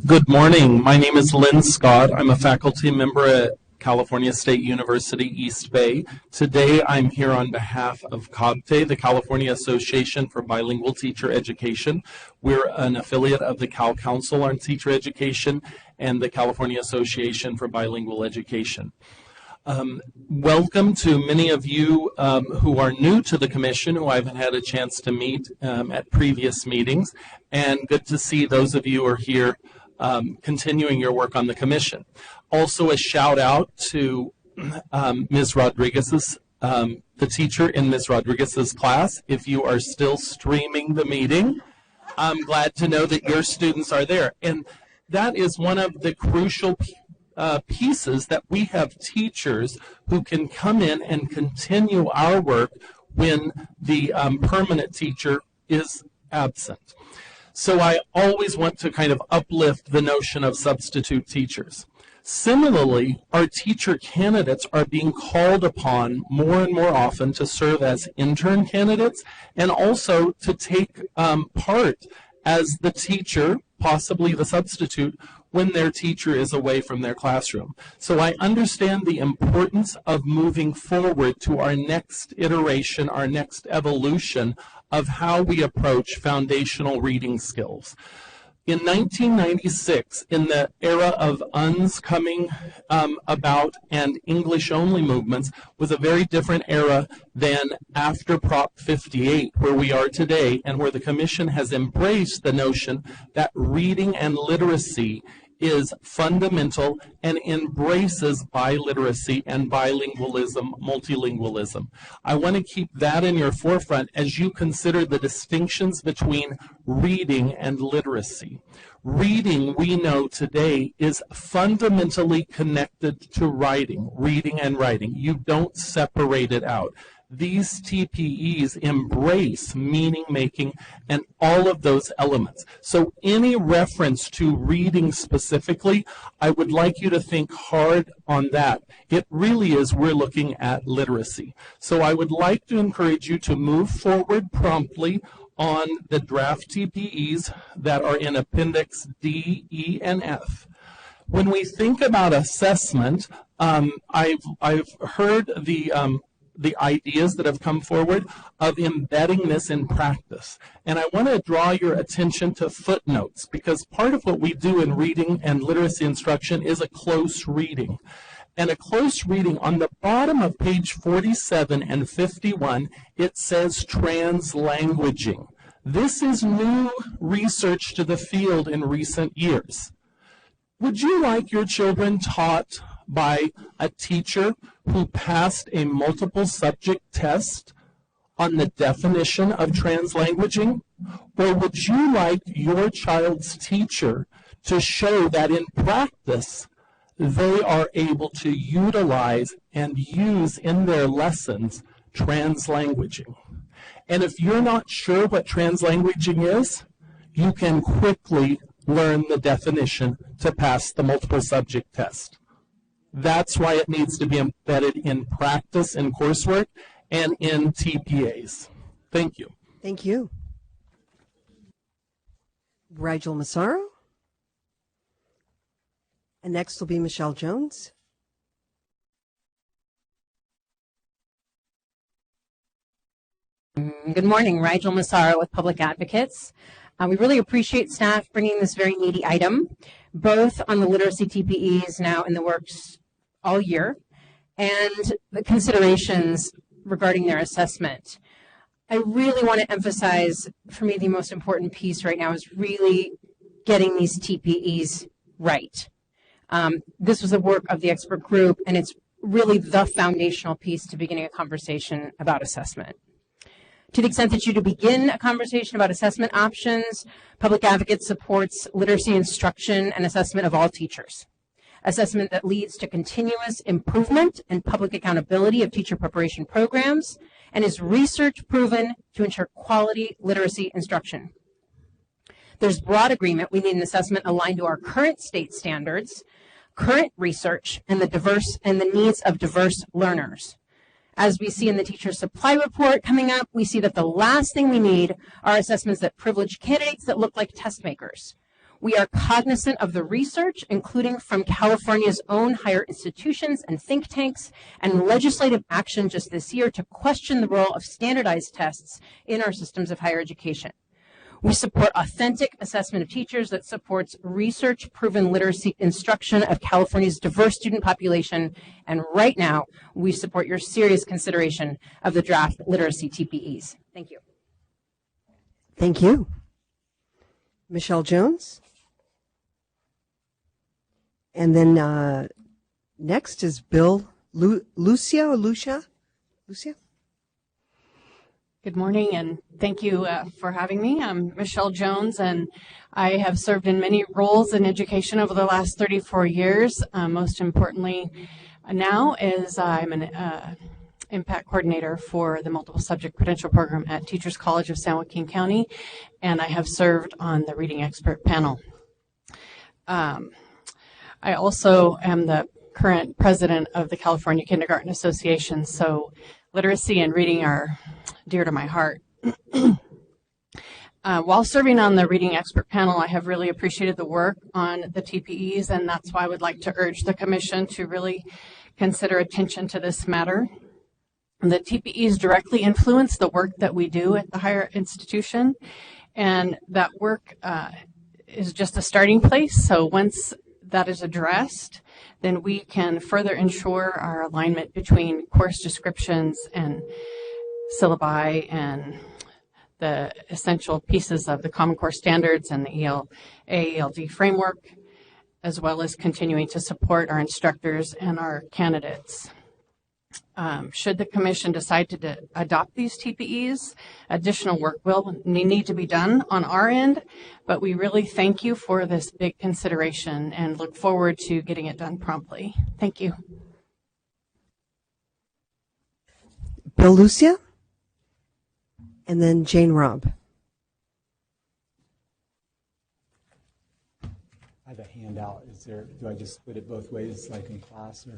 Good morning. My name is Lynn Scott. I'm a faculty member at California State University, East Bay. Today I'm here on behalf of COBTE, the California Association for Bilingual Teacher Education. We're an affiliate of the Cal Council on Teacher Education and the California Association for Bilingual Education. Welcome to many of you who are new to the Commission, who I haven't had a chance to meet at previous meetings, and good to see those of you who are here continuing your work on the Commission. Also a shout out to Ms. Rodriguez's, the teacher in Ms. Rodriguez's class. If you are still streaming the meeting, I'm glad to know that your students are there. And that is one of the crucial pieces, that we have teachers who can come in and continue our work when the permanent teacher is absent. So I always want to kind of uplift the notion of substitute teachers. Similarly, our teacher candidates are being called upon more and more often to serve as intern candidates and also to take part as the teacher, possibly the substitute, when their teacher is away from their classroom. So I understand the importance of moving forward to our next iteration, our next evolution of how we approach foundational reading skills. In 1996, in the era of UNs coming about and English-only movements, was a very different era than after Prop 58, where we are today, and where the Commission has embraced the notion that reading and literacy is fundamental and embraces biliteracy and bilingualism, multilingualism. I want to keep that in your forefront as you consider the distinctions between reading and literacy. Reading, we know today, is fundamentally connected to writing, reading and writing. You don't separate it out. These TPEs embrace meaning making and all of those elements. So any reference to reading specifically, I would like you to think hard on that. It really is, we're looking at literacy. So I would like to encourage you to move forward promptly on the draft TPEs that are in Appendix D, E, and F. When we think about assessment, I've heard the ideas that have come forward of embedding this in practice. And I want to draw your attention to footnotes, because part of what we do in reading and literacy instruction is a close reading. And a close reading, on the bottom of page 47 and 51, it says translanguaging. This is new research to the field in recent years. Would you like your children taught by a teacher who passed a multiple subject test on the definition of translanguaging? Or would you like your child's teacher to show that in practice they are able to utilize and use in their lessons translanguaging? And if you're not sure what translanguaging is, you can quickly learn the definition to pass the multiple subject test. That's why it needs to be embedded in practice in coursework and in TPAs. Thank you. Thank you. Rigel Massaro. And next will be Michelle Jones. Good morning, Rigel Massaro with Public Advocates. We really appreciate staff bringing this very meaty item, both on the literacy TPEs now in the works all year, and the considerations regarding their assessment. I really want to emphasize, for me, the most important piece right now is really getting these TPEs right. This was the work of the expert group, and it's really the foundational piece to beginning a conversation about assessment. To the extent that you to begin a conversation about assessment options, Public Advocate supports literacy instruction and assessment of all teachers. Assessment that leads to continuous improvement and public accountability of teacher preparation programs and is research proven to ensure quality literacy instruction. There's broad agreement we need an assessment aligned to our current state standards, current research, and the needs of diverse learners. As we see in the teacher supply report coming up, we see that the last thing we need are assessments that privilege candidates that look like test makers. We are cognizant of the research, including from California's own higher institutions and think tanks, and legislative action just this year to question the role of standardized tests in our systems of higher education. We support authentic assessment of teachers that supports research-proven literacy instruction of California's diverse student population. And right now, we support your serious consideration of the draft literacy TPEs. Thank you. Thank you. Michelle Jones. And then next is Bill Lucia. Good morning, and thank you for having me. I'm Michelle Jones, and I have served in many roles in education over the last 34 years. Most importantly now is I'm an impact coordinator for the multiple subject credential program at Teachers College of San Joaquin County, and I have served on the reading expert panel. I also am the current president of the California Kindergarten Association, so literacy and reading are dear to my heart. While serving on the reading expert panel, I have really appreciated the work on the TPEs, and that's why I would like to urge the Commission to really consider attention to this matter. The TPEs directly influence the work that we do at the higher institution, and that work is just a starting place. So once that is addressed, then we can further ensure our alignment between course descriptions and syllabi and the essential pieces of the Common Core standards and the ELD framework, as well as continuing to support our instructors and our candidates. Should the Commission decide to adopt these TPEs, additional work will need to be done on our end, but we really thank you for this big consideration and look forward to getting it done promptly. Thank you. Bill Lucia, and then Jane Robb. I have a handout. Do I just put it both ways like in class, or?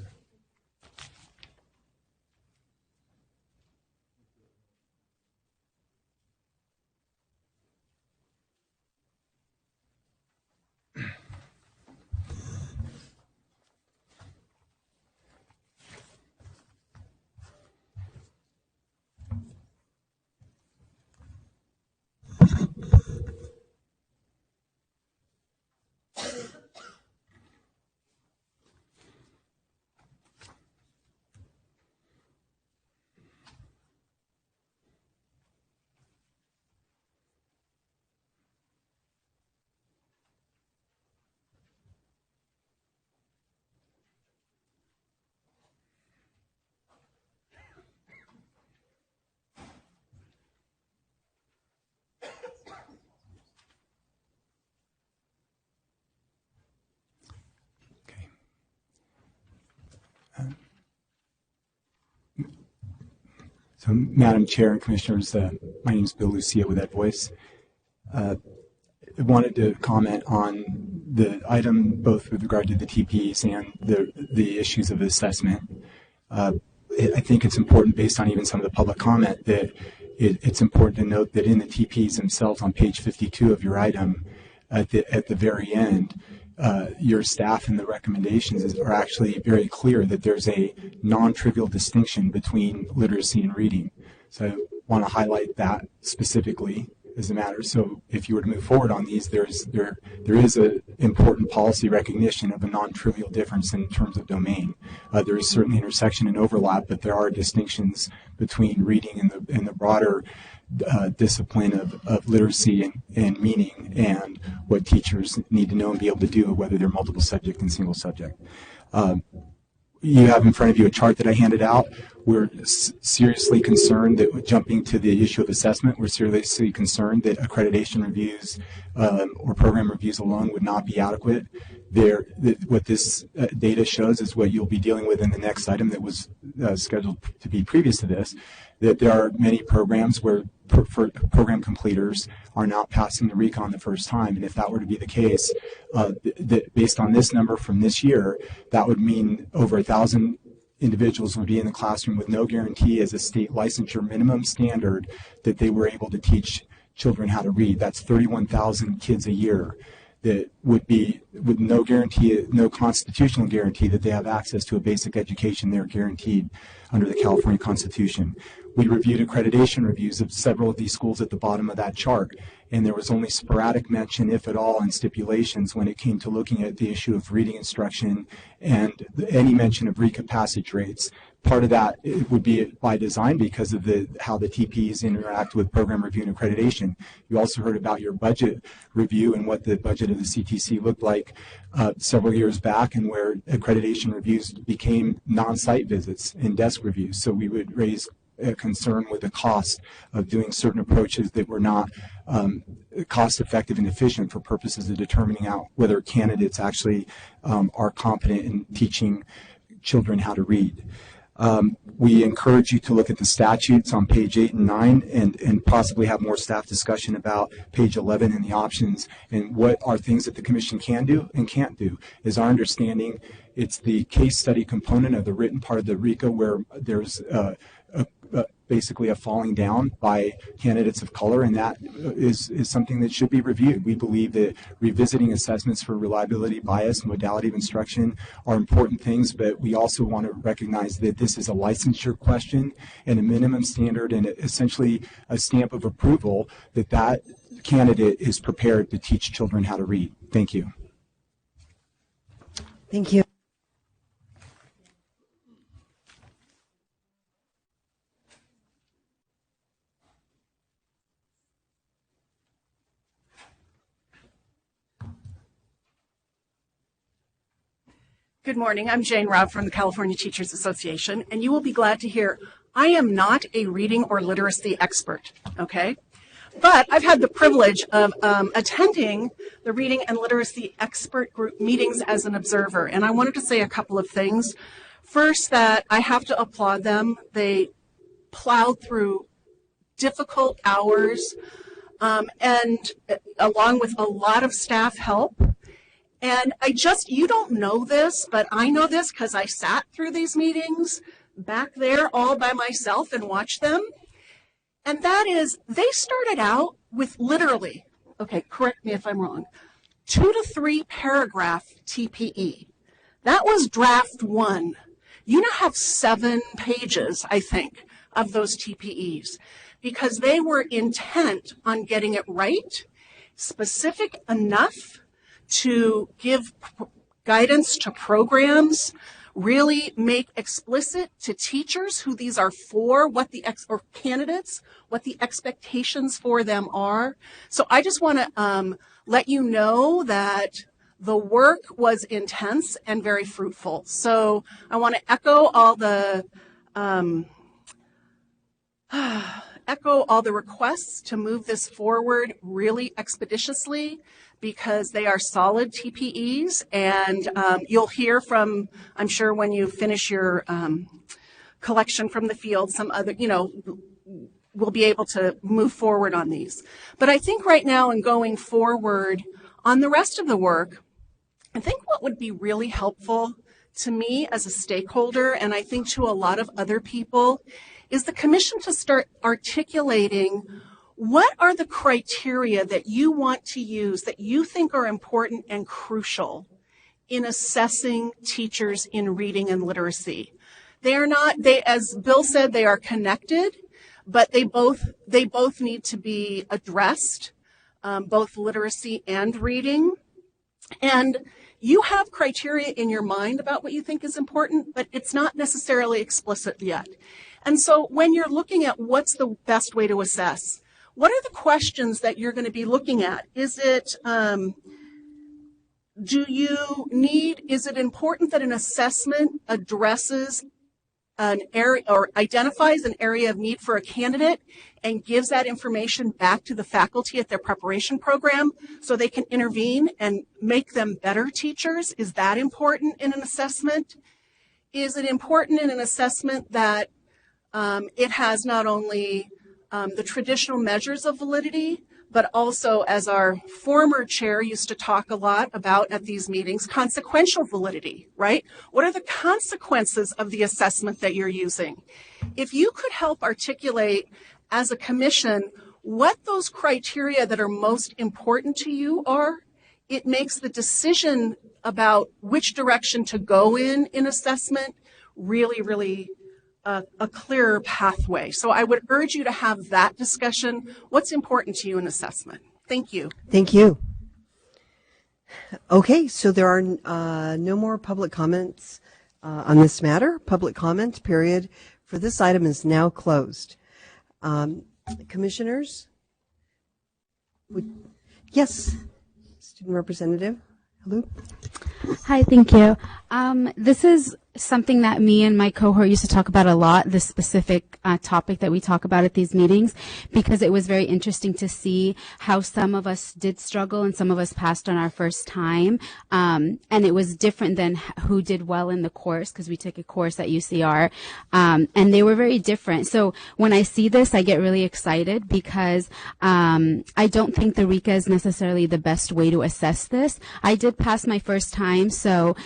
So, Madam Chair and Commissioners, my name is Bill Lucia with Ed Voice. I wanted to comment on the item both with regard to the TPs and the issues of assessment. I think it's important, based on even some of the public comment, that it's important to note that in the TPs themselves on page 52 of your item, at the very end, your staff and the recommendations are actually very clear that there's a non-trivial distinction between literacy and reading. So I want to highlight that specifically. as a matter. So if you were to move forward on these, there is an important policy recognition of a non-trivial difference in terms of domain. There is certainly intersection and overlap, but there are distinctions between reading and the broader discipline of literacy and meaning, and what teachers need to know and be able to do, whether they're multiple subject and single subject. You have in front of you a chart that I handed out. We're seriously concerned that, jumping to the issue of assessment, we're seriously concerned that accreditation reviews or program reviews alone would not be adequate. What this data shows is what you'll be dealing with in the next item that was scheduled to be previous to this, that there are many programs where program completers are not passing the recon the first time. And if that were to be the case, based on this number from this year, that would mean over 1,000 individuals would be in the classroom with no guarantee as a state licensure minimum standard that they were able to teach children how to read. That's 31,000 kids a year that would be with no guarantee, no constitutional guarantee that they have access to a basic education they're guaranteed under the California Constitution. We reviewed accreditation reviews of several of these schools at the bottom of that chart, and there was only sporadic mention, if at all, in stipulations when it came to looking at the issue of reading instruction and any mention of recappacity rates. Part of that would be by design because of how the TPs interact with program review and accreditation. You also heard about your budget review and what the budget of the CTC looked like several years back, and where accreditation reviews became non-site visits and desk reviews. So we would raise a concern with the cost of doing certain approaches that were not cost effective and efficient for purposes of determining out whether candidates actually are competent in teaching children how to read. We encourage you to look at the statutes on page 8 and 9 and possibly have more staff discussion about page 11 and the options and what are things that the Commission can do and can't do. Is our understanding it's the case study component of the written part of the RICA where there's basically a falling down by candidates of color, and that is something that should be reviewed. We believe that revisiting assessments for reliability, bias, modality of instruction are important things, but we also want to recognize that this is a licensure question and a minimum standard and essentially a stamp of approval that candidate is prepared to teach children how to read. Thank you. Thank you. Good morning. I'm Jane Robb from the California Teachers Association, and you will be glad to hear I am not a reading or literacy expert, okay? But I've had the privilege of attending the reading and literacy expert group meetings as an observer, and I wanted to say a couple of things. First, that I have to applaud them. They plowed through difficult hours and along with a lot of staff help. And you don't know this, but I know this because I sat through these meetings back there all by myself and watched them. And that is, they started out with literally, okay, correct me if I'm wrong, 2 to 3 paragraph TPE. That was draft 1. You now have 7 pages, I think, of those TPEs because they were intent on getting it right, specific enough to give guidance to programs, really make explicit to teachers who these are for, or candidates, what the expectations for them are. So I just want to let you know that the work was intense and very fruitful. So I want to echo all the requests to move this forward really expeditiously, because they are solid TPEs, and you'll hear from, I'm sure when you finish your collection from the field, some other, we'll be able to move forward on these. But I think right now and going forward on the rest of the work, I think what would be really helpful to me as a stakeholder, and I think to a lot of other people, is the Commission to start articulating what are the criteria that you want to use that you think are important and crucial in assessing teachers in reading and literacy. They are not, as Bill said, they are connected, but they both need to be addressed, both literacy and reading. And you have criteria in your mind about what you think is important, but it's not necessarily explicit yet. And so when you're looking at what's the best way to assess, what are the questions that you're going to be looking at? Is it, is it important that an assessment addresses an area or identifies an area of need for a candidate and gives that information back to the faculty at their preparation program so they can intervene and make them better teachers? Is that important in an assessment? Is it important in an assessment that it has not only the traditional measures of validity, but also, as our former chair used to talk a lot about at these meetings, consequential validity, right? What are the consequences of the assessment that you're using? If you could help articulate as a commission what those criteria that are most important to you are, it makes the decision about which direction to go in assessment really, really a clearer pathway. So I would urge you to have that discussion. What's important to you in assessment? Thank you. Thank you. Okay, so there are no more public comments on this matter. Public comment period for this item is now closed. Commissioners? Yes, student representative. Hello. Hi, thank you. This is something that me and my cohort used to talk about a lot, this specific topic that we talk about at these meetings, because it was very interesting to see how some of us did struggle and some of us passed on our first time. And it was different than who did well in the course, because we took a course at UCR, and they were very different. So when I see this, I get really excited because I don't think the RECA is necessarily the best way to assess this. I did pass my first time, so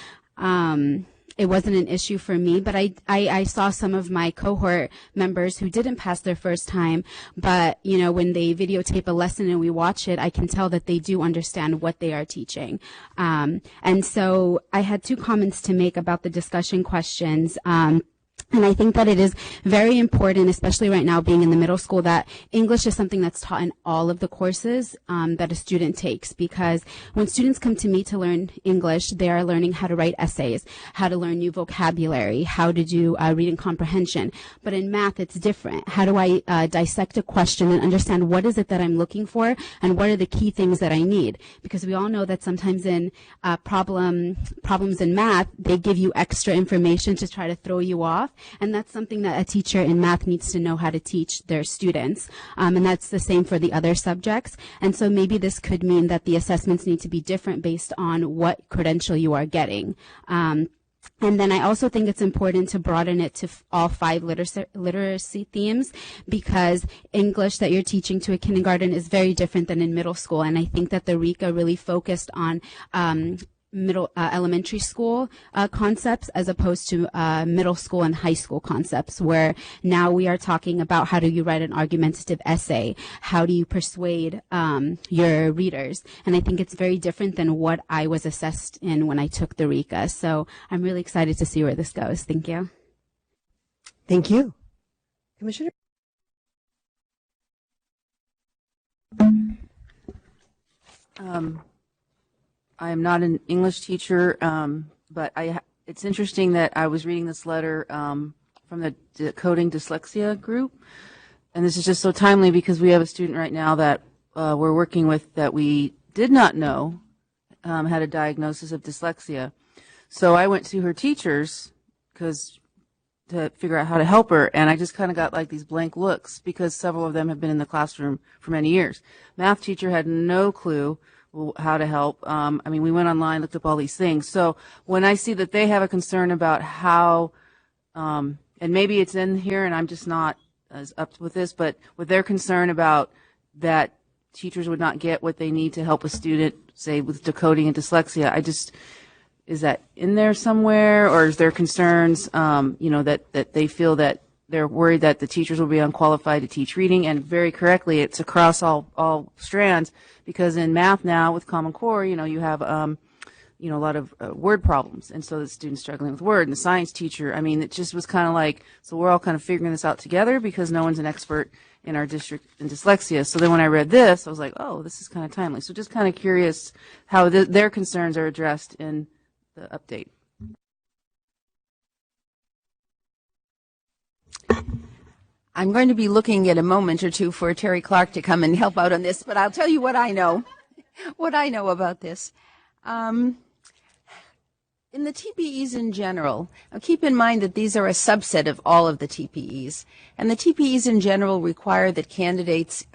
it wasn't an issue for me, but I saw some of my cohort members who didn't pass their first time, but, you know, when they videotape a lesson and we watch it, I can tell that they do understand what they are teaching. And so I had two comments to make about the discussion questions. And I think that it is very important, especially right now being in the middle school, that English is something that's taught in all of the courses that a student takes, because when students come to me to learn English, they are learning how to write essays, how to learn new vocabulary, how to do reading comprehension. But in math, it's different. How do I dissect a question and understand what is it that I'm looking for and what are the key things that I need? Because we all know that sometimes in problems in math, they give you extra information to try to throw you off. And that's something that a teacher in math needs to know how to teach their students. And that's the same for the other subjects. And so maybe this could mean that the assessments need to be different based on what credential you are getting. And then I also think it's important to broaden it to all 5 literacy themes, because English that you're teaching to a kindergarten is very different than in middle school. And I think that the RECA really focused on elementary school concepts as opposed to middle school and high school concepts, where now we are talking about how do you write an argumentative essay, how do you persuade your readers, and I think it's very different than what I was assessed in when I took the RECA. So I'm really excited to see where this goes. Thank you. Thank you. Commissioner? I am not an English teacher, but it's interesting that I was reading this letter from the Decoding Dyslexia group, and this is just so timely because we have a student right now that we're working with that we did not know had a diagnosis of dyslexia. So I went to her teachers to figure out how to help her, and I just kind of got like these blank looks because several of them have been in the classroom for many years. Math teacher had no clue how to help. I mean, we went online, looked up all these things. So when I see that they have a concern about how, and maybe it's in here and I'm just not as up with this, but with their concern about that teachers would not get what they need to help a student, say with decoding and dyslexia, is that in there somewhere, or is there concerns, that they feel that they're worried that the teachers will be unqualified to teach reading? And very correctly, it's across all strands, because in math now with Common Core, you have a lot of word problems. And so the students struggling with word and the science teacher, I mean, it just was kind of like, so we're all kind of figuring this out together because no one's an expert in our district in dyslexia. So then when I read this, I was like, oh, this is kind of timely. So just kind of curious how their concerns are addressed in the update. I'm going to be looking at a moment or two for Terry Clark to come and help out on this, but I'll tell you what I know, about this. In the TPEs in general, keep in mind that these are a subset of all of the TPEs, and the TPEs in general require that candidates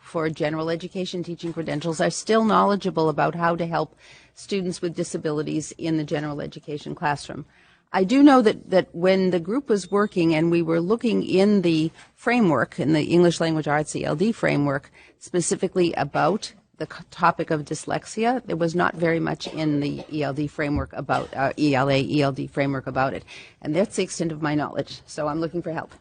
for general education teaching credentials are still knowledgeable about how to help students with disabilities in the general education classroom. I do know that when the group was working and we were looking in the framework, in the English Language Arts ELD framework, specifically about the topic of dyslexia, there was not very much in the ELD framework about, ELA, ELD framework about it. And that's the extent of my knowledge. So I'm looking for help.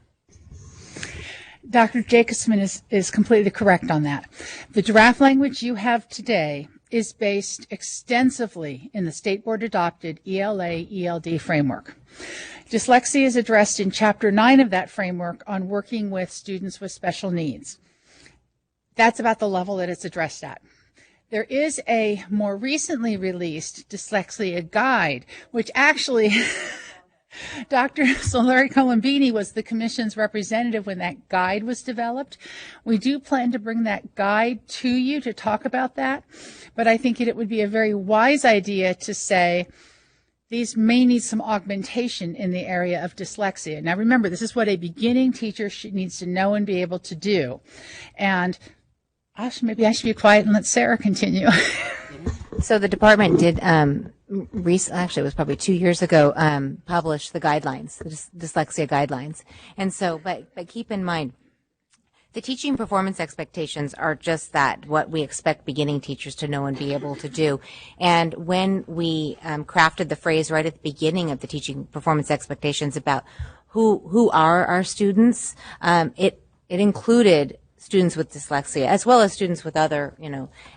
Dr. Jacobson is completely correct on that. The draft language you have today is based extensively in the state board adopted ELA ELD framework. Dyslexia is addressed in Chapter 9 of that framework on working with students with special needs. That's about the level that it's addressed at. There is a more recently released dyslexia guide, which actually Dr. Solari Colombini was the commission's representative when that guide was developed. We do plan to bring that guide to you to talk about that, but I think it would be a very wise idea to say these may need some augmentation in the area of dyslexia. Now remember, this is what a beginning teacher needs to know and be able to do. And maybe I should be quiet and let Sarah continue. So the department did, actually it was probably 2 years ago, publish the guidelines, the dyslexia guidelines. And so, but keep in mind, the teaching performance expectations are just that, what we expect beginning teachers to know and be able to do. And when we crafted the phrase right at the beginning of the teaching performance expectations about who are our students, it included students with dyslexia as well as students with other,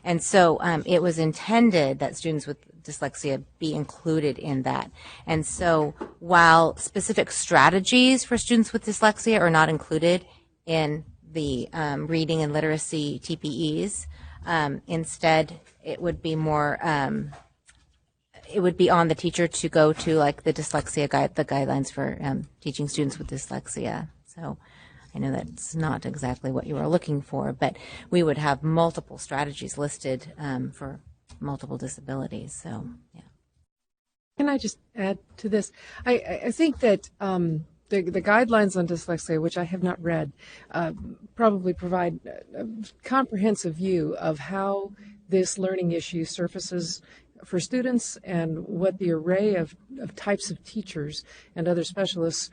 and so it was intended that students with dyslexia be included in that. And so while specific strategies for students with dyslexia are not included in the reading and literacy TPEs, instead it would be more, it would be on the teacher to go to like the dyslexia guide, the guidelines for teaching students with dyslexia. So I know that's not exactly what you were looking for, but we would have multiple strategies listed for multiple disabilities. So, yeah. Can I just add to this? I think that the guidelines on dyslexia, which I have not read, probably provide a comprehensive view of how this learning issue surfaces for students and what the array of types of teachers and other specialists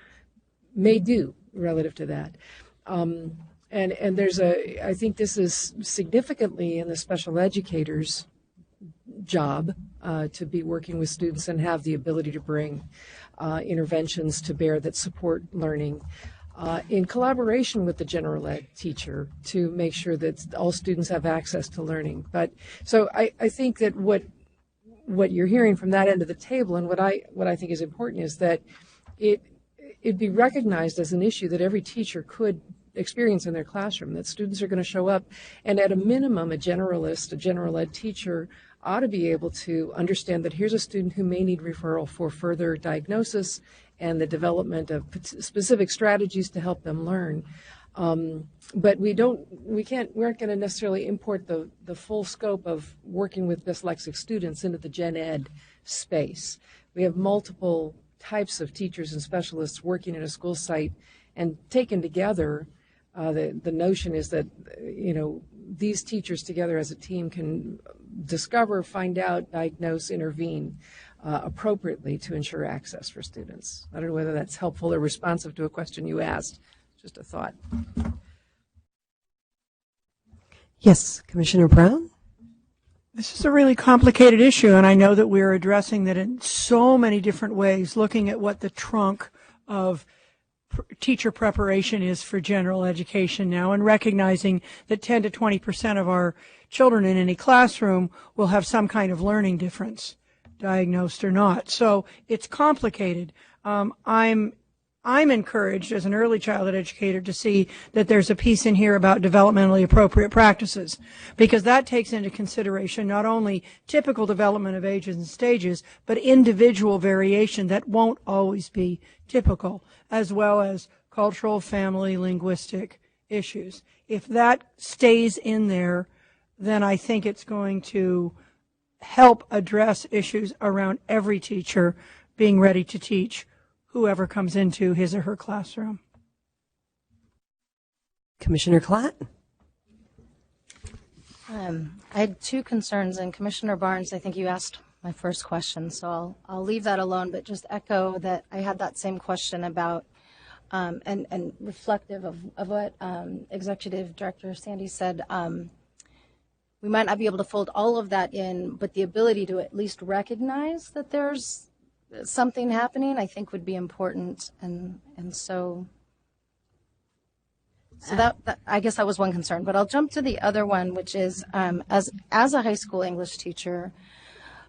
may do relative to that. And there's I think this is significantly in the special educator's job to be working with students and have the ability to bring interventions to bear that support learning in collaboration with the general ed teacher to make sure that all students have access to learning. But so I think that what you're hearing from that end of the table and what I think is important is that it'd be recognized as an issue that every teacher could experience in their classroom, that students are going to show up, and at a minimum, a general ed teacher ought to be able to understand that here's a student who may need referral for further diagnosis and the development of specific strategies to help them learn. But we aren't going to necessarily import the full scope of working with dyslexic students into the gen ed space. We have multiple types of teachers and specialists working in a school site, and taken together, the notion is that these teachers together as a team can discover, find out, diagnose, intervene appropriately to ensure access for students. I don't know whether that's helpful or responsive to a question you asked. Just a thought. Yes, Commissioner Brown? This is a really complicated issue, and I know that we're addressing that in so many different ways, looking at what the trunk of teacher preparation is for general education now, and recognizing that 10 to 20% of our children in any classroom will have some kind of learning difference. diagnosed or not. So it's complicated. I'm encouraged as an early childhood educator to see that there's a piece in here about developmentally appropriate practices, because that takes into consideration not only typical development of ages and stages, but individual variation that won't always be typical, as well as cultural, family, linguistic issues. If that stays in there, then I think it's going to help address issues around every teacher being ready to teach whoever comes into his or her classroom. Commissioner Klatt? I had two concerns, and Commissioner Barnes, I think you asked my first question, so I'll leave that alone, but just echo that I had that same question about, and reflective of what Executive Director Sandy said. We might not be able to fold all of that in, but the ability to at least recognize that there's something happening, I think, would be important, and so that I guess that was one concern. But I'll jump to the other one, which is as a high school English teacher,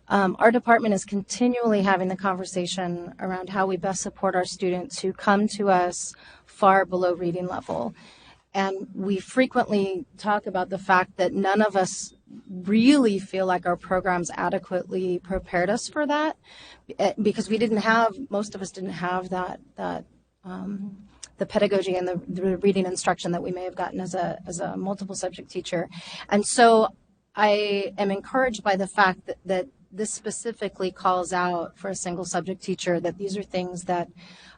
our department is continually having the conversation around how we best support our students who come to us far below reading level, and we frequently talk about the fact that none of us really feel like our programs adequately prepared us for that, because most of us didn't have that the pedagogy and the reading instruction that we may have gotten as a multiple subject teacher. And so I am encouraged by the fact that this specifically calls out for a single subject teacher that these are things that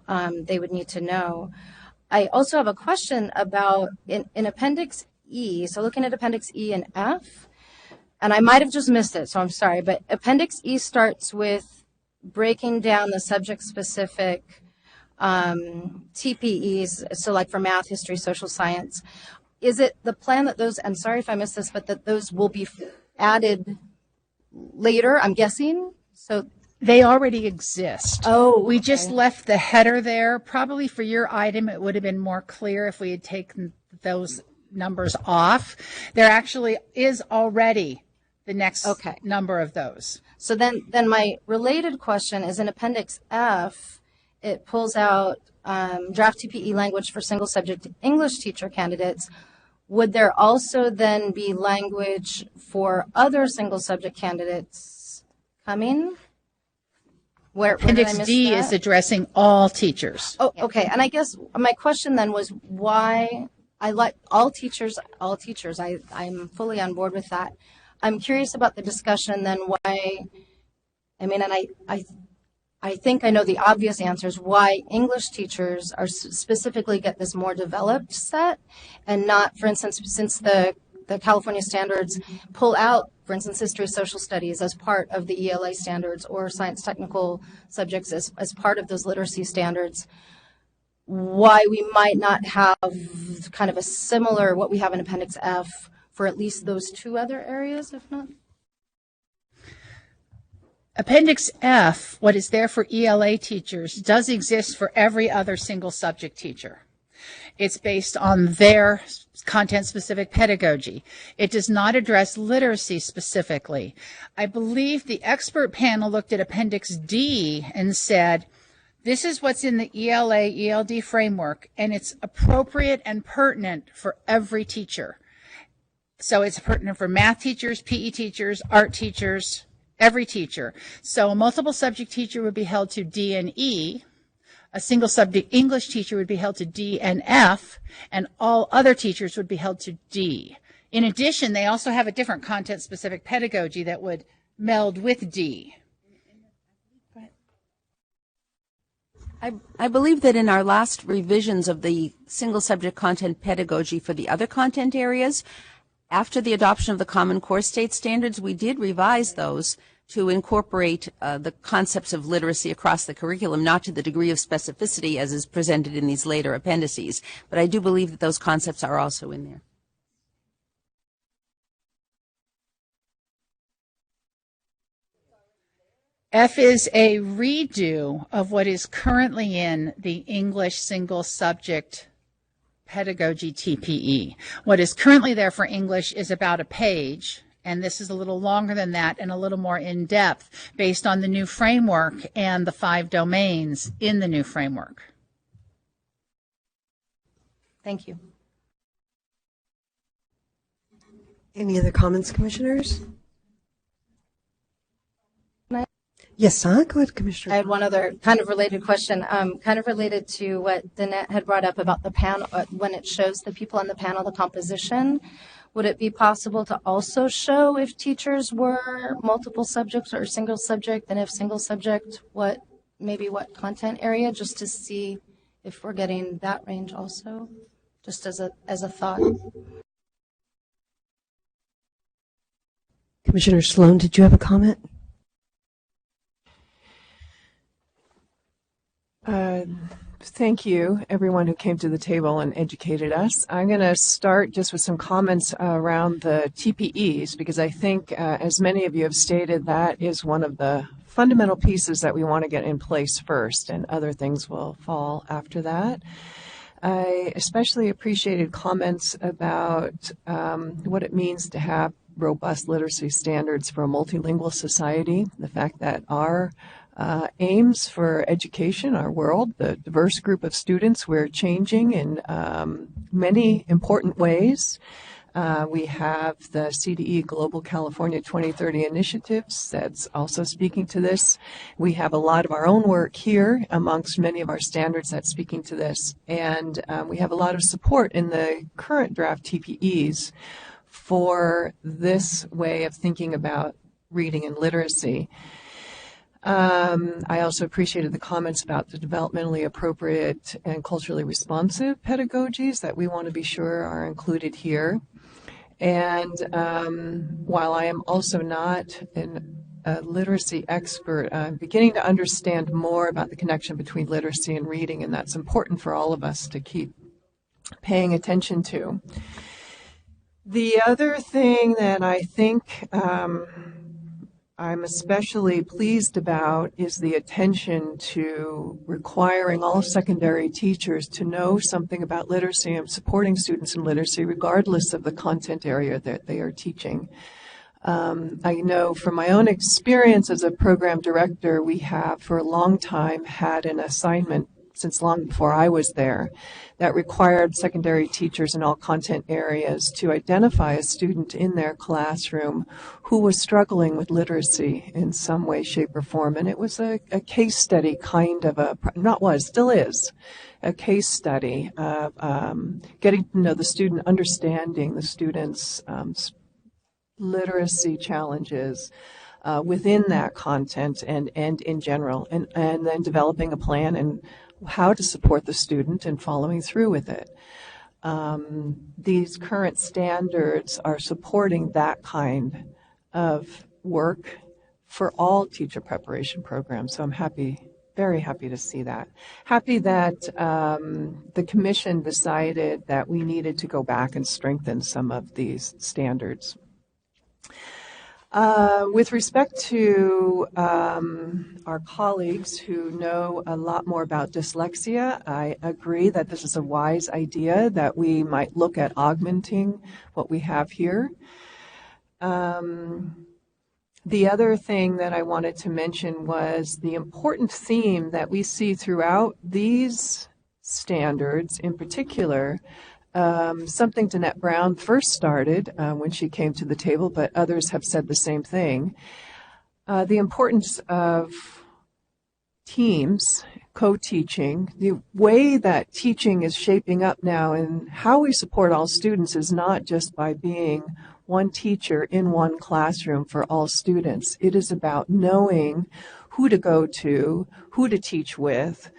they would need to know. I also have a question about in Appendix E, so looking at Appendix E and F, and I might have just missed it, so I'm sorry, but Appendix E starts with breaking down the subject-specific TPEs, so like for math, history, social science. Is it the plan that those, and sorry if I missed this, but that those will be added later, I'm guessing? So they already exist. Oh, we just left the header there. Probably for your item, it would have been more clear if we had taken those numbers off. There actually is already the next number of those. So then my related question is in Appendix F, it pulls out draft TPE language for single subject English teacher candidates. Would there also then be language for other single subject candidates coming? Appendix D is addressing all teachers. Oh, okay. And I guess my question then was why I like all teachers. I'm fully on board with that. I'm curious about the discussion then why, I mean, and I think I know the obvious answers why English teachers are specifically get this more developed set and not, for instance, since the California standards pull out, for instance, history, social studies as part of the ELA standards or science technical subjects as part of those literacy standards, why we might not have kind of a similar what we have in Appendix F for at least those two other areas, if not? Appendix F, what is there for ELA teachers, does exist for every other single subject teacher. It's based on their content-specific pedagogy. It does not address literacy specifically. I believe the expert panel looked at Appendix D and said, this is what's in the ELA, ELD framework, and it's appropriate and pertinent for every teacher. So it's pertinent for math teachers, PE teachers, art teachers, every teacher. So a multiple subject teacher would be held to D and E. A single subject English teacher would be held to D and F, and all other teachers would be held to D. In addition, they also have a different content-specific pedagogy that would meld with D. I believe that in our last revisions of the single subject content pedagogy for the other content areas, after the adoption of the Common Core State Standards, we did revise those to incorporate the concepts of literacy across the curriculum, not to the degree of specificity as is presented in these later appendices. But I do believe that those concepts are also in there. F is a redo of what is currently in the English single subject pedagogy TPE. What is currently there for English is about a page, And this is a little longer than that and a little more in depth based on the new framework and the 5 domains in the new framework. Thank you. Any other comments, commissioners? Yes, go ahead, Commissioner. I had one other kind of related question, kind of related to what Danette had brought up about the panel, when it shows the people on the panel, the composition. Would it be possible to also show if teachers were multiple subjects or single subject, and if single subject, what content area, just to see if we're getting that range also, just as a thought? Commissioner Sloan, did you have a comment? Thank you, everyone who came to the table and educated us. I'm going to start just with some comments around the TPEs, because I think, as many of you have stated, that is one of the fundamental pieces that we want to get in place first, and other things will fall after that. I especially appreciated comments about what it means to have robust literacy standards for a multilingual society, the fact that our aims for education, our world, the diverse group of students, we're changing in many important ways. We have the CDE Global California 2030 initiatives that's also speaking to this. We have a lot of our own work here amongst many of our standards that's speaking to this. And we have a lot of support in the current draft TPEs for this way of thinking about reading and literacy. I also appreciated the comments about the developmentally appropriate and culturally responsive pedagogies that we want to be sure are included here. And while I am also not a literacy expert, I'm beginning to understand more about the connection between literacy and reading, and that's important for all of us to keep paying attention to. The other thing that I think I'm especially pleased about is the attention to requiring all secondary teachers to know something about literacy and supporting students in literacy regardless of the content area that they are teaching. I know from my own experience as a program director, we have for a long time had an assignment, since long before I was there, that required secondary teachers in all content areas to identify a student in their classroom who was struggling with literacy in some way, shape, or form. And it was a case study kind of still is, a case study of getting to know the student, understanding the student's literacy challenges within that content and in general, and then developing a plan and how to support the student and following through with it. These current standards are supporting that kind of work for all teacher preparation programs. So I'm very happy to see that. Happy that the commission decided that we needed to go back and strengthen some of these standards. With respect to our colleagues who know a lot more about dyslexia, I agree that this is a wise idea, that we might look at augmenting what we have here. The other thing that I wanted to mention was the important theme that we see throughout these standards, in particular, something Danette Brown first started when she came to the table, but others have said the same thing. The importance of teams, co-teaching, the way that teaching is shaping up now and how we support all students is not just by being one teacher in one classroom for all students. It is about knowing who to go to, who to teach with,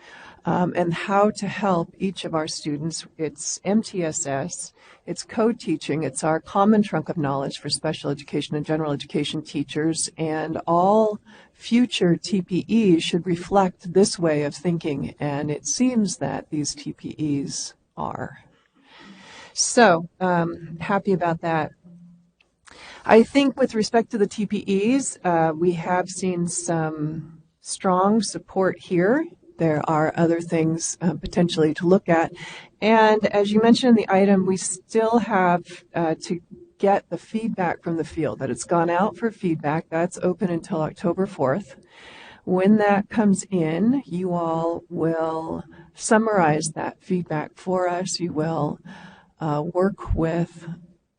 and how to help each of our students. It's MTSS, it's co-teaching, it's our common trunk of knowledge for special education and general education teachers, and all future TPEs should reflect this way of thinking, and it seems that these TPEs are. So, happy about that. I think with respect to the TPEs, we have seen some strong support here. There are other things potentially to look at. And as you mentioned in the item, we still have to get the feedback from the field, that it's gone out for feedback. That's open until October 4th. When that comes in, you all will summarize that feedback for us. You will work with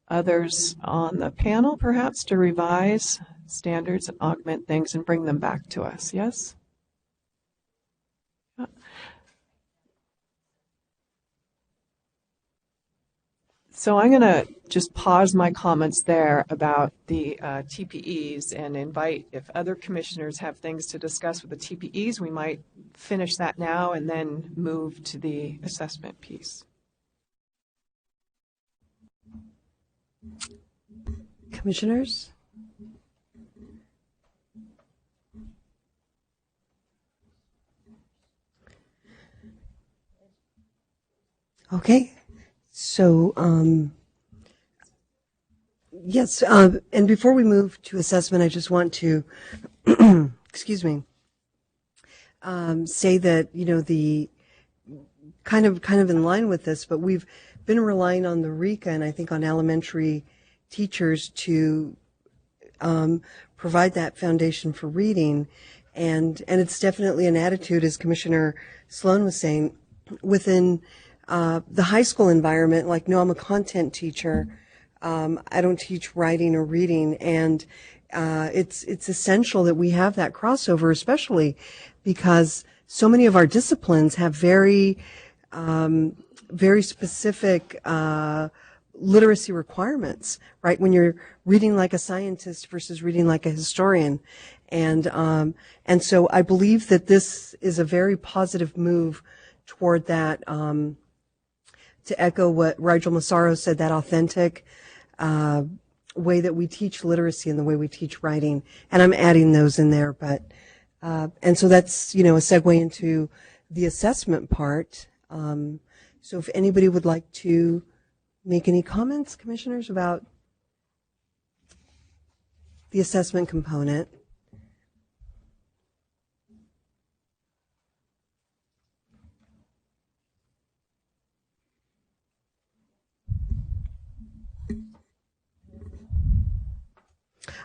others on the panel, perhaps, to revise standards and augment things and bring them back to us. Yes? So I'm going to just pause my comments there about the TPEs and invite, if other commissioners have things to discuss with the TPEs, we might finish that now and then move to the assessment piece. Commissioners? Okay. So, yes, and before we move to assessment, I just want to, excuse me, say that, you know, the kind of in line with this, but we've been relying on the RECA and I think on elementary teachers to provide that foundation for reading, and it's definitely an attitude, as Commissioner Sloan was saying, within the high school environment. Like, no, I'm a content teacher. I don't teach writing or reading, and it's essential that we have that crossover, especially because so many of our disciplines have very specific literacy requirements, right? When you're reading like a scientist versus reading like a historian, and so I believe that this is a very positive move toward that. To echo what Rigel Massaro said, that authentic way that we teach literacy and the way we teach writing, and I'm adding those in there. But and so that's, you know, a segue into the assessment part. So if anybody would like to make any comments, commissioners, about the assessment component.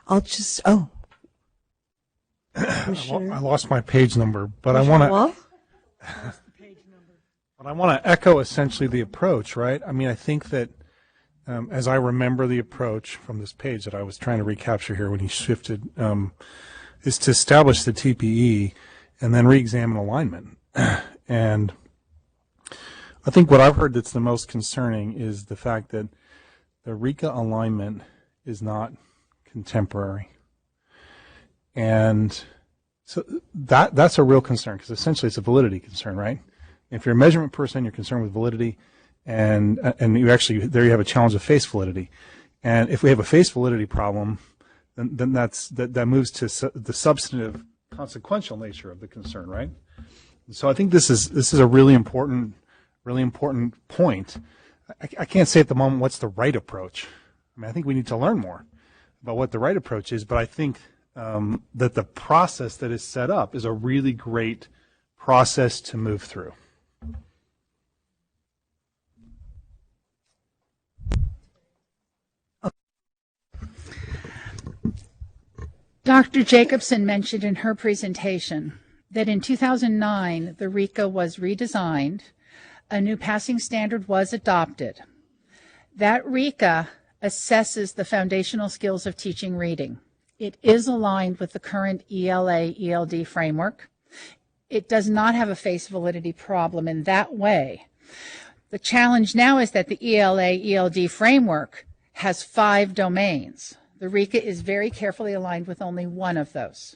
I'll just, I lost my page number, but I want to echo essentially the approach, right? I mean, I think that as I remember the approach from this page that I was trying to recapture here when he shifted, is to establish the TPE and then re-examine alignment. And I think what I've heard that's the most concerning is the fact that the RECA alignment is not contemporary. And so that's a real concern, because essentially it's a validity concern, right? If you're a measurement person, you're concerned with validity, and you actually, there you have a challenge of face validity. And if we have a face validity problem, then that moves to the substantive consequential nature of the concern, right? So I think this is a really important point. I can't say at the moment what's the right approach. I mean, I think we need to learn more about what the right approach is, but I think that the process that is set up is a really great process to move through. Dr. Jacobson mentioned in her presentation that in 2009, the RECA was redesigned, a new passing standard was adopted. That RECA assesses the foundational skills of teaching reading. It is aligned with the current ELA-ELD framework. It does not have a face validity problem in that way. The challenge now is that the ELA-ELD framework has 5 domains. The RECA is very carefully aligned with only one of those.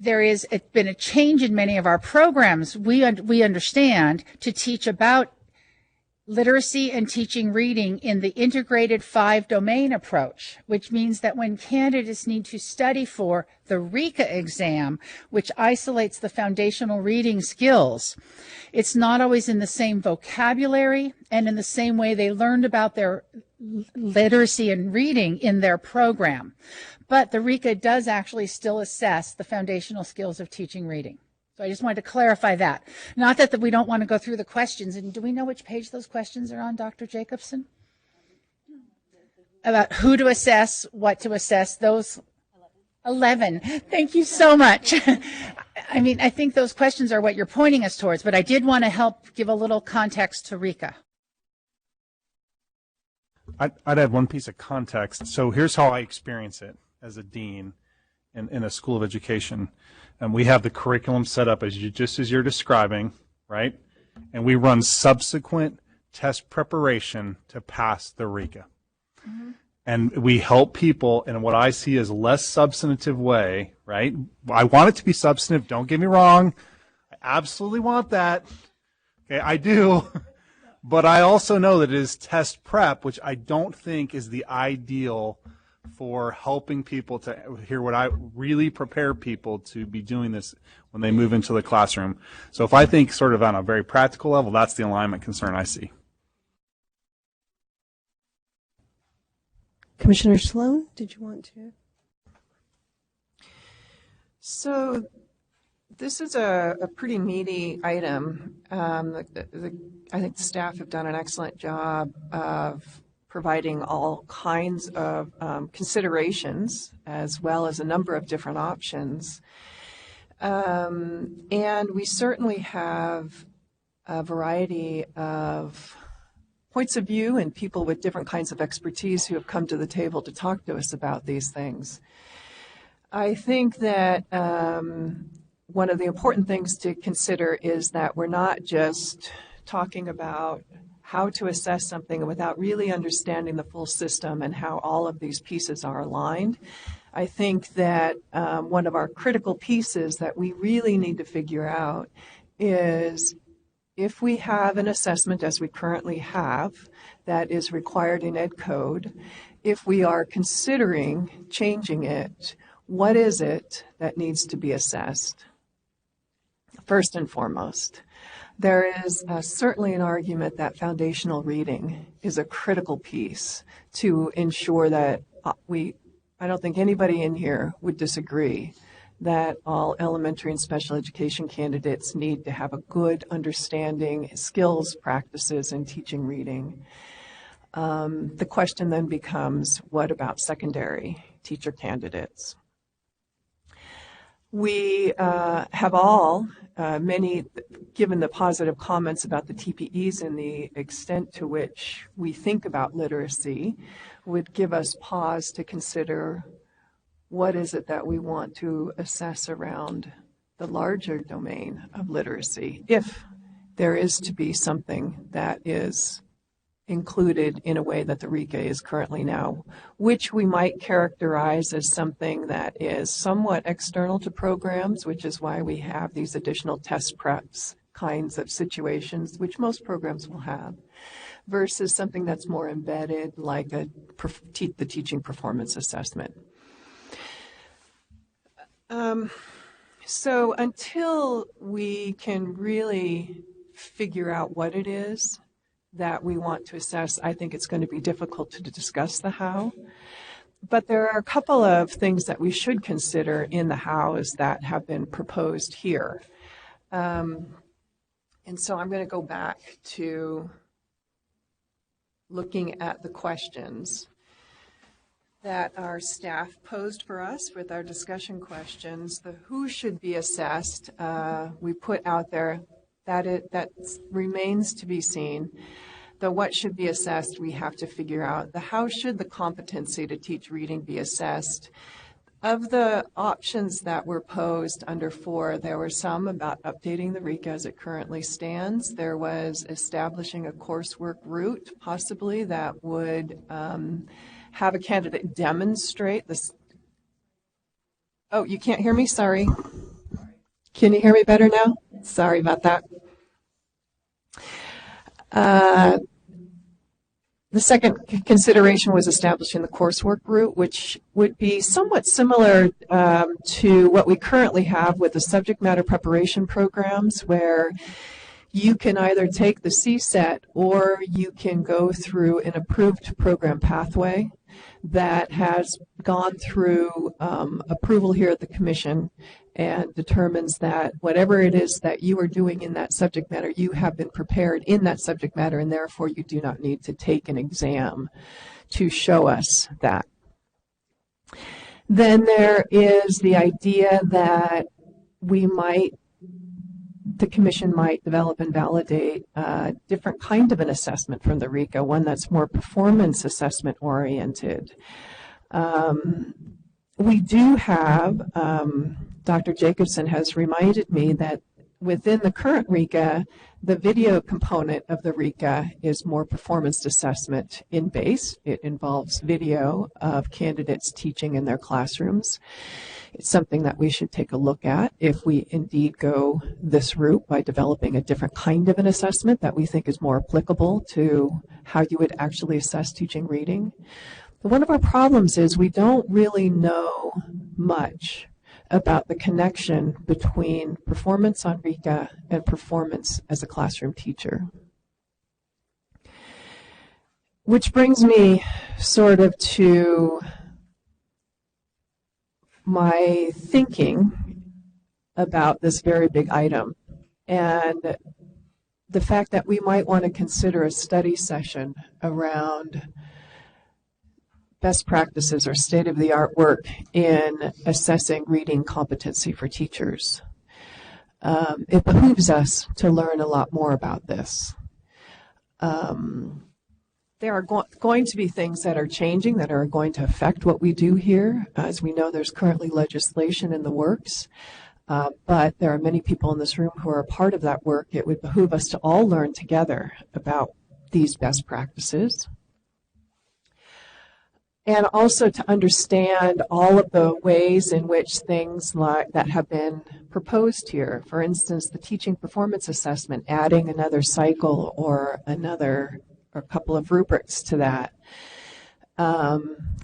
It's been a change in many of our programs, we understand, to teach about literacy and teaching reading in the integrated 5-domain approach, which means that when candidates need to study for the RECA exam, which isolates the foundational reading skills, it's not always in the same vocabulary and in the same way they learned about their literacy and reading in their program. But the RECA does actually still assess the foundational skills of teaching reading. So I just wanted to clarify that. Not that we don't want to go through the questions. And do we know which page those questions are on, Dr. Jacobson? about who to assess, what to assess, those 11. Thank you so much. I mean, I think those questions are what you're pointing us towards, but I did want to help give a little context to Rika. I'd add one piece of context. So here's how I experience it as a dean in a school of education. And we have the curriculum set up just as you're describing, right? And we run subsequent test preparation to pass the RECA. Mm-hmm. And we help people in what I see as less substantive way, right? I want it to be substantive. Don't get me wrong. I absolutely want that. Okay, I do. But I also know that it is test prep, which I don't think is the ideal for helping people to hear what I really prepare people to be doing this when they move into the classroom. So if I think sort of on a very practical level, that's the alignment concern I see. Commissioner Sloan, did you want to? So this is a pretty meaty item. I think the staff have done an excellent job of providing all kinds of considerations as well as a number of different options. And we certainly have a variety of points of view and people with different kinds of expertise who have come to the table to talk to us about these things. I think that one of the important things to consider is that we're not just talking about how to assess something without really understanding the full system and how all of these pieces are aligned. I think that one of our critical pieces that we really need to figure out is if we have an assessment as we currently have that is required in Ed Code, if we are considering changing it, what is it that needs to be assessed? First and foremost, there is certainly an argument that foundational reading is a critical piece to ensure that I don't think anybody in here would disagree that all elementary and special education candidates need to have a good understanding, skills, practices in teaching reading. The question then becomes, what about secondary teacher candidates? We have all, many, given the positive comments about the TPEs and the extent to which we think about literacy, would give us pause to consider what is it that we want to assess around the larger domain of literacy, if there is to be something that is included in a way that the RECA is currently now, which we might characterize as something that is somewhat external to programs, which is why we have these additional test preps kinds of situations, which most programs will have, versus something that's more embedded, like the teaching performance assessment. So until we can really figure out what it is that we want to assess, I think it's going to be difficult to discuss the how. But there are a couple of things that we should consider in the hows that have been proposed here. And so I'm going to go back to looking at the questions that our staff posed for us with our discussion questions. The who should be assessed, we put out there that remains to be seen. The what should be assessed, we have to figure out. The how should the competency to teach reading be assessed. Of the options that were posed under 4, there were some about updating the RECA as it currently stands. There was establishing a coursework route, possibly, that would have a candidate demonstrate this. Oh, you can't hear me? Sorry. Can you hear me better now? Sorry about that. The second consideration was establishing the coursework route, which would be somewhat similar to what we currently have with the subject matter preparation programs, where you can either take the CSET or you can go through an approved program pathway that has gone through approval here at the Commission and determines that whatever it is that you are doing in that subject matter, you have been prepared in that subject matter, and therefore you do not need to take an exam to show us that. Then there is the idea that the Commission might develop and validate a different kind of an assessment from the RICA, one that's more performance assessment oriented. We do have, Dr. Jacobson has reminded me that within the current RICA, the video component of the RICA is more performance assessment in base. It involves video of candidates teaching in their classrooms. It's something that we should take a look at if we indeed go this route by developing a different kind of an assessment that we think is more applicable to how you would actually assess teaching reading. But one of our problems is we don't really know much about the connection between performance on RICA and performance as a classroom teacher. Which brings me sort of to my thinking about this very big item and the fact that we might want to consider a study session around best practices or state-of-the-art work in assessing reading competency for teachers. It behooves us to learn a lot more about this. There are going to be things that are changing that are going to affect what we do here. As we know, there's currently legislation in the works, but there are many people in this room who are a part of that work. It would behoove us to all learn together about these best practices. And also to understand all of the ways in which things like that have been proposed here. For instance, the teaching performance assessment, adding another cycle or a couple of rubrics to that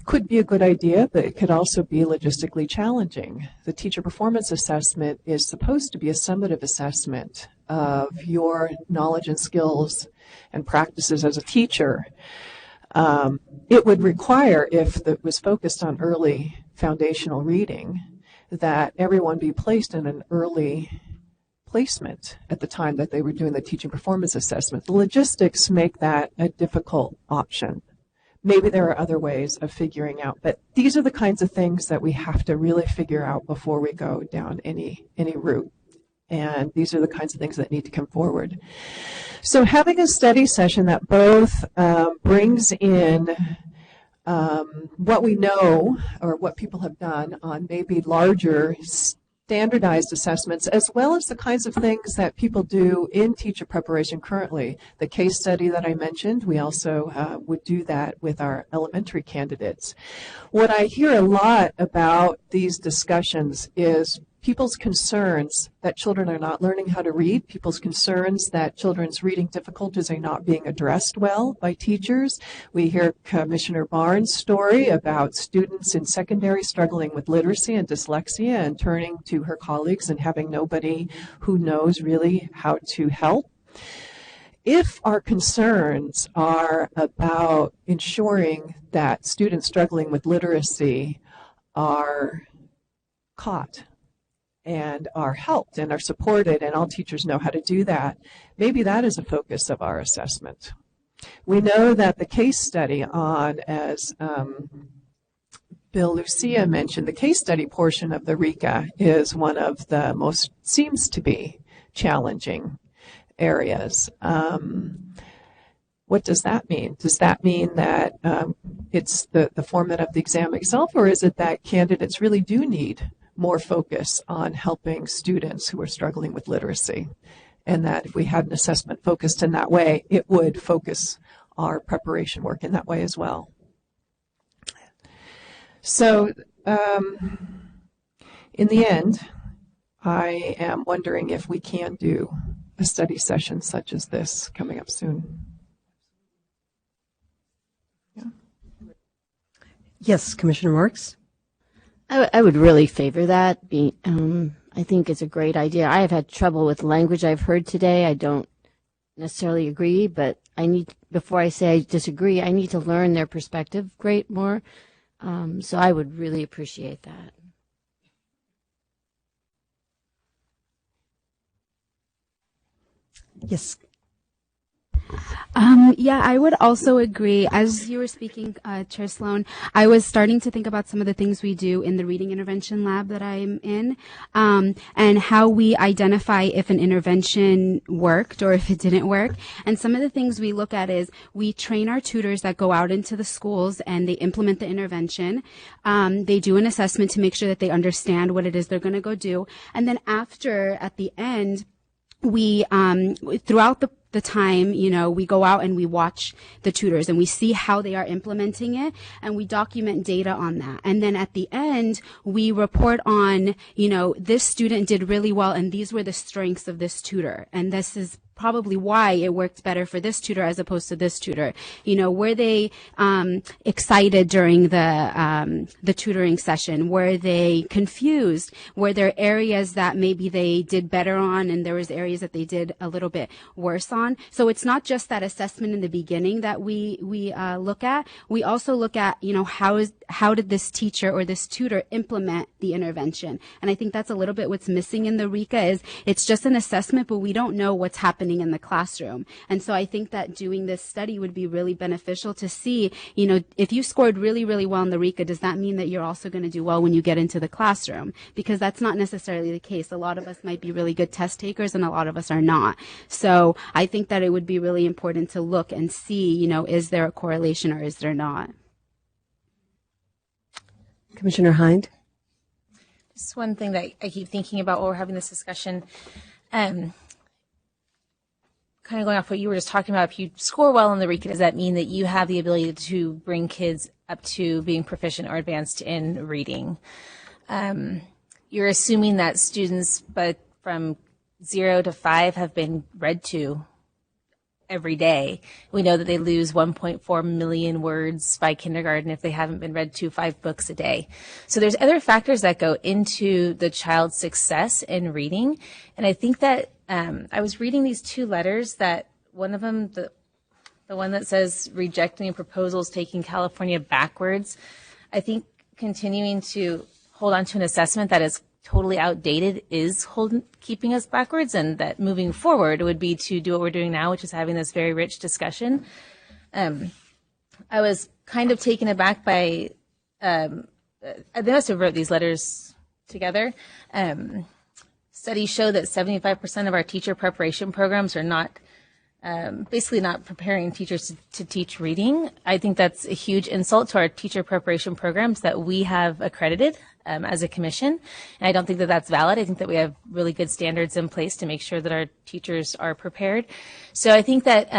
could be a good idea, but it could also be logistically challenging. The teacher performance assessment is supposed to be a summative assessment of your knowledge and skills and practices as a teacher. It would require, if it was focused on early foundational reading, that everyone be placed in an early placement at the time that they were doing the teaching performance assessment. The logistics make that a difficult option. Maybe there are other ways of figuring out, but these are the kinds of things that we have to really figure out before we go down any route. And these are the kinds of things that need to come forward. So having a study session that both brings in what we know or what people have done on maybe larger standardized assessments, as well as the kinds of things that people do in teacher preparation currently. The case study that I mentioned, we also would do that with our elementary candidates. What I hear a lot about these discussions is people's concerns that children are not learning how to read, people's concerns that children's reading difficulties are not being addressed well by teachers. We hear Commissioner Barnes' story about students in secondary struggling with literacy and dyslexia and turning to her colleagues and having nobody who knows really how to help. If our concerns are about ensuring that students struggling with literacy are caught and are helped and are supported, and all teachers know how to do that, maybe that is a focus of our assessment. We know that the case study on, as Bill Lucia mentioned, the case study portion of the RICA is one of the most, seems to be, challenging areas. What does that mean? Does that mean that it's the format of the exam itself, or is it that candidates really do need more focus on helping students who are struggling with literacy, and that if we had an assessment focused in that way, it would focus our preparation work in that way as well? So in the end, I am wondering if we can do a study session such as this coming up soon. Yeah. Yes, Commissioner Marks? I would really favor that. I think it's a great idea. I have had trouble with language I've heard today. I don't necessarily agree, but before I say I disagree, I need to learn their perspective more. So I would really appreciate that. Yes. Yeah, I would also agree. As you were speaking, Chair Sloan, I was starting to think about some of the things we do in the reading intervention lab that I'm in, and how we identify if an intervention worked or if it didn't work. And some of the things we look at is we train our tutors that go out into the schools and they implement the intervention. They do an assessment to make sure that they understand what it is they're going to go do. And then at the end, we, throughout the time, we go out and we watch the tutors and we see how they are implementing it and we document data on that. And then at the end, we report on, this student did really well and these were the strengths of this tutor. And this is probably why it worked better for this tutor as opposed to this tutor. Were they excited during the tutoring session? Were they confused? Were there areas that maybe they did better on and there was areas that they did a little bit worse on? So it's not just that assessment in the beginning that we look at. We also look at, how did this teacher or this tutor implement the intervention? And I think that's a little bit what's missing in the RECA is it's just an assessment, but we don't know what's happening in the classroom. And so I think that doing this study would be really beneficial to see, if you scored really, really well in the RECA, does that mean that you're also going to do well when you get into the classroom? Because that's not necessarily the case. A lot of us might be really good test takers and a lot of us are not. So I think that it would be really important to look and see, is there a correlation or is there not? Commissioner Hind? Just one thing that I keep thinking about while we're having this discussion, kind of going off what you were just talking about, if you score well in the RECA, does that mean that you have the ability to bring kids up to being proficient or advanced in reading? You're assuming that students, but from 0 to 5, have been read to every day. We know that they lose 1.4 million words by kindergarten if they haven't been read to 5 books a day. So there's other factors that go into the child's success in reading. And I think that I was reading these 2 letters that one of them, the one that says rejecting proposals, taking California backwards, I think continuing to hold on to an assessment that is totally outdated is keeping us backwards, and that moving forward would be to do what we're doing now, which is having this very rich discussion. I was kind of taken aback by, they must have wrote these letters together. Studies show that 75% of our teacher preparation programs are not, basically not preparing teachers to teach reading. I think that's a huge insult to our teacher preparation programs that we have accredited as a commission. And I don't think that that's valid. I think that we have really good standards in place to make sure that our teachers are prepared. So I think that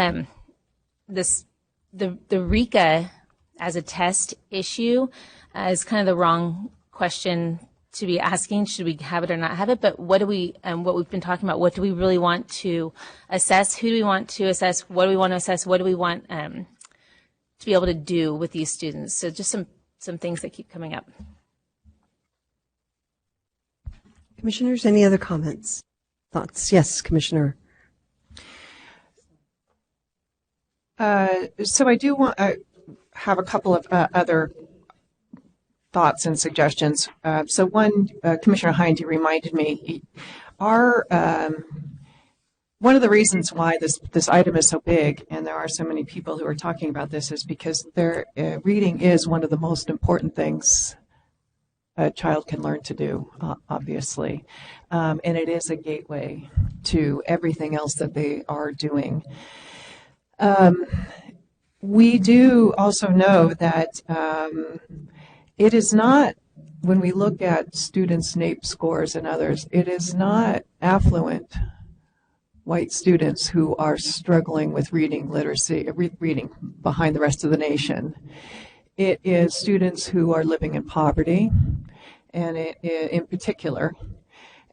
the RECA as a test issue is kind of the wrong question to be asking. Should we have it or not have it? But what do we, what we've been talking about, what do we really want to assess? Who do we want to assess? What do we want to assess? What do we want to be able to do with these students? So just some things that keep coming up. Commissioners, any other comments? Thoughts? Yes, Commissioner. So I do want have a couple of other thoughts and suggestions. So one, Commissioner Hind, you reminded me, one of the reasons why this item is so big, and there are so many people who are talking about this, is because reading is one of the most important things a child can learn to do, obviously. And it is a gateway to everything else that they are doing. We do also know that it is not, when we look at students' NAEP scores and others, it is not affluent white students who are struggling with reading literacy, reading behind the rest of the nation. It is students who are living in poverty, and in particular,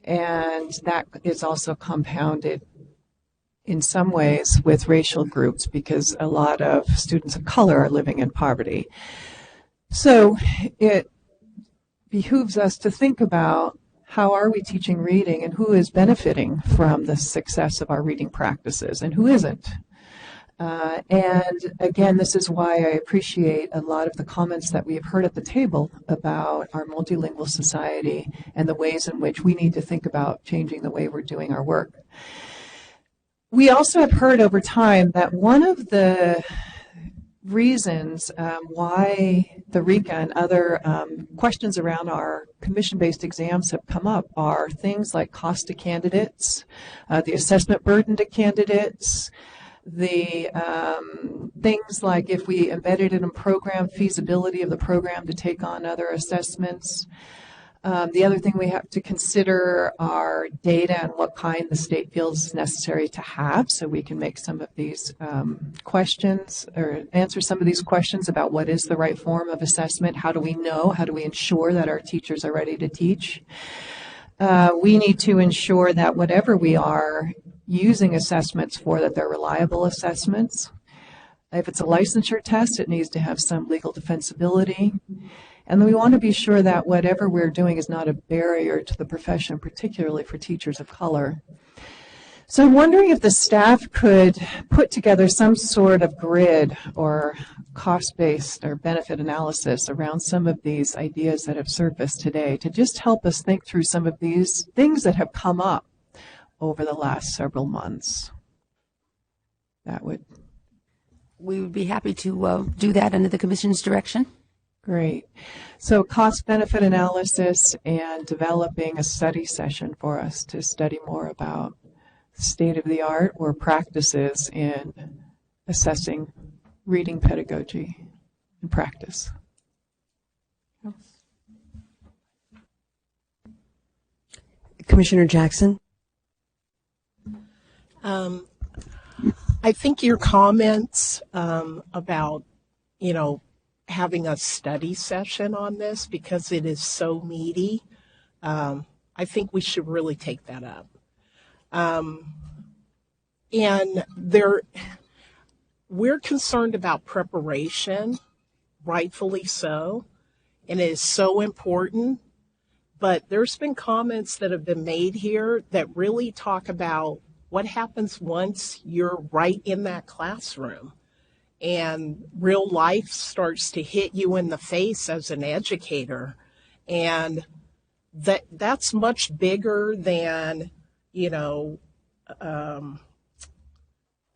and that is also compounded in some ways with racial groups, because a lot of students of color are living in poverty. So it behooves us to think about how are we teaching reading and who is benefiting from the success of our reading practices and who isn't. And again, this is why I appreciate a lot of the comments that we have heard at the table about our multilingual society and the ways in which we need to think about changing the way we're doing our work. We also have heard over time that one of the reasons why the RECA and other questions around our commission-based exams have come up are things like cost to candidates, the assessment burden to candidates, the things like if we embedded in a program, feasibility of the program to take on other assessments. The other thing we have to consider are data and what kind the state feels necessary to have, so we can make some of these questions or answer some of these questions about what is the right form of assessment, how do we know, how do we ensure that our teachers are ready to teach. We need to ensure that whatever we are using assessments for, that they're reliable assessments. If it's a licensure test, it needs to have some legal defensibility. And we want to be sure that whatever we're doing is not a barrier to the profession, particularly for teachers of color. So I'm wondering if the staff could put together some sort of grid or cost-based or benefit analysis around some of these ideas that have surfaced today to just help us think through some of these things that have come up over the last several months. We would be happy to do that under the Commission's direction. Great. So cost-benefit analysis and developing a study session for us to study more about state-of-the-art or practices in assessing reading pedagogy and practice. Commissioner Jackson? I think your comments about, having a study session on this, because it is so meaty, I think we should really take that up. And we're concerned about preparation, rightfully so, and it is so important. But there's been comments that have been made here that really talk about what happens once you're right in that classroom and real life starts to hit you in the face as an educator. And that's much bigger than,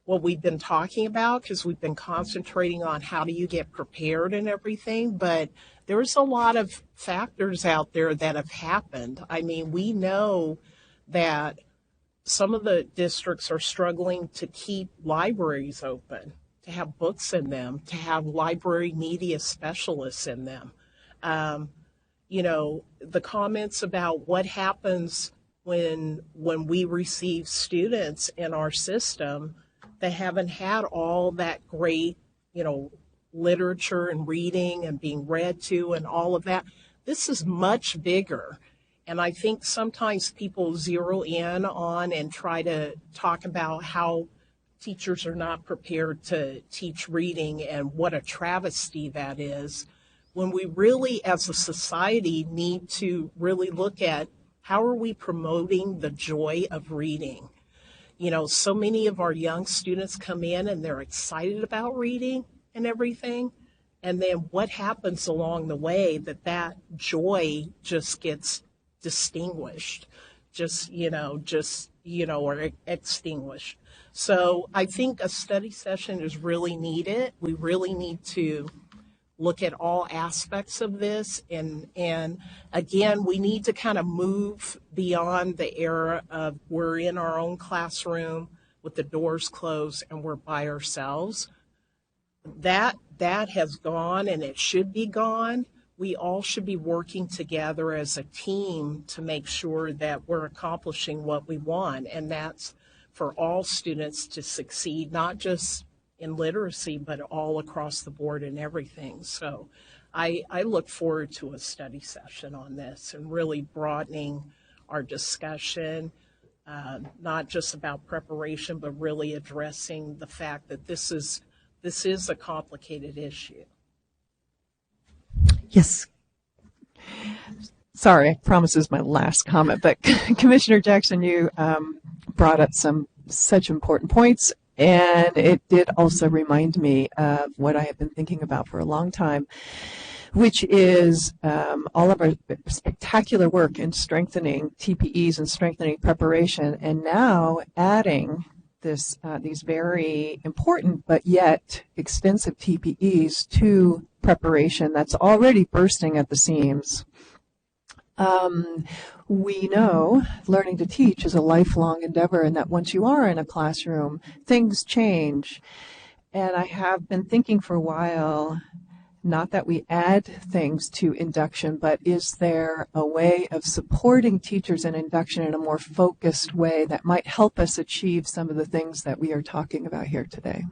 what we've been talking about, because we've been concentrating on how do you get prepared and everything. But there's a lot of factors out there that have happened. I mean, we know that some of the districts are struggling to keep libraries open, to have books in them, to have library media specialists in them. The comments about what happens when we receive students in our system that haven't had all that great, literature and reading and being read to and all of that. This is much bigger. And I think sometimes people zero in on and try to talk about how teachers are not prepared to teach reading and what a travesty that is, when we really, as a society, need to really look at how are we promoting the joy of reading. So many of our young students come in and they're excited about reading and everything. And then what happens along the way that joy just gets distinguished, or extinguished. So I think a study session is really needed. We really need to look at all aspects of this. And again, we need to kind of move beyond the era of we're in our own classroom with the doors closed and we're by ourselves. That has gone, and it should be gone. We all should be working together as a team to make sure that we're accomplishing what we want, and that's for all students to succeed, not just in literacy, but all across the board and everything. So I look forward to a study session on this and really broadening our discussion, not just about preparation, but really addressing the fact that this is a complicated issue. Yes. Sorry, I promise this is my last comment, but Commissioner Jackson, you brought up some such important points, and it did also remind me of what I have been thinking about for a long time, which is all of our spectacular work in strengthening TPEs and strengthening preparation, and now adding these very important but yet extensive TPEs to preparation that's already bursting at the seams. We know learning to teach is a lifelong endeavor, and that once you are in a classroom, things change. And I have been thinking for a while, not that we add things to induction, but is there a way of supporting teachers in induction in a more focused way that might help us achieve some of the things that we are talking about here today?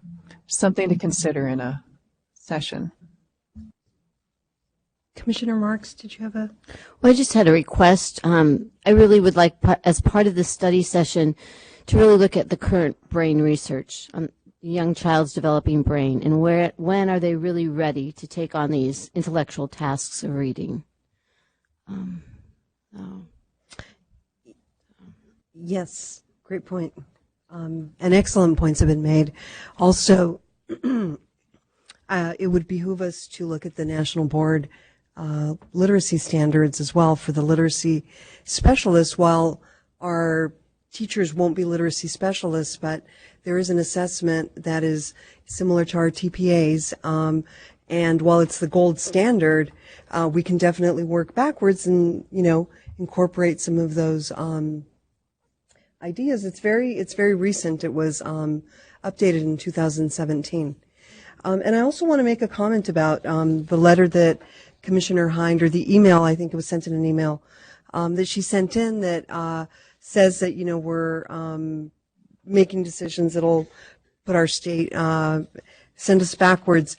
Something to consider in a session. Commissioner Marks, did you have a? Well, I just had a request. I really would like, as part of this study session, to really look at the current brain research on the young child's developing brain and when are they really ready to take on these intellectual tasks of reading. Yes, great point. And excellent points have been made. Also, it would behoove us to look at the National Board literacy standards as well for the literacy specialists. While our teachers won't be literacy specialists, but there is an assessment that is similar to our TPAs. And while it's the gold standard, we can definitely work backwards and, incorporate some of those ideas. It's very recent. It was updated in 2017. And I also want to make a comment about the letter that Commissioner Hind, or the email, I think it was sent in an email, that she sent in that says that, we're making decisions that'll put our state, send us backwards.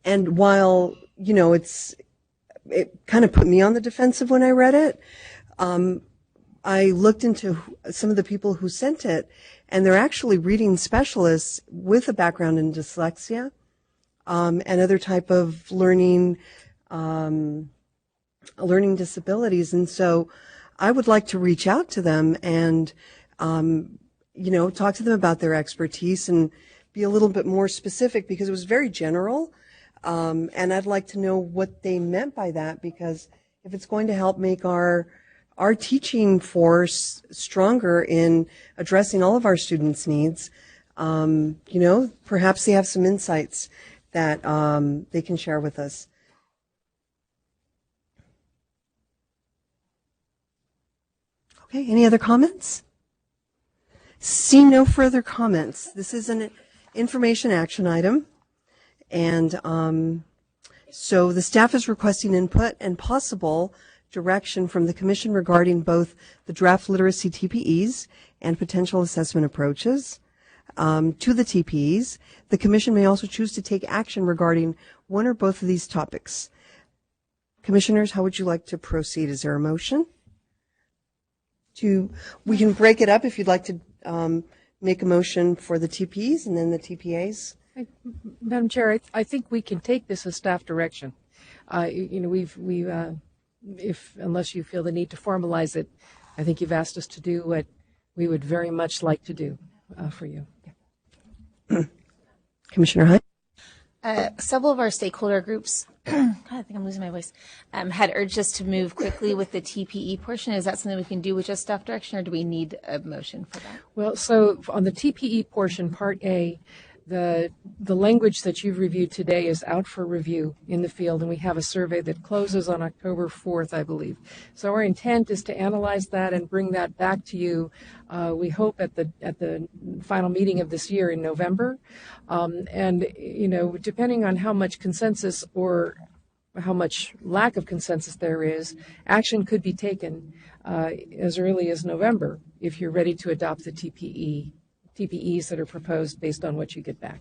And while, it kind of put me on the defensive when I read it, I looked into some of the people who sent it, and they're actually reading specialists with a background in dyslexia and other type of learning disabilities. And so I would like to reach out to them and, talk to them about their expertise and be a little bit more specific, because it was very general. And I'd like to know what they meant by that, because if it's going to help make our teaching force stronger in addressing all of our students' needs, perhaps they have some insights that they can share with us. Okay, any other comments? Seeing no further comments, this is an information action item. And so the staff is requesting input and possible direction from the Commission regarding both the draft literacy TPEs and potential assessment approaches to the TPEs. The Commission may also choose to take action regarding one or both of these topics. Commissioners, how would you like to proceed? Is there a motion? We can break it up if you'd like to make a motion for the TPEs and then the TPAs. Madam Chair, I think we can take this as staff direction. Unless you feel the need to formalize it, I think you've asked us to do what we would very much like to do for you. Yeah. Commissioner Hunt? Several of our stakeholder groups, God, I think I'm losing my voice, had urged us to move quickly with the TPE portion. Is that something we can do with just staff direction, or do we need a motion for that? Well, so on the TPE portion, Part A, the language that you've reviewed today is out for review in the field, and we have a survey that closes on October 4th, I believe. So our intent is to analyze that and bring that back to you, we hope at the final meeting of this year in November. And, depending on how much consensus or how much lack of consensus there is, action could be taken as early as November if you're ready to adopt the TPEs that are proposed based on what you get back.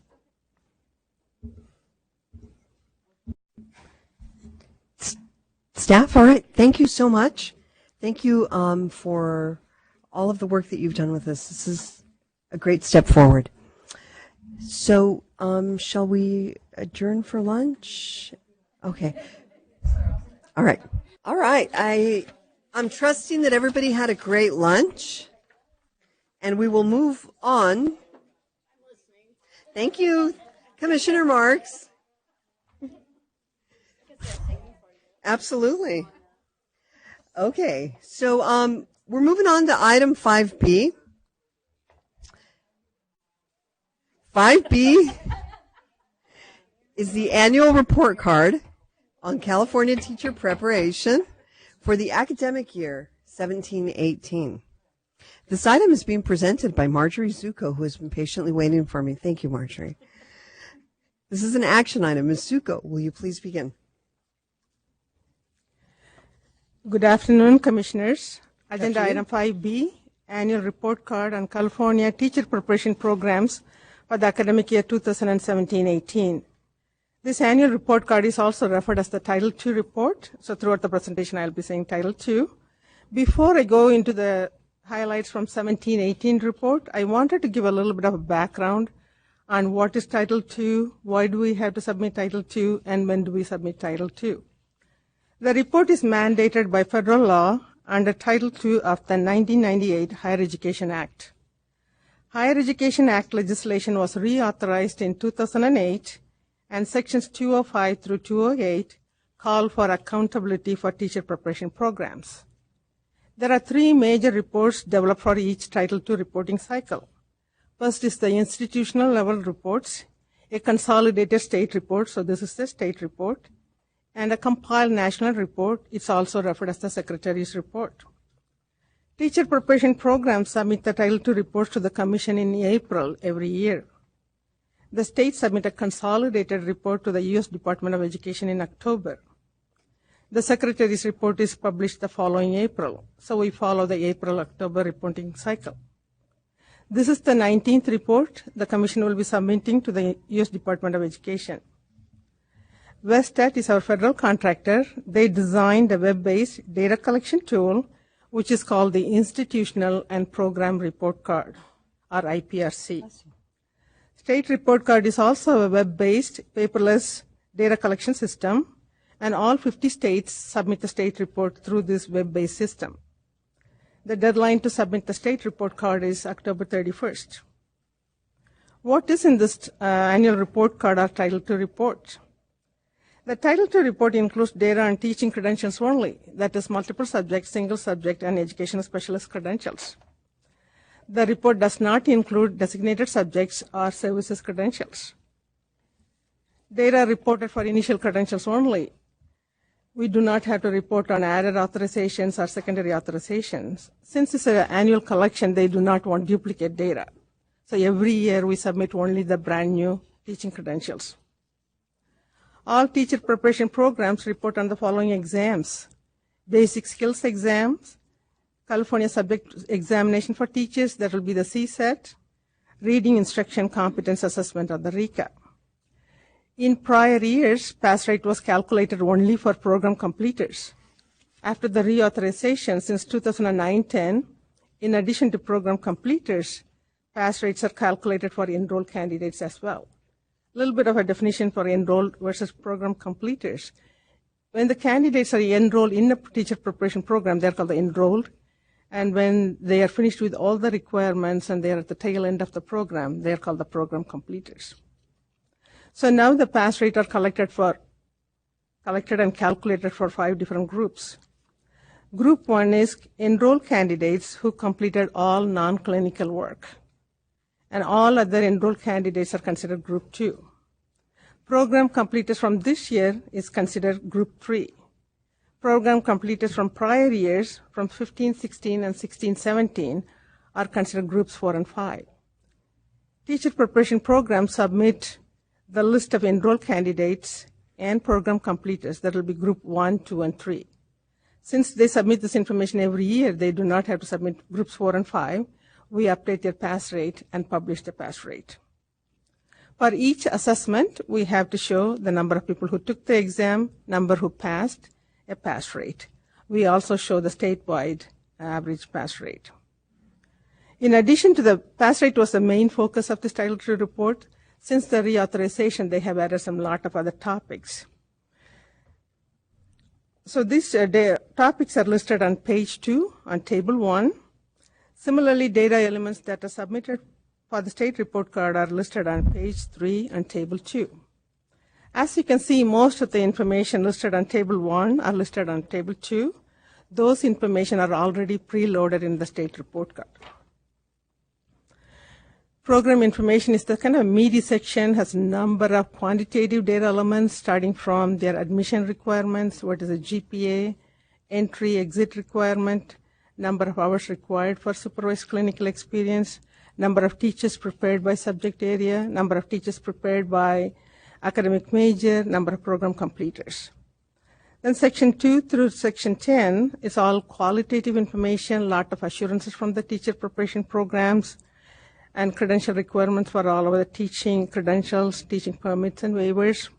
Staff, all right. Thank you so much. Thank you for all of the work that you've done with this. This is a great step forward. So, shall we adjourn for lunch? Okay. All right. All right. I'm trusting that everybody had a great lunch. And we will move on. Thank you, Commissioner Marks. Absolutely. Okay, so we're moving on to item 5B. 5B is the annual report card on California teacher preparation for the academic year 17-18. This item is being presented by Marjorie Zuko, who has been patiently waiting for me. Thank you, Marjorie. This is an action item. Ms. Zuko, will you please begin? Good afternoon, Commissioners. Agenda afternoon. item 5B, Annual Report Card on California Teacher Preparation Programs for the academic year 2017-18. This annual report card is also referred as the Title II report. So throughout the presentation, I'll be saying Title II. Before I go into the highlights from 17-18 report, I wanted to give a little bit of a background on what is Title II, why do we have to submit Title II, and when do we submit Title II. The report is mandated by federal law under Title II of the 1998 Higher Education Act. Higher Education Act legislation was reauthorized in 2008, and sections 205 through 208 call for accountability for teacher preparation programs. There are three major reports developed for each Title II reporting cycle. First is the institutional level reports, a consolidated state report, so this is the state report, and a compiled national report. It's also referred as the Secretary's report. Teacher preparation programs submit the Title II reports to the Commission in April every year. The states submit a consolidated report to the U.S. Department of Education in October. The Secretary's report is published the following April, so we follow the April-October reporting cycle. This is the 19th report the Commission will be submitting to the U.S. Department of Education. Westat is our federal contractor. They designed a web-based data collection tool, which is called the Institutional and Program Report Card, or IPRC. State Report Card is also a web-based, paperless data collection system, and all 50 states submit the state report through this web-based system. The deadline to submit the state report card is October 31st. What is in this annual report card or Title II report? The Title II report includes data on teaching credentials only, that is multiple subject, single subject, and educational specialist credentials. The report does not include designated subjects or services credentials. Data reported for initial credentials only. We do not have to report on added authorizations or secondary authorizations. Since it's an annual collection, they do not want duplicate data. So every year we submit only the brand new teaching credentials. All teacher preparation programs report on the following exams: basic skills exams, California subject examination for teachers, that will be the CSET, reading instruction competence assessment, or the RECA. In prior years, pass rate was calculated only for program completers. After the reauthorization since 2009-10, in addition to program completers, pass rates are calculated for enrolled candidates as well. A little bit of a definition for enrolled versus program completers. When the candidates are enrolled in a teacher preparation program, they're called the enrolled. And when they are finished with all the requirements and they're at the tail end of the program, they're called the program completers. So now the pass rate are collected and calculated for 5 different groups. Group 1 is enrolled candidates who completed all non-clinical work. And all other enrolled candidates are considered Group 2. Program completers from this year is considered Group 3. Program completers from prior years, from 15-16 and 16-17, are considered Groups 4 and 5. Teacher preparation programs submit the list of enrolled candidates and program completers. That will be Group 1, 2, and 3. Since they submit this information every year, they do not have to submit Groups 4 and 5. We update their pass rate and publish the pass rate. For each assessment, we have to show the number of people who took the exam, number who passed, a pass rate. We also show the statewide average pass rate. In addition to the pass rate was the main focus of this Title II report. Since the reauthorization, they have added some lot of other topics. So these topics are listed on page 2 on table 1. Similarly, data elements that are submitted for the state report card are listed on page 3 on table 2. As you can see, most of the information listed on table 1 are listed on table 2. Those information are already preloaded in the state report card. Program information is the kind of meaty section, has a number of quantitative data elements starting from their admission requirements, what is a GPA, entry, exit requirement, number of hours required for supervised clinical experience, number of teachers prepared by subject area, number of teachers prepared by academic major, number of program completers. Then section 2 through section 10 is all qualitative information, a lot of assurances from the teacher preparation programs, and credential requirements for all of the teaching credentials, teaching permits, and waivers.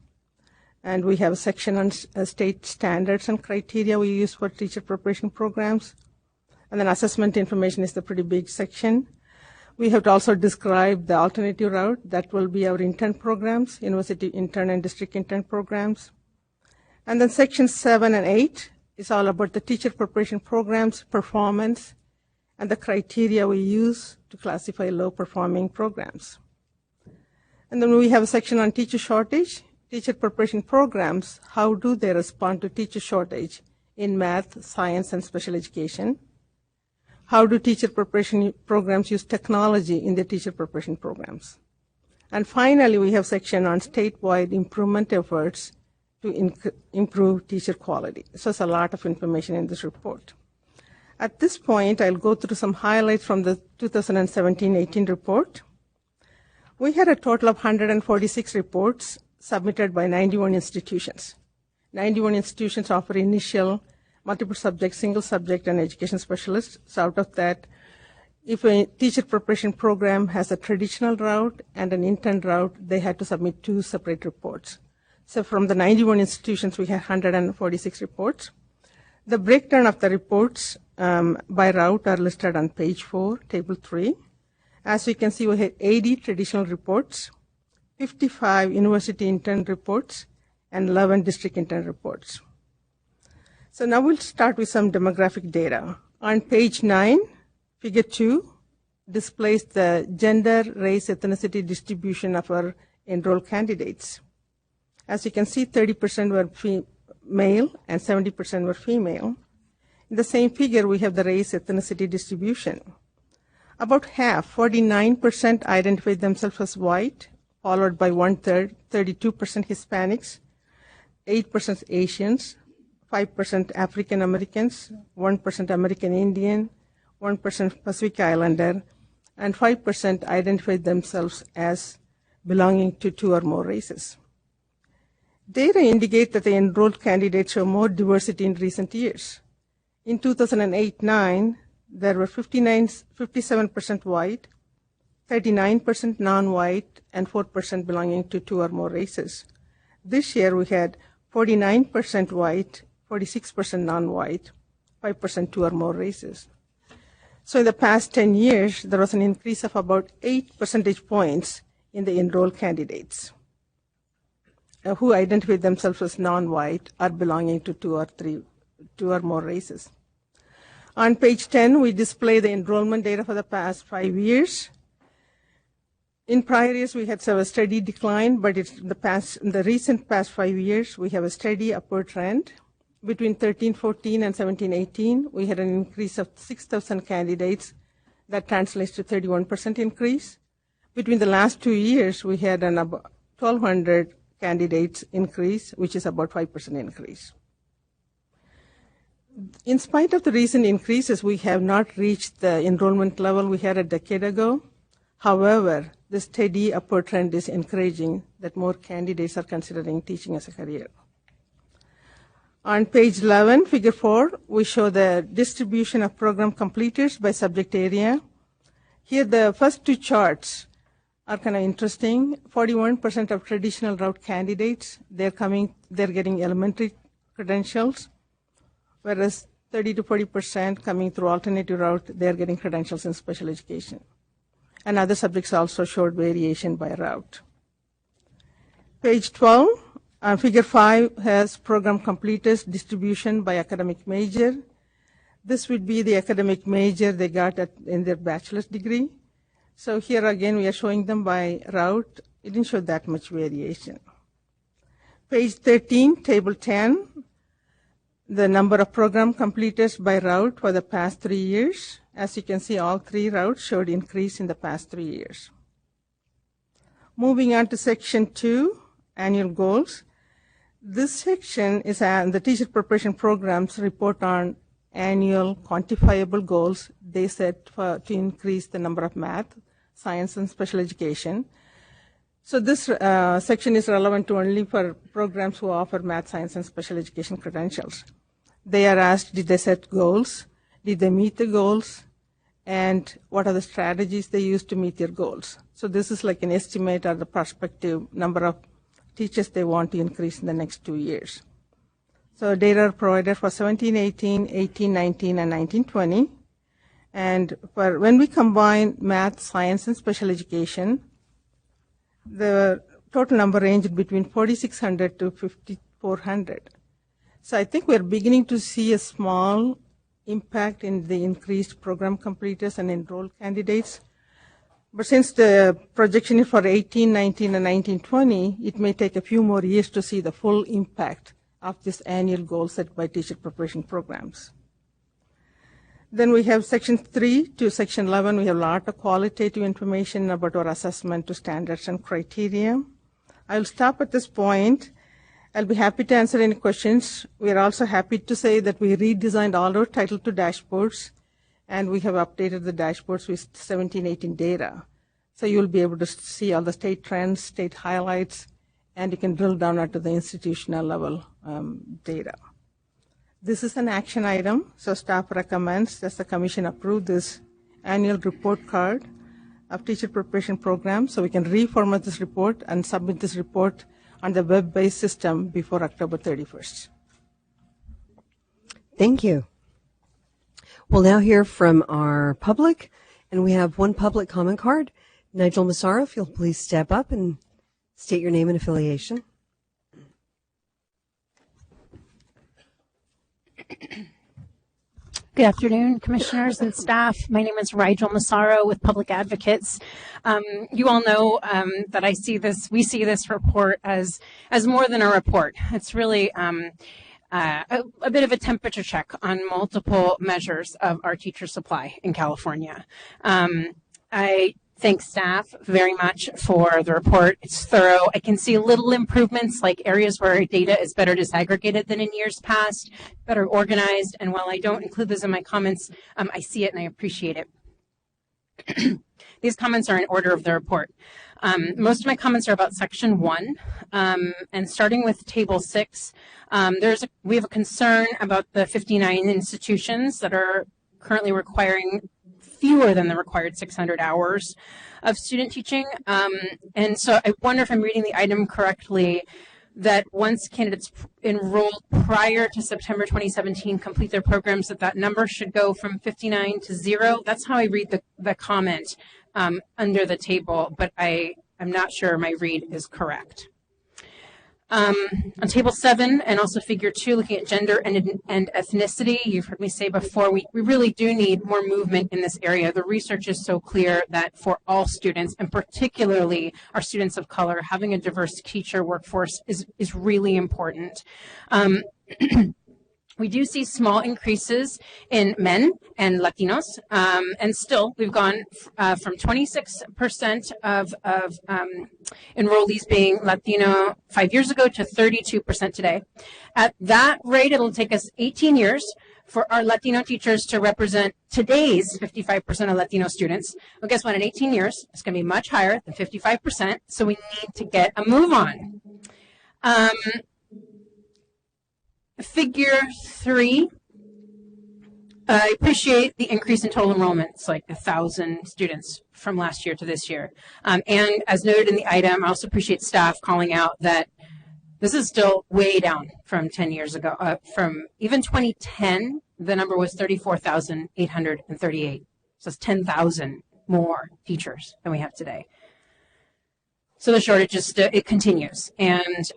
And we have a section on state standards and criteria we use for teacher preparation programs. And then assessment information is the pretty big section. We have to also describe the alternative route. That will be our intern programs, university intern and district intern programs. And then section 7 and 8 is all about the teacher preparation programs, performance, and the criteria we use to classify low-performing programs. And then we have a section on teacher shortage, teacher preparation programs, how do they respond to teacher shortage in math, science, and special education? How do teacher preparation programs use technology in their teacher preparation programs? And finally, we have a section on statewide improvement efforts to improve teacher quality. So it's a lot of information in this report. At this point, I'll go through some highlights from the 2017-18 report. We had a total of 146 reports submitted by 91 institutions. 91 institutions offer initial, multiple subject, single subject, and education specialists. So out of that, if a teacher preparation program has a traditional route and an intern route, they had to submit 2 separate reports. So from the 91 institutions, we had 146 reports. The breakdown of the reports by route are listed on page 4, table 3. As you can see, we had 80 traditional reports, 55 university intern reports, and 11 district intern reports. So now we'll start with some demographic data. On page 9, figure 2 displays the gender, race, ethnicity distribution of our enrolled candidates. As you can see, 30% were male and 70% were female. In the same figure, we have the race ethnicity distribution. About half, 49%, identified themselves as white, followed by 1/3, 32% Hispanics, 8% Asians, 5% African Americans, 1% American Indian, 1% Pacific Islander, and 5% identified themselves as belonging to 2 or more races. Data indicate that the enrolled candidates show more diversity in recent years. In 2008-9, there were 57% white, 39% non-white, and 4% belonging to 2 or more races. This year, we had 49% white, 46% non-white, 5% 2 or more races. So in the past 10 years, there was an increase of about 8 percentage points in the enrolled candidates who identify themselves as non-white or belonging to 2 or more races. On page 10, we display the enrollment data for the past 5 years. In prior years, we had a steady decline, but in the recent past 5 years, we have a steady upward trend. Between 13-14 and 17-18, we had an increase of 6,000 candidates. That translates to 31% increase. Between the last 2 years, we had an about 1,200 candidates increase, which is about 5% increase. In spite of the recent increases, we have not reached the enrollment level we had a decade ago. However, the steady upward trend is encouraging that more candidates are considering teaching as a career. On page 11, figure 4, we show the distribution of program completers by subject area. Here, the first 2 charts are kind of interesting. 41% of traditional route candidates, they're getting elementary credentials, whereas 30 to 40% coming through alternative route, they're getting credentials in special education. And other subjects also showed variation by route. Page 12, figure 5 has program completers distribution by academic major. This would be the academic major they got in their bachelor's degree. So here again, we are showing them by route. It didn't show that much variation. Page 13, table 10, the number of program completers by route for the past 3 years. As you can see, all 3 routes showed increase in the past 3 years. Moving on to section 2, annual goals. This section is the teacher preparation programs report on annual quantifiable goals they set to increase the number of math, science, and special education. So this section is relevant only for programs who offer math, science, and special education credentials. They are asked, did they set goals? Did they meet the goals? And what are the strategies they use to meet their goals? So this is like an estimate or the prospective number of teachers they want to increase in the next 2 years. So data are provided for 17-18, 18-19, and 19-20. And for when we combine math, science, and special education, the total number ranged between 4,600 to 5,400. So I think we're beginning to see a small impact in the increased program completers and enrolled candidates. But since the projection is for 18, 19, and 19-20, it may take a few more years to see the full impact of this annual goal set by teacher preparation programs. Then we have section 3 to section 11. We have a lot of qualitative information about our assessment to standards and criteria. I'll stop at this point. I'll be happy to answer any questions. We are also happy to say that we redesigned all our Title II dashboards, and we have updated the dashboards with 17-18 data. So you'll be able to see all the state trends, state highlights, and you can drill down onto the institutional level data. This is an action item, so staff recommends that the Commission approve this annual report card of teacher preparation program so we can reformat this report and submit this report on the web-based system before October 31st. Thank you. We'll now hear from our public, and we have one public comment card. Nigel Massaro, if you'll please step up and state your name and affiliation. Good afternoon, commissioners and staff. My name is Rigel Massaro with Public Advocates. You all know that we see this report as more than a report. It's really a bit of a temperature check on multiple measures of our teacher supply in California. I thank staff very much for the report. It's thorough. I can see little improvements, like areas where data is better disaggregated than in years past, better organized, and while I don't include this in my comments, I see it and I appreciate it. These comments are in order of the report. Most of my comments are about section 1, and starting with table 6, we have a concern about the 59 institutions that are currently requiring fewer than the required 600 hours of student teaching. And so I wonder if I'm reading the item correctly, that once candidates enrolled prior to September 2017 complete their programs, that number should go from 59 to 0. That's how I read the comment under the table, but I'm not sure my read is correct. On table 7 and also figure 2, looking at gender and ethnicity, you've heard me say before, we really do need more movement in this area. The research is so clear that for all students, and particularly our students of color, having a diverse teacher workforce is really important. We do see small increases in men and Latinos, and still we've gone from 26% of enrollees being Latino 5 years ago to 32% today. At that rate, it'll take us 18 years for our Latino teachers to represent today's 55% of Latino students. Well, guess what? In 18 years, it's going to be much higher than 55%, so we need to get a move on. Figure 3, I appreciate the increase in total enrollment. It's like 1,000 students from last year to this year. And as noted in the item, I also appreciate staff calling out that this is still way down from 10 years ago. From even 2010, the number was 34,838. So it's 10,000 more teachers than we have today. So the shortage it continues. And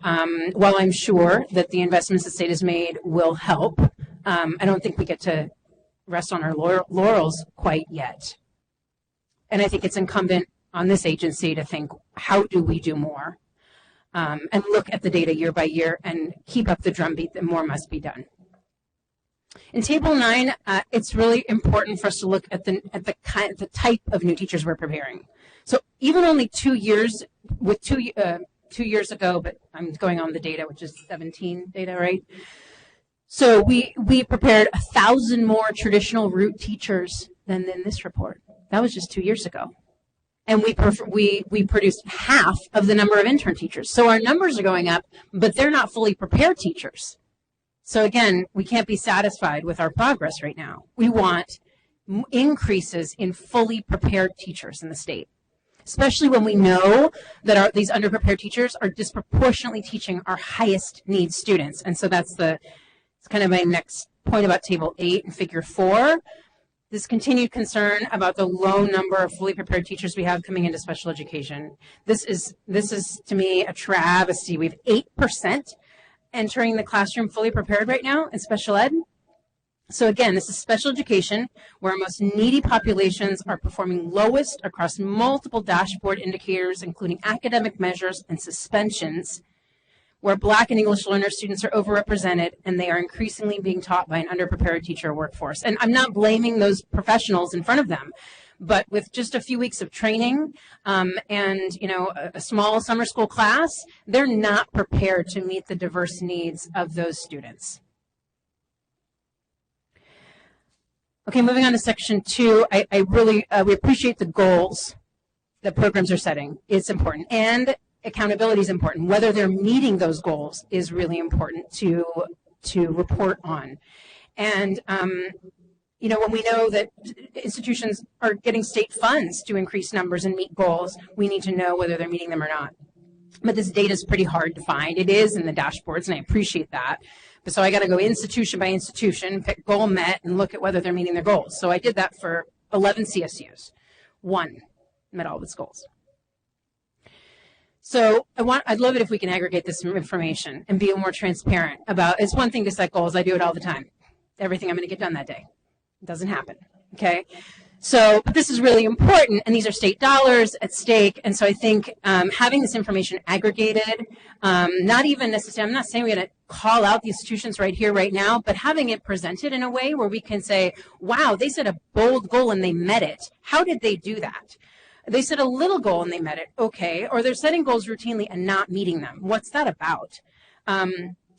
while I'm sure that the investments the state has made will help, I don't think we get to rest on our laurels quite yet. And I think it's incumbent on this agency to think, how do we do more? And look at the data year by year and keep up the drumbeat that more must be done. In Table 9, it's really important for us to look at the type of new teachers we're preparing. So even only 2 years with 2 years ago, but I'm going on the data, which is 17 data, right? So we prepared 1,000 more traditional route teachers than in this report. That was just 2 years ago. And we produced half of the number of intern teachers. So our numbers are going up, but they're not fully prepared teachers. So again, we can't be satisfied with our progress right now. We want increases in fully prepared teachers in the state, especially when we know that these underprepared teachers are disproportionately teaching our highest needs students. And so it's kind of my next point about Table 8 and Figure 4. This continued concern about the low number of fully prepared teachers we have coming into special education. This is to me a travesty. We have 8% entering the classroom fully prepared right now in special ed. So again, this is special education where our most needy populations are performing lowest across multiple dashboard indicators, including academic measures and suspensions, where Black and English learner students are overrepresented, and they are increasingly being taught by an underprepared teacher workforce. And I'm not blaming those professionals in front of them, but with just a few weeks of training and a small summer school class, they're not prepared to meet the diverse needs of those students. Okay, moving on to Section 2, we appreciate the goals that programs are setting. It's important. And accountability is important. Whether they're meeting those goals is really important to report on. And, when we know that institutions are getting state funds to increase numbers and meet goals, we need to know whether they're meeting them or not. But this data is pretty hard to find. It is in the dashboards, and I appreciate that. But so I got to go institution by institution, pick goal met, and look at whether they're meeting their goals. So I did that for 11 CSUs. 1 met all of its goals. So I'd love it if we can aggregate this information and be more transparent about, it's one thing to set goals. I do it all the time. Everything I'm going to get done that day. It doesn't happen. Okay. So, but this is really important, and these are state dollars at stake. And so I think having this information aggregated, not even necessarily, I'm not saying we're going to call out the institutions right here, right now, but having it presented in a way where we can say, wow, they set a bold goal and they met it. How did they do that? They set a little goal and they met it. Okay. Or they're setting goals routinely and not meeting them. What's that about?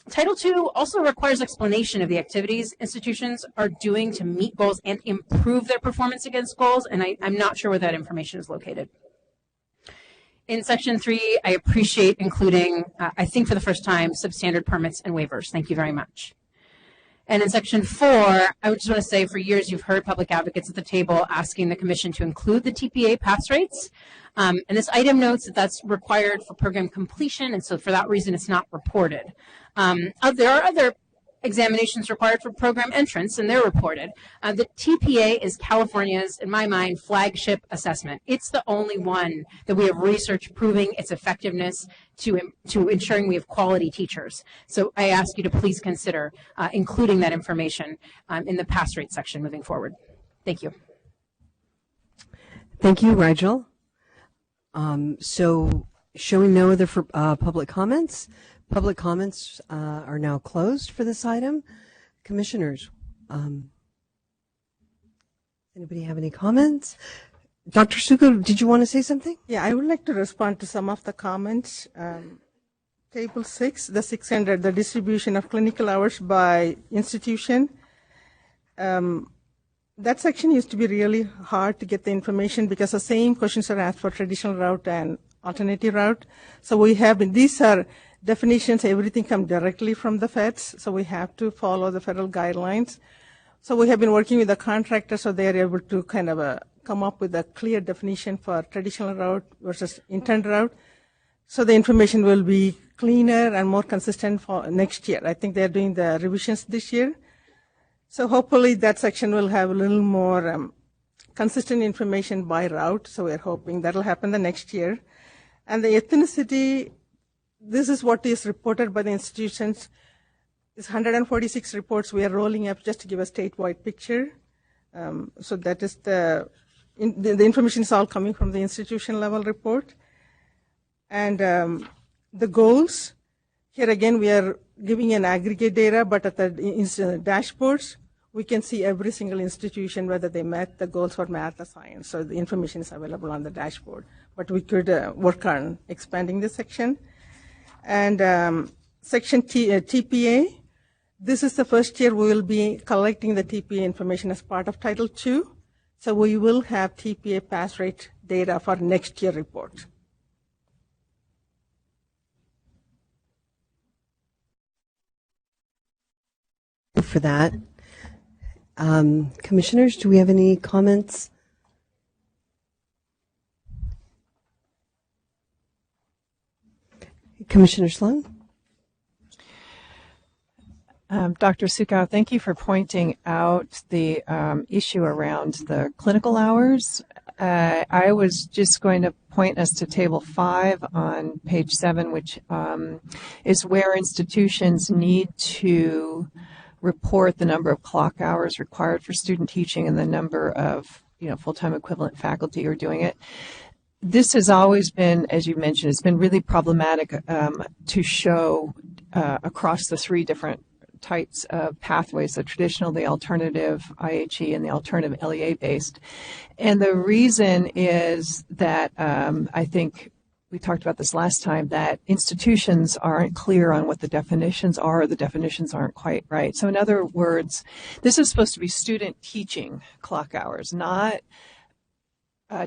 Title II also requires explanation of the activities institutions are doing to meet goals and improve their performance against goals, and I'm not sure where that information is located. In Section 3, I appreciate including, I think for the first time, substandard permits and waivers. Thank you very much. And in Section 4, I would just want to say for years you've heard public advocates at the table asking the Commission to include the TPA pass rates. And this item notes that that's required for program completion, and so for that reason it's not reported. There are other examinations required for program entrance, and they're reported. The TPA is California's, in my mind, flagship assessment. It's the only one that we have research proving its effectiveness to ensuring we have quality teachers. So I ask you to please consider including that information in the pass rate section moving forward. Thank you. Thank you, Rigel. So showing no other public comments, public comments are now closed for this item. Commissioners, anybody have any comments? Dr. Sugo, did you want to say something? Yeah, I would like to respond to some of the comments. Table 6, the 600, the distribution of clinical hours by institution. That section used to be really hard to get the information because the same questions are asked for traditional route and alternative route. So we have, these are definitions, everything comes directly from the feds, so we have to follow the federal guidelines. So we have been working with the contractor so they are able to kind of come up with a clear definition for traditional route versus intended route. So the information will be cleaner and more consistent for next year. I think they're doing the revisions this year. So hopefully that section will have a little more consistent information by route. So we're hoping that'll happen the next year. And the ethnicity, this is what is reported by the institutions. It's 146 reports we are rolling up just to give a statewide picture. So that is the information is all coming from the institution level report. And the goals, here again we are giving an aggregate data, but at the dashboards, we can see every single institution, whether they met the goals for math or science. So the information is available on the dashboard. but we could work on expanding this section. And section TPA, this is the first year we will be collecting the TPA information as part of Title II. So we will have TPA pass rate data for next year report. For that. Commissioners, do we have any comments? Commissioner Sloan? Dr. Sukow, thank you for pointing out the issue around the clinical hours. I was just going to point us to Table 5 on page 7, which is where institutions need to report the number of clock hours required for student teaching and the number of full-time equivalent faculty who are doing it. This has always been, as you mentioned, it's been really problematic to show across the three different types of pathways, the traditional, the alternative IHE, and the alternative LEA-based. And the reason is that I think we talked about this last time, that institutions aren't clear on what the definitions are, or the definitions aren't quite right. So in other words, this is supposed to be student teaching clock hours, not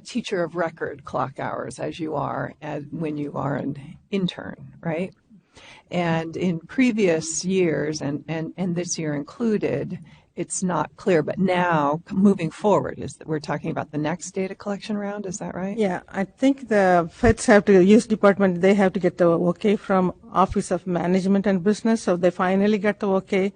teacher of record clock hours as you are when you are an intern, right? And in previous years, and this year included, it's not clear. But now, moving forward, we're talking about the next data collection round. Is that right? Yeah, I think the feds have to, use department, they have to get the okay from Office of Management and Business. So they finally got the okay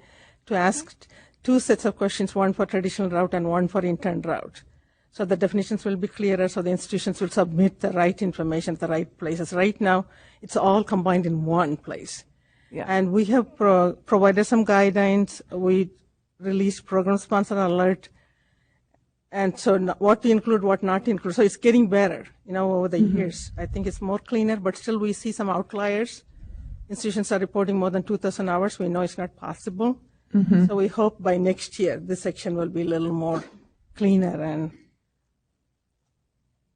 to ask two sets of questions, one for traditional route and one for intern route. So the definitions will be clearer, so the institutions will submit the right information at the right places. Right now, it's all combined in one place. Yeah. And we have provided some guidelines. We released program sponsor alert. And so what to include, what not to include. So it's getting better, over the years. I think it's more cleaner, but still we see some outliers. Institutions are reporting more than 2,000 hours. We know it's not possible. So we hope by next year, this section will be a little more cleaner, and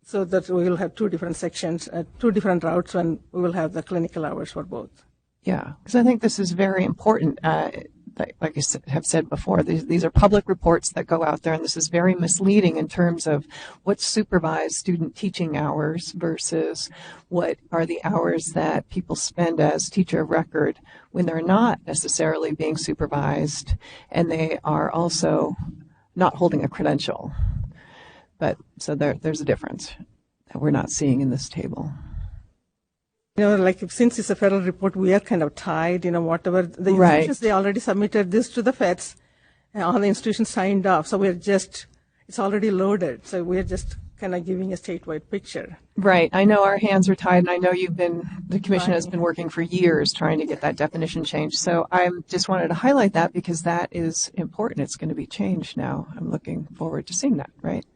so that we will have two different sections, two different routes, and we will have the clinical hours for both. Yeah, because I think this is very important. Like I have said before, these are public reports that go out there, and this is very misleading in terms of what's supervised student teaching hours versus what are the hours that people spend as teacher of record when they're not necessarily being supervised, and they are also not holding a credential. But so there's a difference that we're not seeing in this table. Since it's a federal report, we are kind of tied, whatever the institutions, they already submitted this to the feds, and all the institutions signed off. So it's already loaded. So we're just kind of giving a statewide picture. Right. I know our hands are tied, and I know the commission has been working for years trying to get that definition changed. So I just wanted to highlight that because that is important. It's going to be changed now. I'm looking forward to seeing that, right?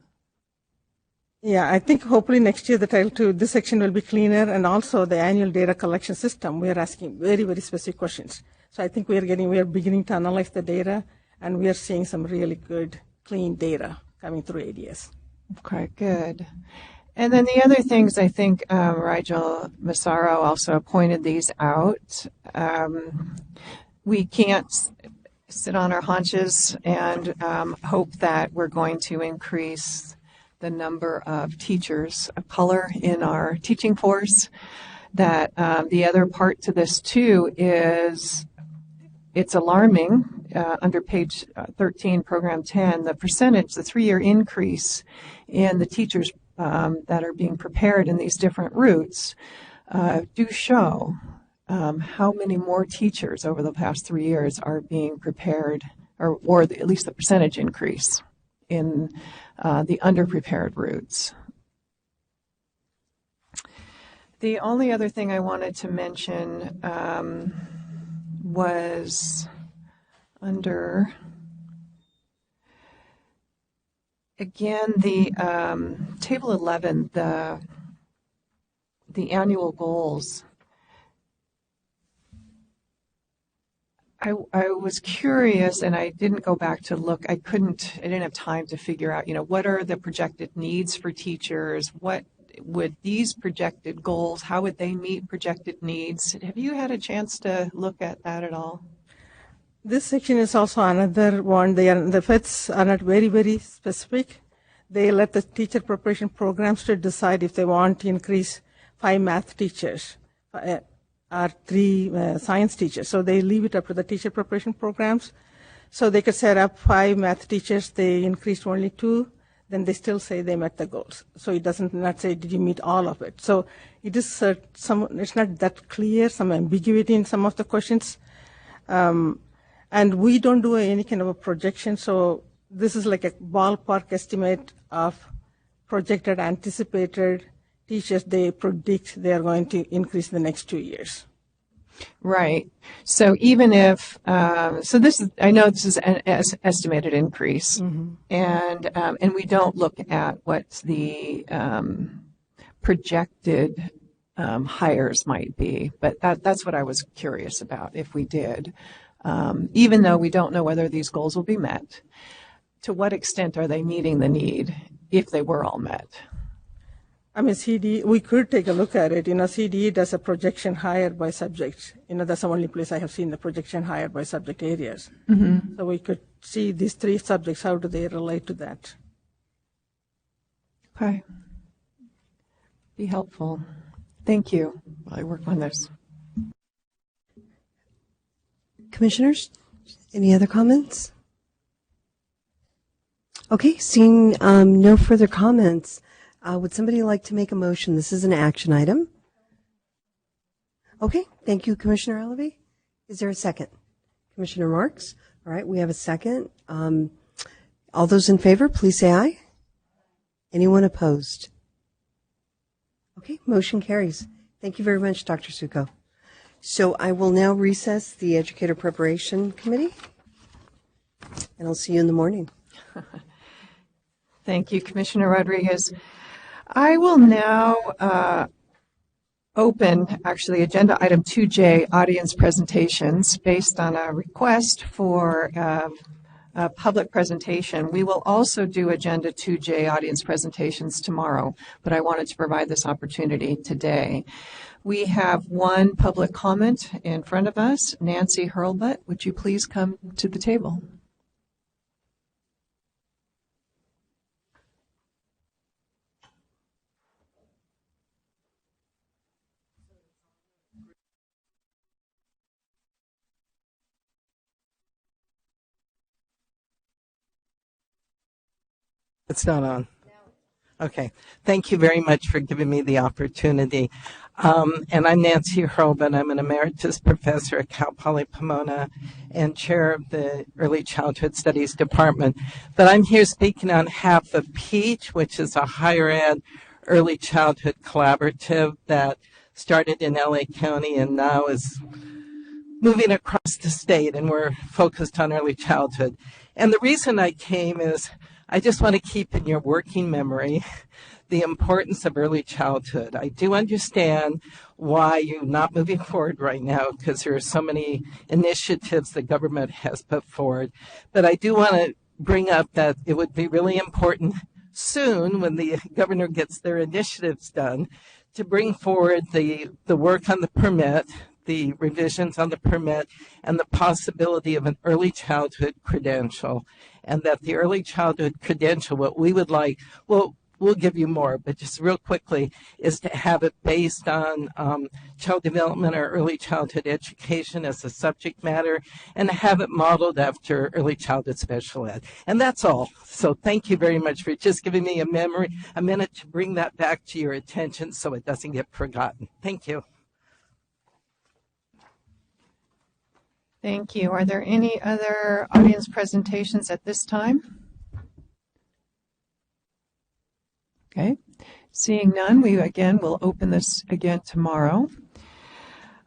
Yeah, I think hopefully next year the Title II, this section will be cleaner, and also the annual data collection system. We are asking very, very specific questions. So I think we are beginning to analyze the data, and we are seeing some really good, clean data coming through ADS. Okay, good. And then the other things, I think Rigel Massaro also pointed these out. We can't sit on our haunches and hope that we're going to increase the number of teachers of color in our teaching force. That the other part to this too is it's alarming under page 13, program 10, the 3-year increase in the teachers that are being prepared in these different routes do show how many more teachers over the past 3 years are being prepared, or at least the percentage increase in the underprepared routes. The only other thing I wanted to mention was under, again, the table 11, the annual goals. I was curious, and I didn't go back to look. I didn't have time to figure out, what are the projected needs for teachers? What would these projected goals, how would they meet projected needs? Have you had a chance to look at that at all? This section is also another one. The FETs are not very, very specific. They let the teacher preparation programs to decide if they want to increase 5 math teachers or 3 science teachers. So they leave it up to the teacher preparation programs. So they could set up 5 math teachers. They increased only 2. Then they still say they met the goals. So it doesn't not say, did you meet all of it? So it is it's not that clear, some ambiguity in some of the questions. And we don't do any kind of a projection. So this is like a ballpark estimate of projected, anticipated teachers they predict they are going to increase in the next 2 years. Right. So even if so, this is, I know this is an estimated increase, and we don't look at what the projected hires might be, but that's what I was curious about. If we did, even though we don't know whether these goals will be met, to what extent are they meeting the need if they were all met? I mean, CD, we could take a look at it. CD does a projection higher by subject. That's the only place I have seen the projection higher by subject areas. So we could see these 3 subjects, how do they relate to that? Okay. Be helpful. Thank you. I work on this. Commissioners, any other comments? Okay, seeing no further comments, would somebody like to make a motion? This is an action item. Okay, thank you, Commissioner Alavi. Is there a second? Commissioner Marks? All right, we have a second. All those in favor, please say aye. Anyone opposed? Okay, motion carries. Thank you very much, Dr. Suko. So I will now recess the Educator Preparation Committee, and I'll see you in the morning. Thank you, Commissioner Rodriguez. I will now open, actually, agenda item 2J, audience presentations, based on a request for a public presentation. We will also do agenda 2J audience presentations tomorrow, but I wanted to provide this opportunity today. We have one public comment in front of us. Nancy Hurlbut, would you please come to the table? It's not on. Okay. Thank you very much for giving me the opportunity. And I'm Nancy Hurlbut. I'm an emeritus professor at Cal Poly Pomona and chair of the Early Childhood Studies Department. But I'm here speaking on behalf of PEACH, which is a higher ed early childhood collaborative that started in LA County and now is moving across the state, and we're focused on early childhood. And the reason I came is I just want to keep in your working memory the importance of early childhood. I do understand why you're not moving forward right now because there are so many initiatives the government has put forward. But I do want to bring up that it would be really important soon when the governor gets their initiatives done to bring forward the work on the permit, the revisions on the permit, and the possibility of an early childhood credential. And that the early childhood credential, what we would like, well, we'll give you more, but just real quickly, is to have it based on child development or early childhood education as a subject matter, and have it modeled after early childhood special ed. And that's all. So thank you very much for just giving me a minute to bring that back to your attention so it doesn't get forgotten. Thank you. Thank you. Are there any other audience presentations at this time? Okay. Seeing none, we again will open this again tomorrow.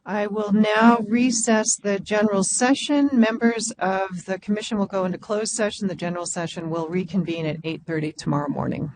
I will now recess the general session. Members of the commission will go into closed session. The general session will reconvene at 8:30 tomorrow morning.